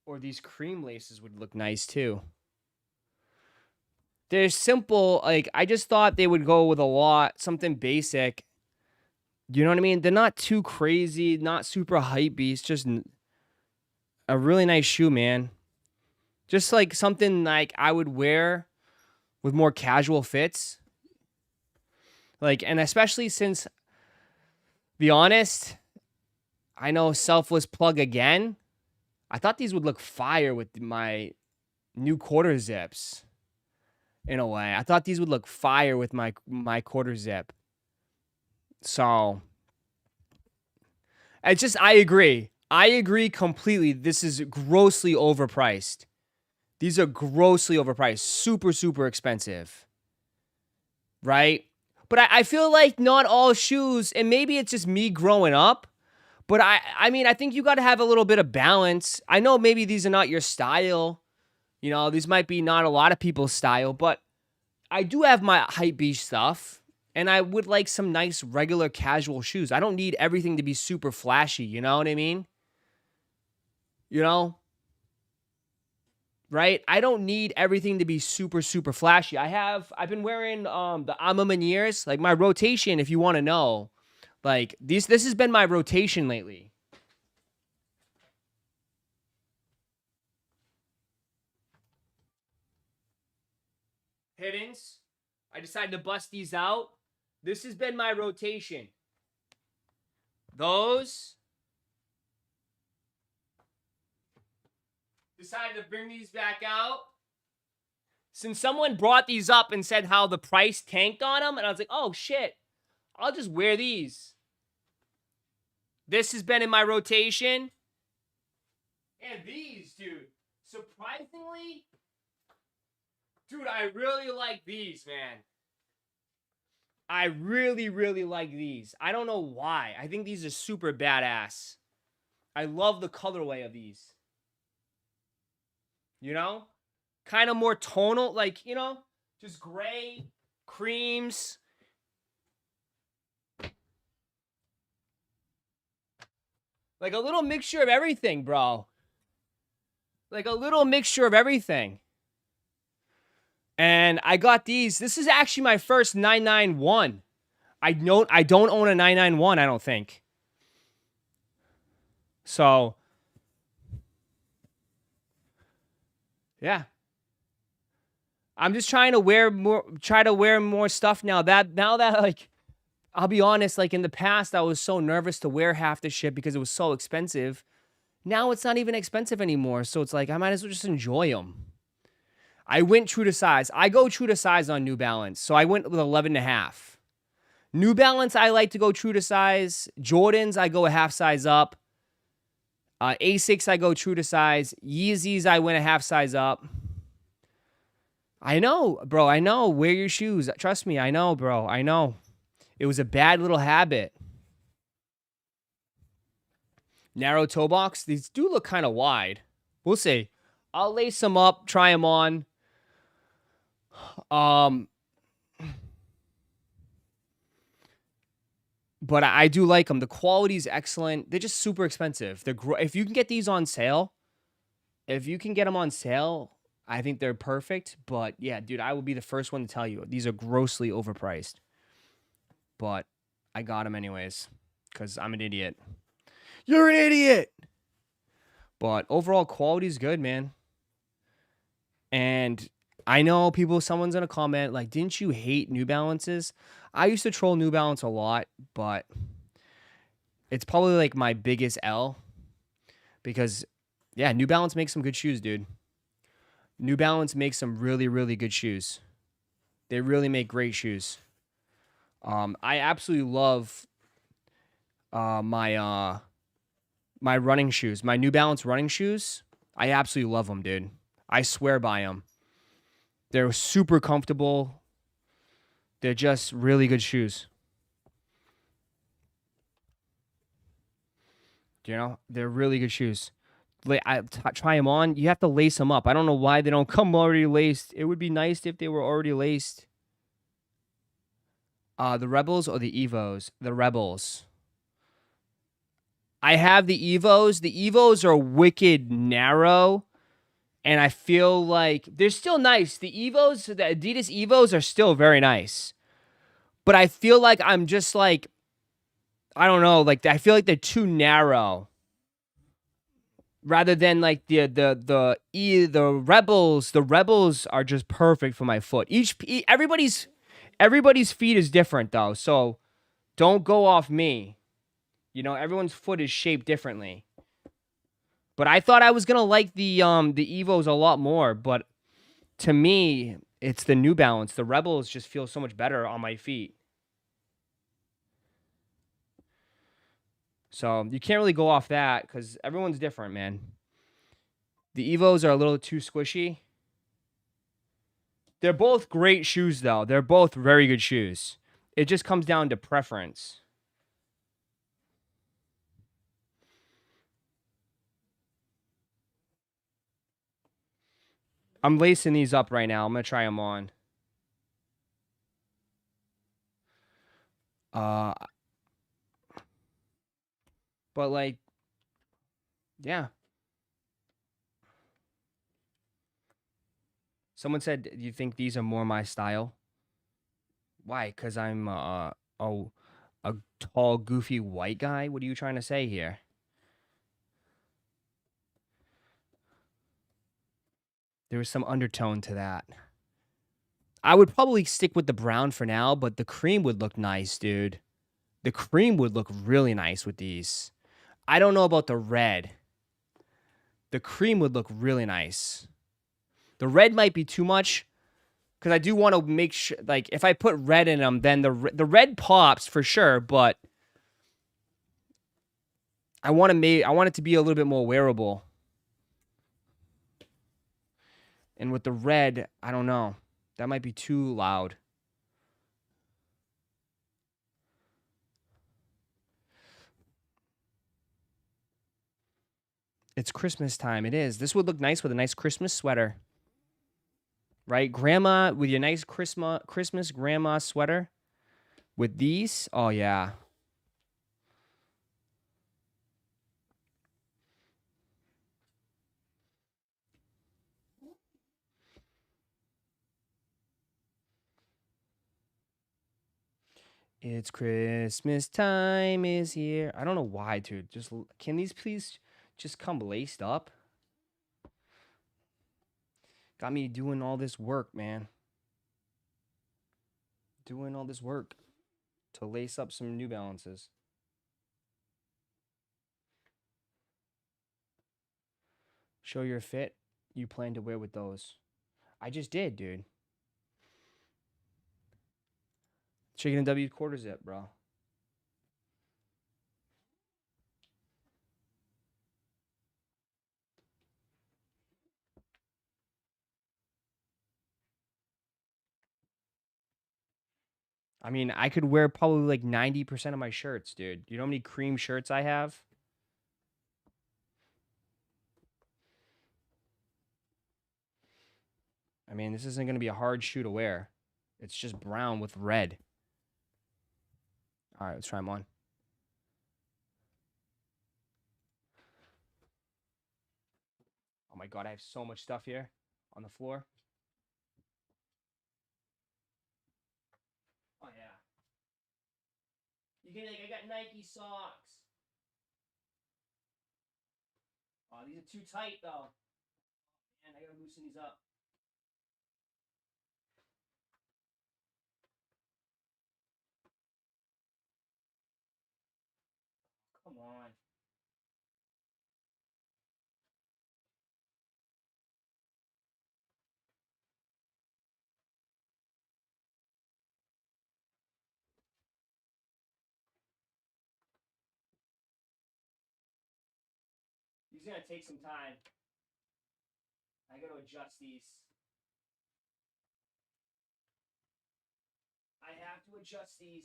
Speaker 2: Or these cream laces would look nice too. They're simple. Like, I just thought they would go with a lot. Something basic. You know what I mean? They're not too crazy. Not super hype beast. Just a really nice shoe, man. Just like something like I would wear with more casual fits. Like, and especially since, be honest, I know selfless plug again. I thought these would look fire with my new quarter zips. In a way, I thought these would look fire with my quarter zip. So, it's just, I agree. I agree completely. This is grossly overpriced. These are grossly overpriced. Super, super expensive. Right? But I feel like not all shoes, and maybe it's just me growing up, but I mean, I think you got to have a little bit of balance. I know maybe these are not your style. You know, these might be not a lot of people's style, but I do have my hype beast stuff, and I would like some nice regular casual shoes. I don't need everything to be super flashy, you know what I mean? You know? Right? I don't need everything to be super, super flashy. I've been wearing the Manieres, like my rotation, if you want to know. Like, this has been my rotation lately. Hiddens. I decided to bust these out. This has been my rotation. Those. Decided to bring these back out. Since someone brought these up and said how the price tanked on them, and I was like, oh shit, I'll just wear these. This has been in my rotation. And these, dude, surprisingly, dude, I really like these, man. I really, really like these. I don't know why. I think these are super badass. I love the colorway of these. You know? Kind of more tonal, like, you know, just gray, creams. Like a little mixture of everything, bro. Like a little mixture of everything. And I got these. This is actually my first 991. I don't own a 991, I don't think. So, yeah. I'm just trying to wear more stuff now. Now that like, I'll be honest, like in the past, I was so nervous to wear half the shit because it was so expensive. Now it's not even expensive anymore. So it's like, I might as well just enjoy them. I went true to size. I go true to size on New Balance. So I went with 11.5. New Balance, I like to go true to size. Jordans, I go a half size up. Asics, I go true to size. Yeezys, I went a half size up. I know, bro. I know. Wear your shoes. Trust me. I know, bro. I know. It was a bad little habit. Narrow toe box. These do look kind of wide. We'll see. I'll lace them up, try them on. But I do like them. The quality is excellent. They're just super expensive. If you can get these on sale, I think they're perfect. But yeah, dude, I will be the first one to tell you these are grossly overpriced. But I got them anyways because I'm an idiot. You're an idiot. But overall quality is good, man. And I know someone's going to comment like, didn't you hate New Balances? I used to troll New Balance a lot, but it's probably like my biggest L because, yeah, New Balance makes some good shoes, dude. New Balance makes some really, really good shoes. They really make great shoes. I absolutely love my running shoes. My New Balance running shoes, I absolutely love them, dude. I swear by them. They're super comfortable. They're just really good shoes. You know, they're really good shoes. Try them on. You have to lace them up. I don't know why they don't come already laced. It would be nice if they were already laced. The Rebels or the Evos? The Rebels. I have the Evos. The Evos are wicked narrow. And I feel like they're still nice. The Evos, the Adidas Evos are still very nice. But I feel like I'm just like, I don't know, like I feel like they're too narrow. Rather than like the Rebels. The Rebels are just perfect for my foot. Everybody's feet is different though. So don't go off me. You know, everyone's foot is shaped differently. But I thought I was gonna like the Evos a lot more, but to me, it's the New Balance. The Rebels just feel so much better on my feet. So you can't really go off that because everyone's different, man. The Evos are a little too squishy. They're both great shoes, though. They're both very good shoes. It just comes down to preference. I'm lacing these up right now. I'm going to try them on. But like, yeah. Someone said, "Do you think these are more my style?" Why? Because I'm a tall, goofy white guy? What are you trying to say here? There was some undertone to that. I would probably stick with the brown for now, but the cream would look nice, dude. The cream would look really nice with these. I don't know about the red. The cream would look really nice. The red might be too much because I do want to make sure, like, if I put red in them, then the red pops for sure, but I want it to be a little bit more wearable. And with the red, I don't know. That might be too loud. It's Christmas time. It is. This would look nice with a nice Christmas sweater. Right? Grandma, with your nice Christmas grandma sweater. With these, oh yeah. It's Christmas time is here. I don't know why, dude. Can these please just come laced up? Got me doing all this work, man. Doing all this work to lace up some New Balances. Show your fit you plan to wear with those. I just did, dude. Chicken and W quarter zip, bro. I mean, I could wear probably like 90% of my shirts, dude. You know how many cream shirts I have? I mean, this isn't going to be a hard shoe to wear. It's just brown with red. All right, let's try them on. Oh my God, I have so much stuff here on the floor. Oh yeah. I got Nike socks. Oh, these are too tight though. Man, I gotta loosen these up. Come on. These are gonna take some time. I gotta adjust these. I have to adjust these.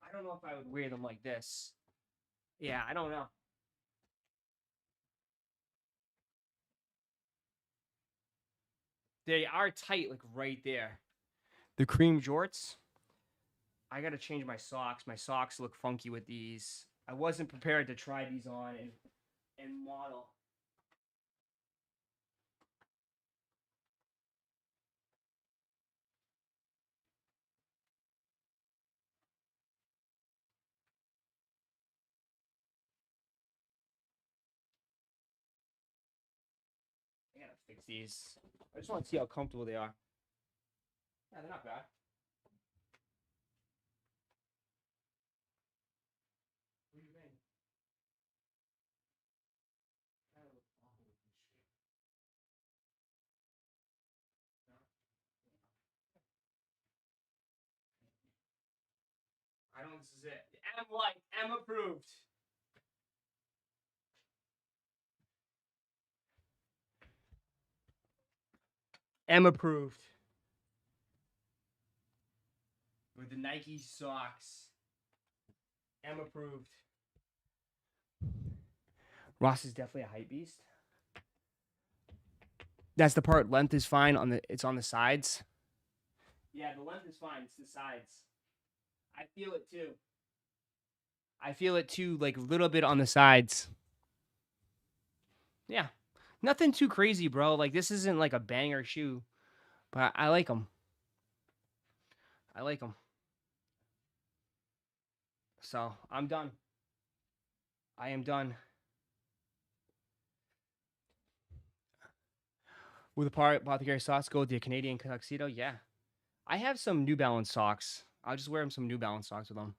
Speaker 2: I don't know if I would wear them like this. Yeah, I don't know. They are tight, like right there. The cream jorts. I gotta change my socks. My socks look funky with these. I wasn't prepared to try these on and model. I gotta fix these. I just want to see how comfortable they are. Yeah, they're not bad. What do you think? I don't. This is it. M like M approved. M approved. With the Nike socks. M approved. Ross is definitely a hype beast. That's the part. Length is fine on the. It's on the sides. Yeah, the length is fine. It's the sides. I feel it too. I feel it too, like a little bit on the sides. Yeah, nothing too crazy, bro. Like this isn't like a banger shoe, but I like them. I like them. So I'm done. I am done. With the apothecary socks go with the Canadian tuxedo. Yeah. I have some New Balance socks. I'll just wear some New Balance socks with them.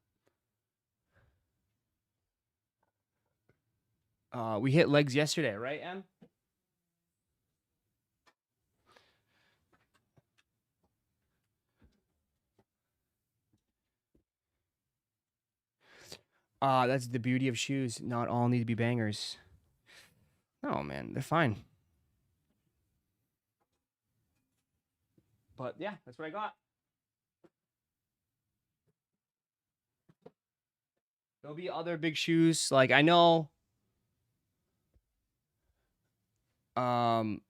Speaker 2: We hit legs yesterday, right, Em? That's the beauty of shoes. Not all need to be bangers. No, man, they're fine. But yeah, that's what I got. There'll be other big shoes. Like I know. I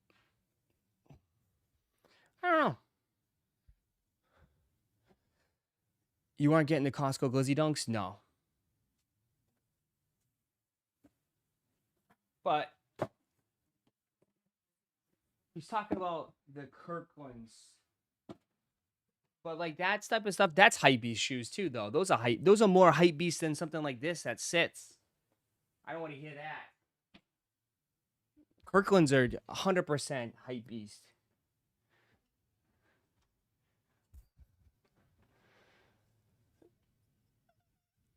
Speaker 2: don't know. You aren't getting the Costco Glizzy Dunks? No. But he's talking about the Kirklands. But like that type of stuff, that's hype beast shoes too, though. Those are more hype beast than something like this that sits. I don't want to hear that. Kirklands are 100% hype beast.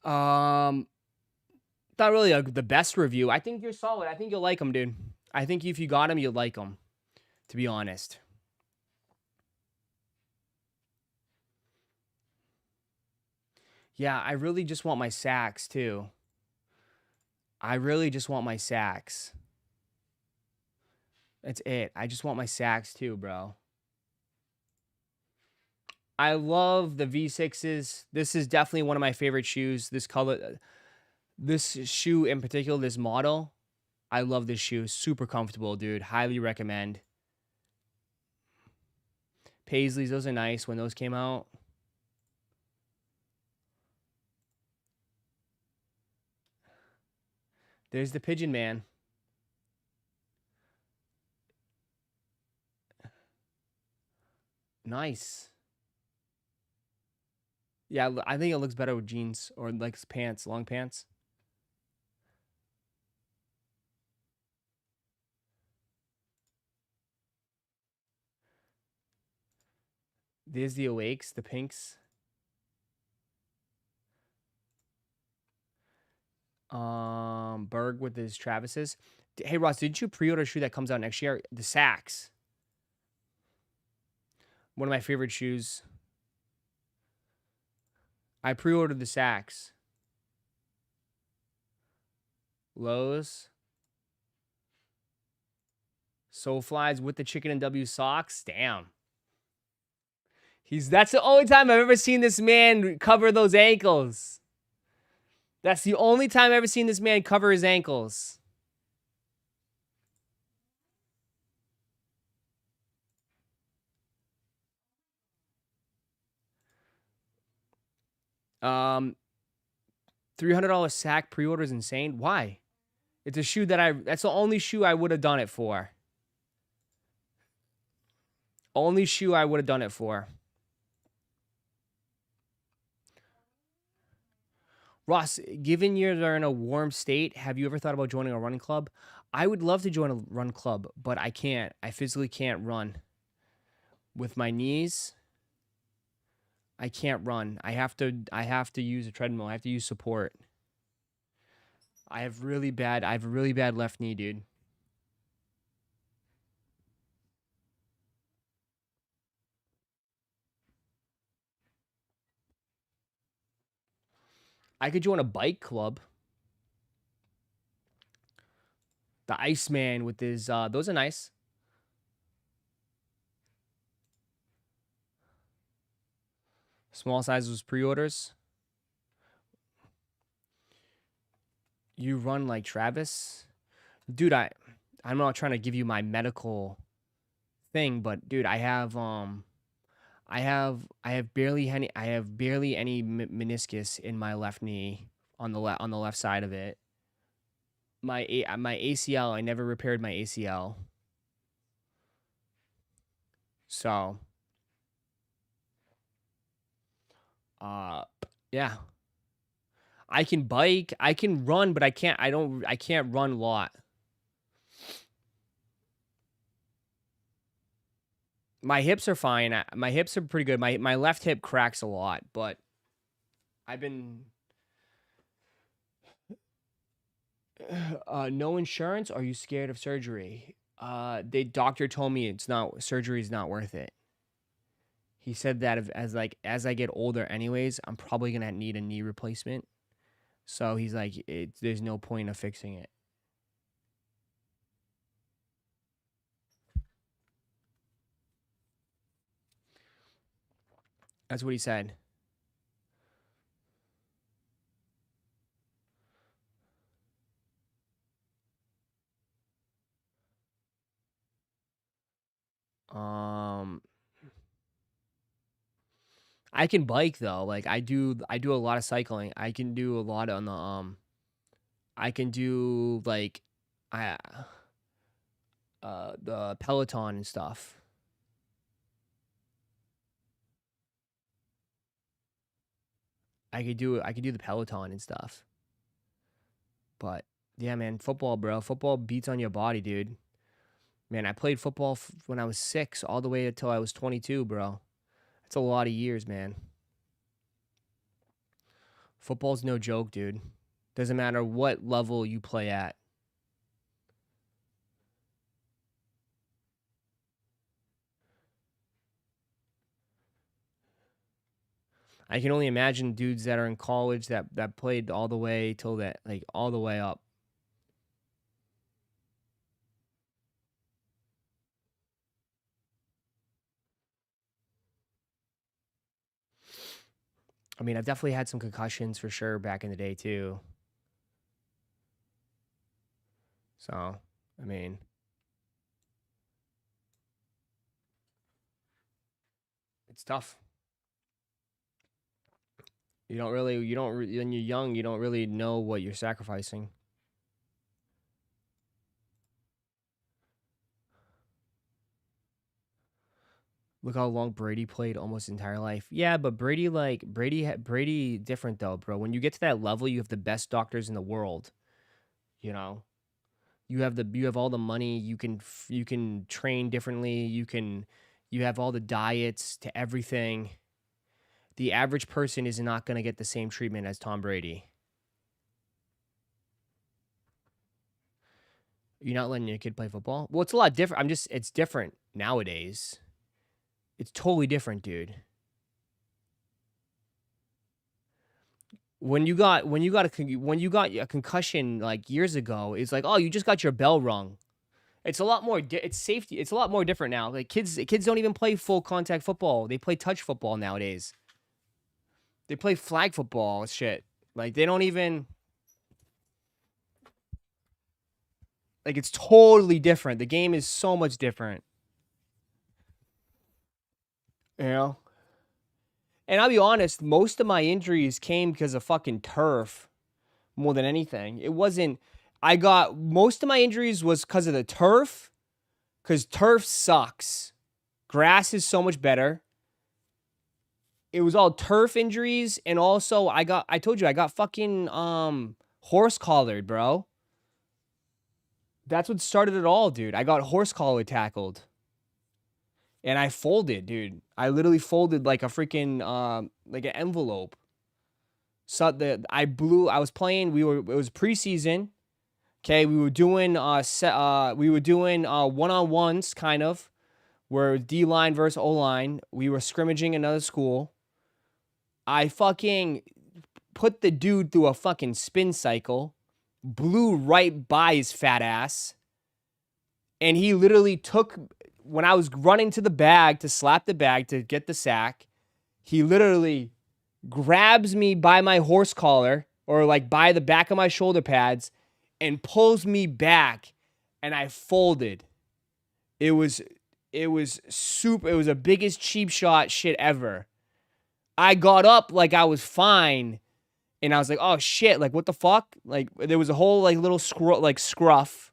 Speaker 2: Not really the best review. I think you're solid. I think you'll like them, dude. I think if you got them, you'll like them, to be honest. Yeah, I really just want my sacks, too. I really just want my sacks. That's it. I just want my sacks, too, bro. I love the V6s. This is definitely one of my favorite shoes. This color, this shoe in particular, this model. I love this shoe. Super comfortable, dude. Highly recommend. Paisleys, those are nice when those came out. There's the Pigeon Man. Nice. Yeah, I think it looks better with jeans or like pants, long pants. There's the Awakes, the pinks. Berg with his Travis's. Hey Ross, didn't you pre-order a shoe that comes out next year? The Sax. One of my favorite shoes. I pre-ordered the Sax. Lowe's. Soulflies with the Chicken and W socks. Damn. That's the only time I've ever seen this man cover those ankles. That's the only time I've ever seen this man cover his ankles. $300 sack pre-order is insane. Why? It's a shoe that's the only shoe I would have done it for. Only shoe I would have done it for. Ross, given you're in a warm state, have you ever thought about joining a running club? I would love to join a run club, but I can't. I physically can't run. With my knees, I can't run. I have to use a treadmill. I have to use support. I have a really bad left knee, dude. I could join a bike club. The Iceman with his, those are nice. Small sizes pre-orders. You run like Travis? Dude, I'm not trying to give you my medical thing, but dude, I have barely any meniscus in my left knee on the left side of it. My ACL, I never repaired my ACL. So yeah. I can bike, I can run, but I can't run a lot. My hips are fine. My hips are pretty good. My left hip cracks a lot, but I've been no insurance. Are you scared of surgery? The doctor told me surgery is not worth it. He said that as I get older anyways, I'm probably going to need a knee replacement. So he's like, there's no point of fixing it. That's what he said. I can bike though. Like I do a lot of cycling. I can do a lot on the I can do like the Peloton and stuff. I could do the Peloton and stuff. But yeah, man, football, bro. Football beats on your body, dude. Man, I played football when I was 6 all the way until I was 22, bro. That's a lot of years, man. Football's no joke, dude. Doesn't matter what level you play at. I can only imagine dudes that are in college that played all the way till that, like all the way up. I mean, I've definitely had some concussions for sure back in the day too. So, I mean, it's tough. When you're young, you don't really know what you're sacrificing. Look how long Brady played almost his entire life. Yeah, but Brady different though, bro. When you get to that level, you have the best doctors in the world. You know, you have all the money. You can train differently. You have all the diets to everything. The average person is not going to get the same treatment as Tom Brady. You're not letting your kid play football? Well, it's a lot different. It's different nowadays. It's totally different, dude. When you got a concussion like years ago, it's like, oh, you just got your bell rung. It's a lot more. It's safety. It's a lot more different now. Like kids don't even play full contact football. They play touch football nowadays. They play flag football shit. Like they don't even. Like it's totally different. The game is so much different. You know? And I'll be honest, most of my injuries came because of fucking turf more than anything. It wasn't, most of my injuries was because of the turf, because turf sucks. Grass is so much better. It was all turf injuries, and also I told you, I got fucking horse collared, bro. That's what started it all, dude. I got horse collar tackled. And I folded, dude. I literally folded like a freaking like an envelope. So I was playing, it was preseason. Okay, we were doing one-on-ones kind of, where D-line versus O-line. We were scrimmaging another school. I fucking put the dude through a fucking spin cycle, blew right by his fat ass, and he literally took, when I was running to the bag to slap the bag to get the sack, he literally grabs me by my horse collar, or like by the back of my shoulder pads, and pulls me back, and I folded. It was the biggest cheap shot shit ever. I got up like I was fine, and I was like, oh shit, like what the fuck? Like there was a whole like little scruff,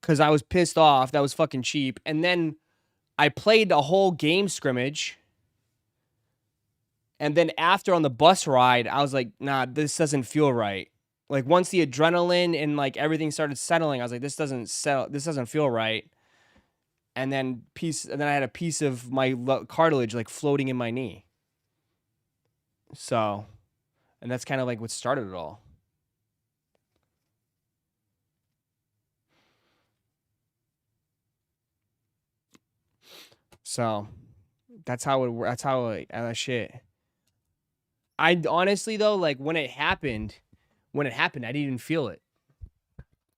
Speaker 2: because I was pissed off. That was fucking cheap. And then I played a whole game scrimmage, And then after on the bus ride, I was like, nah, this doesn't feel right. Like once the adrenaline and like everything started settling, I was like, this doesn't feel right. And then I had a piece of my cartilage like floating in my knee. So, and that's kind of like what started it all. So, that's how it. That's how shit. I honestly though, like when it happened, I didn't even feel it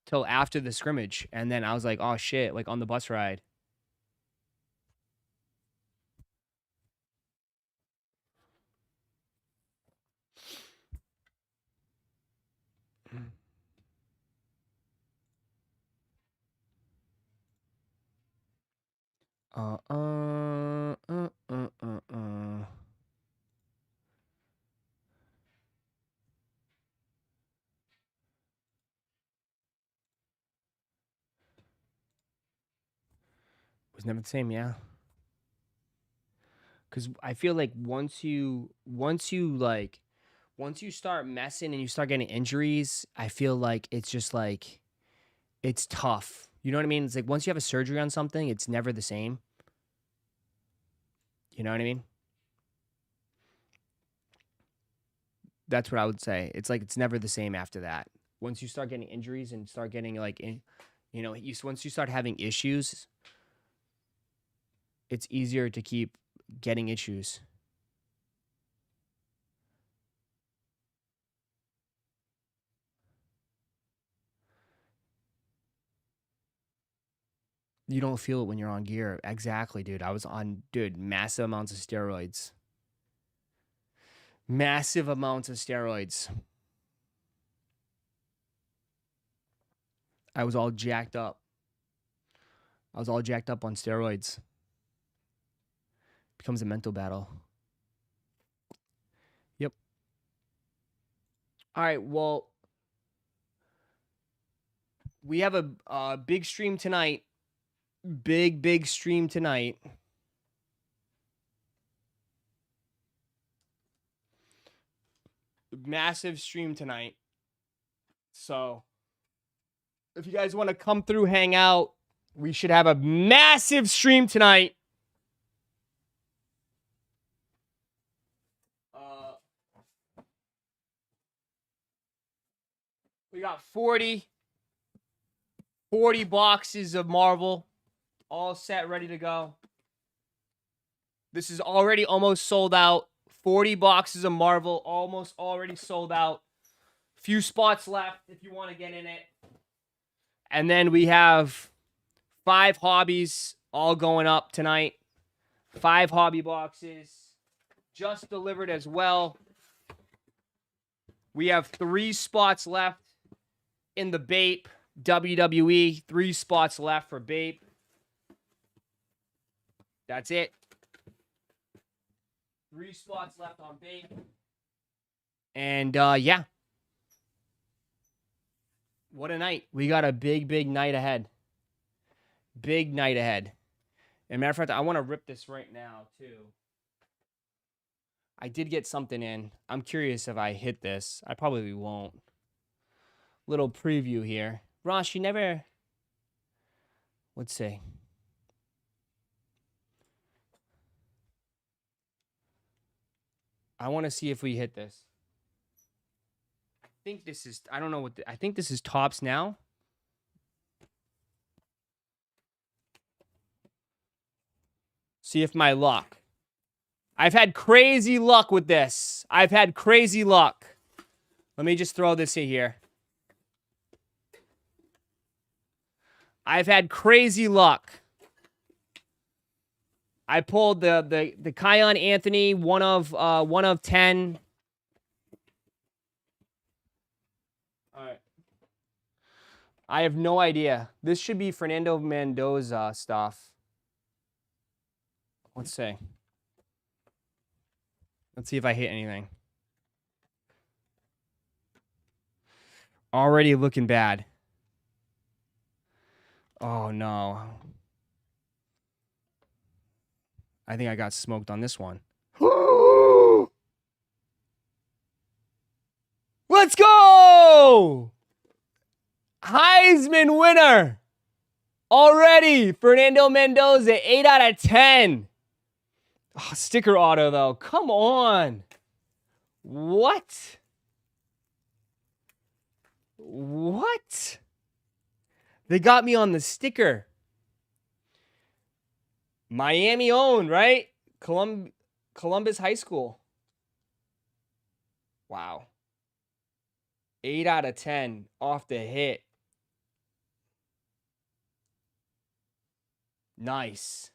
Speaker 2: till after the scrimmage, and then I was like, oh shit, like on the bus ride. Was never the same, yeah. Because I feel like once you start messing and you start getting injuries, I feel like it's just like it's tough. You know what I mean? It's like once you have a surgery on something, it's never the same. You know what I mean? That's what I would say. It's like it's never the same after that. Once you start getting injuries and start getting like, once you start having issues, it's easier to keep getting issues. You don't feel it when you're on gear. Exactly, dude. I was on, massive amounts of steroids. Massive amounts of steroids. I was all jacked up. I was all jacked up on steroids. Becomes a mental battle. Yep. All right, well, we have a big stream tonight. Big stream tonight. Massive stream tonight. So, if you guys want to come through, hang out, we should have a massive stream tonight. We got 40 boxes of Marvel all set, ready to go. This is already almost sold out. 40 boxes of Marvel almost already sold out. Few spots left if you want to get in it. And then we have 5 hobbies all going up tonight. 5 hobby boxes just delivered as well. We have 3 spots left in the BAPE WWE. 3 spots left for BAPE. That's it. 3 spots left on BAPE. And yeah. What a night. We got a big night ahead. Big night ahead. As a matter of fact, I want to rip this right now, too. I did get something in. I'm curious if I hit this. I probably won't. Little preview here. Ross, you never... Let's see. I want to see if we hit this. I think this is... I don't know what... I think this is tops now. See if my luck. I've had crazy luck with this. I've had crazy luck. Let me just throw this in here. I've had crazy luck. I pulled the Kion Anthony, one of 10. All right. I have no idea. This should be Fernando Mendoza stuff. Let's see. Let's see if I hit anything. Already looking bad. Oh, no. I think I got smoked on this one. winner. Already, Fernando Mendoza, 8 out of 10. Oh, sticker auto, though. Come on. What? What? They got me on the sticker. Miami owned, right? Columbus High School. Wow. 8 out of 10 off the hit. Nice.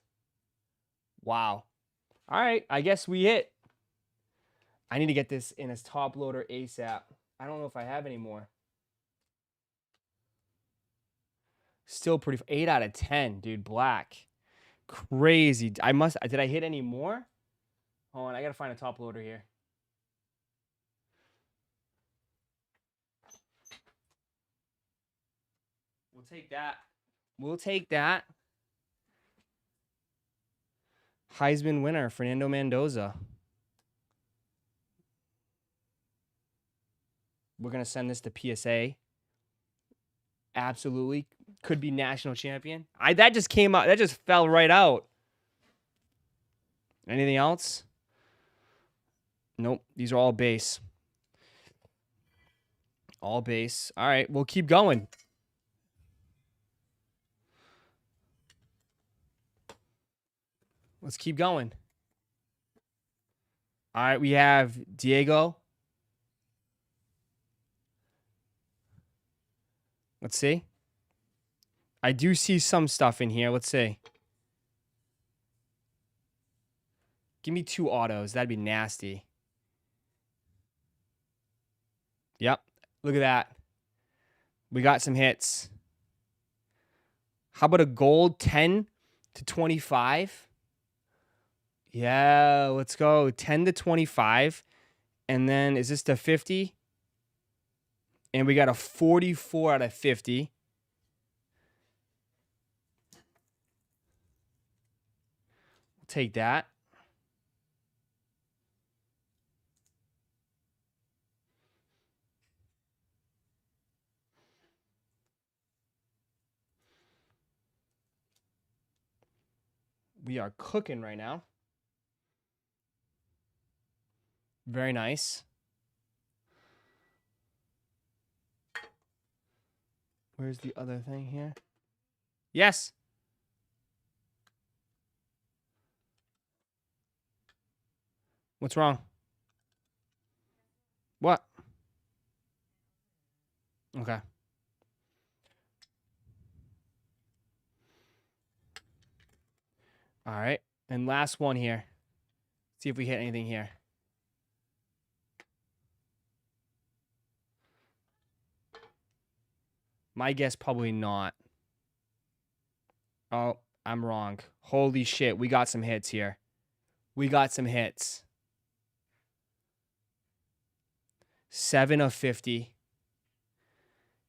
Speaker 2: Wow. All right, I guess we hit. I need to get this in as top loader ASAP. I don't know if I have any more. Still pretty. 8 out of 10, dude. Black. Crazy. Did I hit any more? Hold on, I gotta find a top loader here. We'll take that. We'll take that. Heisman winner, Fernando Mendoza. We're going to send this to PSA. Absolutely. Could be national champion. That just came out. That just fell right out. Anything else? Nope. These are all base. All base. All right. We'll keep going. Let's keep going. All right. We have Diego. Let's see. I do see some stuff in here. Let's see. Give me 2 autos. That'd be nasty. Yep. Look at that. We got some hits. How about a gold 10 to 25? Yeah, let's go. 10 to 25. And then is this the 50? And we got a 44 out of 50. We'll take that. We are cooking right now. Very nice. Where's the other thing here? Yes. What's wrong? What? Okay. All right. And last one here. See if we hit anything here. My guess, probably not. Oh, I'm wrong. Holy shit, we got some hits here. We got some hits. 7 of 50.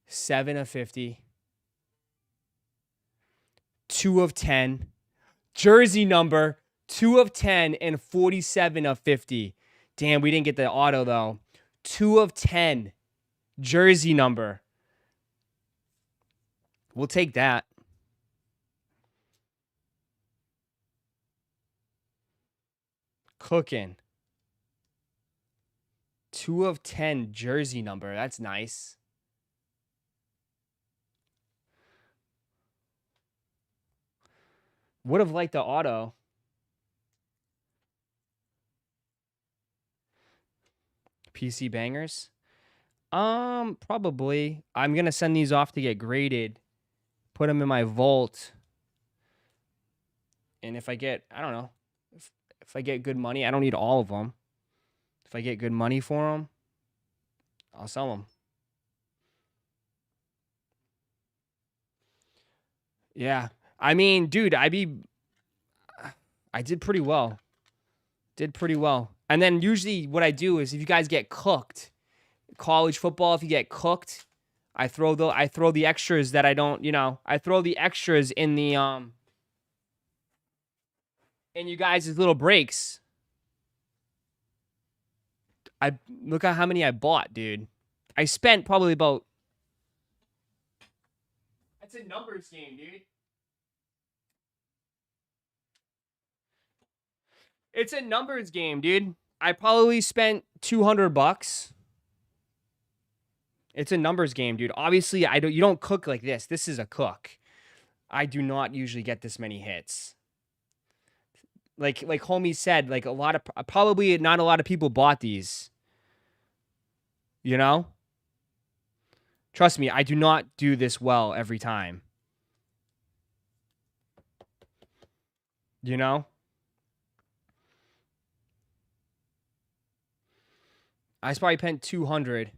Speaker 2: 7 of 50. 2 of 10. Jersey number, 2 of 10 and 47 of 50. Damn, we didn't get the auto, though. 2 of 10. Jersey number. We'll take that. Cooking. 2 of 10 jersey number. That's nice. Would have liked the auto. PC bangers. Probably. I'm going to send these off to get graded. Put them in my vault. And if I get, I don't know, if I get good money, I don't need all of them. If I get good money for them, I'll sell them. Yeah. I mean, dude, I did pretty well. Did pretty well. And then usually what I do is if you guys get cooked, college football, if you get cooked, I throw the extras that I don't, I throw the extras in the in you guys' little breaks. Look at how many I bought, dude. I spent probably about, I It's a numbers game, dude. It's a numbers game, dude. I probably spent $200. It's a numbers game, dude. Obviously, you don't cook like this. This is a cook. I do not usually get this many hits. Like homie said, like probably not a lot of people bought these. You know? Trust me, I do not do this well every time. You know? I probably spent 200.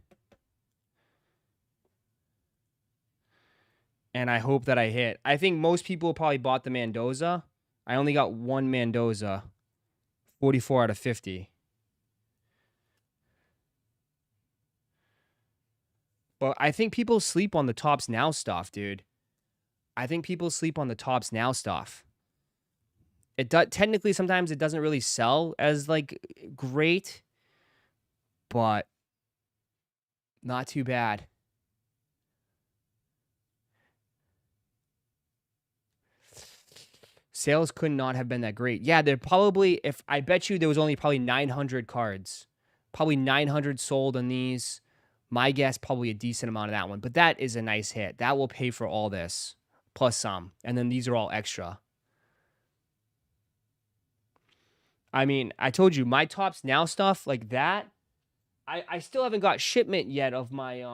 Speaker 2: And I hope that I hit. I think most people probably bought the Mendoza. I only got one Mendoza. 44 out of 50. But I think people sleep on the Tops Now stuff, dude. I think people sleep on the Tops Now stuff. Technically, sometimes it doesn't really sell as, like, great. But not too bad. Sales could not have been that great. Yeah, they're probably, I bet you there was only probably 900 cards. Probably 900 sold on these. My guess, probably a decent amount of that one. But that is a nice hit. That will pay for all this. Plus some. And then these are all extra. I mean, I told you, my Tops Now stuff like that, I still haven't got shipment yet of my,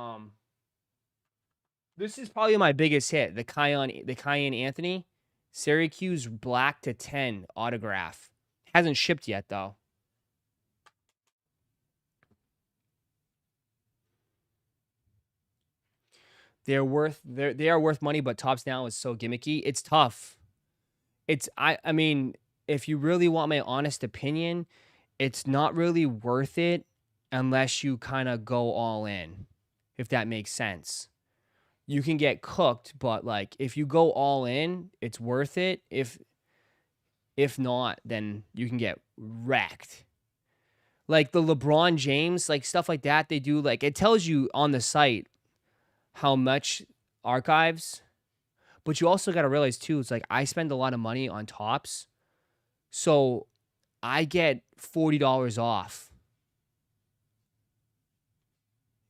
Speaker 2: this is probably my biggest hit. The Cayenne Anthony. Syracuse black to 10 autograph. Hasn't shipped yet, though. They are worth money, but Tops Now is so gimmicky. It's tough. I mean, if you really want my honest opinion, it's not really worth it unless you kind of go all in, if that makes sense. You can get cooked, but like if you go all in, it's worth it. If not, then you can get wrecked. Like the LeBron James, like stuff like that, they do like it tells you on the site how much archives, but you also got to realize too, it's like I spend a lot of money on Tops, so I get $40 off.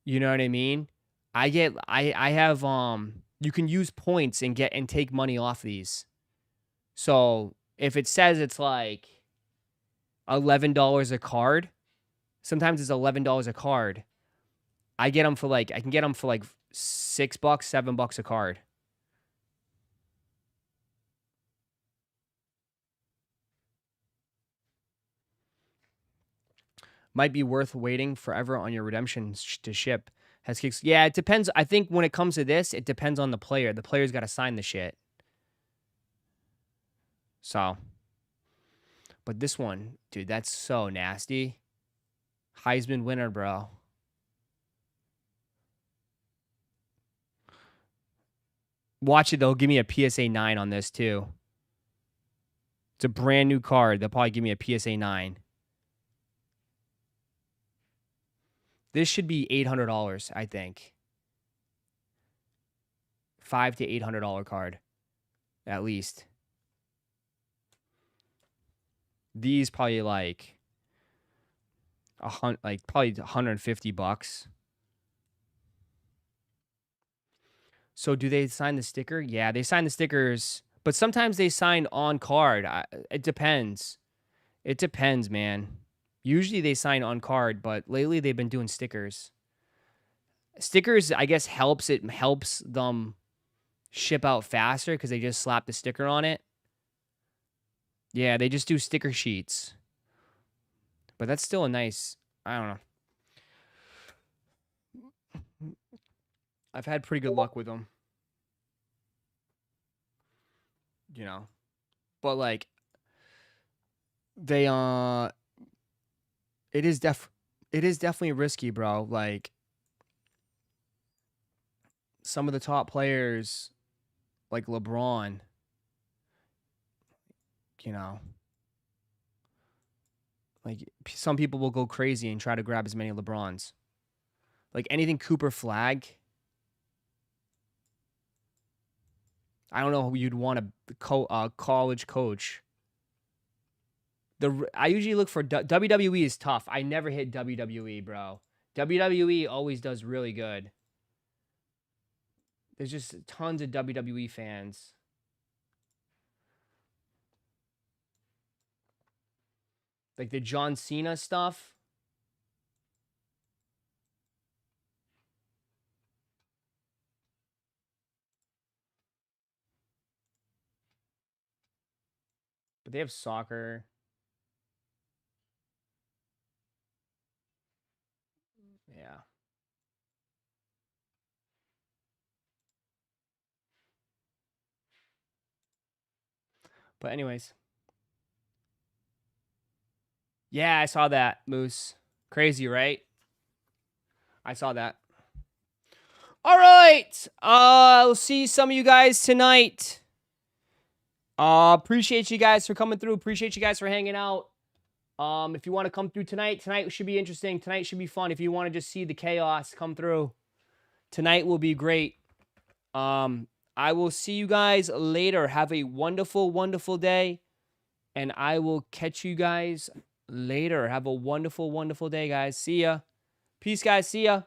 Speaker 2: You know what I mean? I have you can use points and take money off these. So if it says it's like $11 a card, sometimes it's $11 a card. I can get them for like $6, $7 a card. Might be worth waiting forever on your redemption to ship. Has kicks. Yeah, it depends. I think when it comes to this, it depends on the player. The player's got to sign the shit. So. But this one, dude, that's so nasty. Heisman winner, bro. Watch it, they'll give me a PSA 9 on this, too. It's a brand new card. They'll probably give me a PSA 9. This should be $800, I think. $500 to $800 card, at least. These probably like probably $150. So do they sign the sticker? Yeah, they sign the stickers, but sometimes they sign on card. It depends. It depends, man. Usually they sign on card, but lately they've been doing stickers. Stickers, I guess, helps them ship out faster because they just slap the sticker on it. Yeah, they just do sticker sheets. But that's still a nice, I don't know. I've had pretty good luck with them. You know. But like they it is definitely risky, bro. Like some of the top players like LeBron, you know, like some people will go crazy and try to grab as many LeBrons. Like anything Cooper Flag. I don't know who you'd want a college coach. I usually look for WWE is tough. I never hit WWE, bro. WWE always does really good. There's just tons of WWE fans. Like the John Cena stuff. But they have soccer. Yeah. But anyways. Yeah, I saw that, Moose. Crazy, right? I saw that. All right. We'll see some of you guys tonight. Appreciate you guys for coming through. Appreciate you guys for hanging out. If you want to come through tonight should be interesting. Tonight should be fun. If you want to just see the chaos come through, tonight will be great. I will see you guys later. Have a wonderful, wonderful day. And I will catch you guys later. Have a wonderful, wonderful day, guys. See ya. Peace, guys. See ya.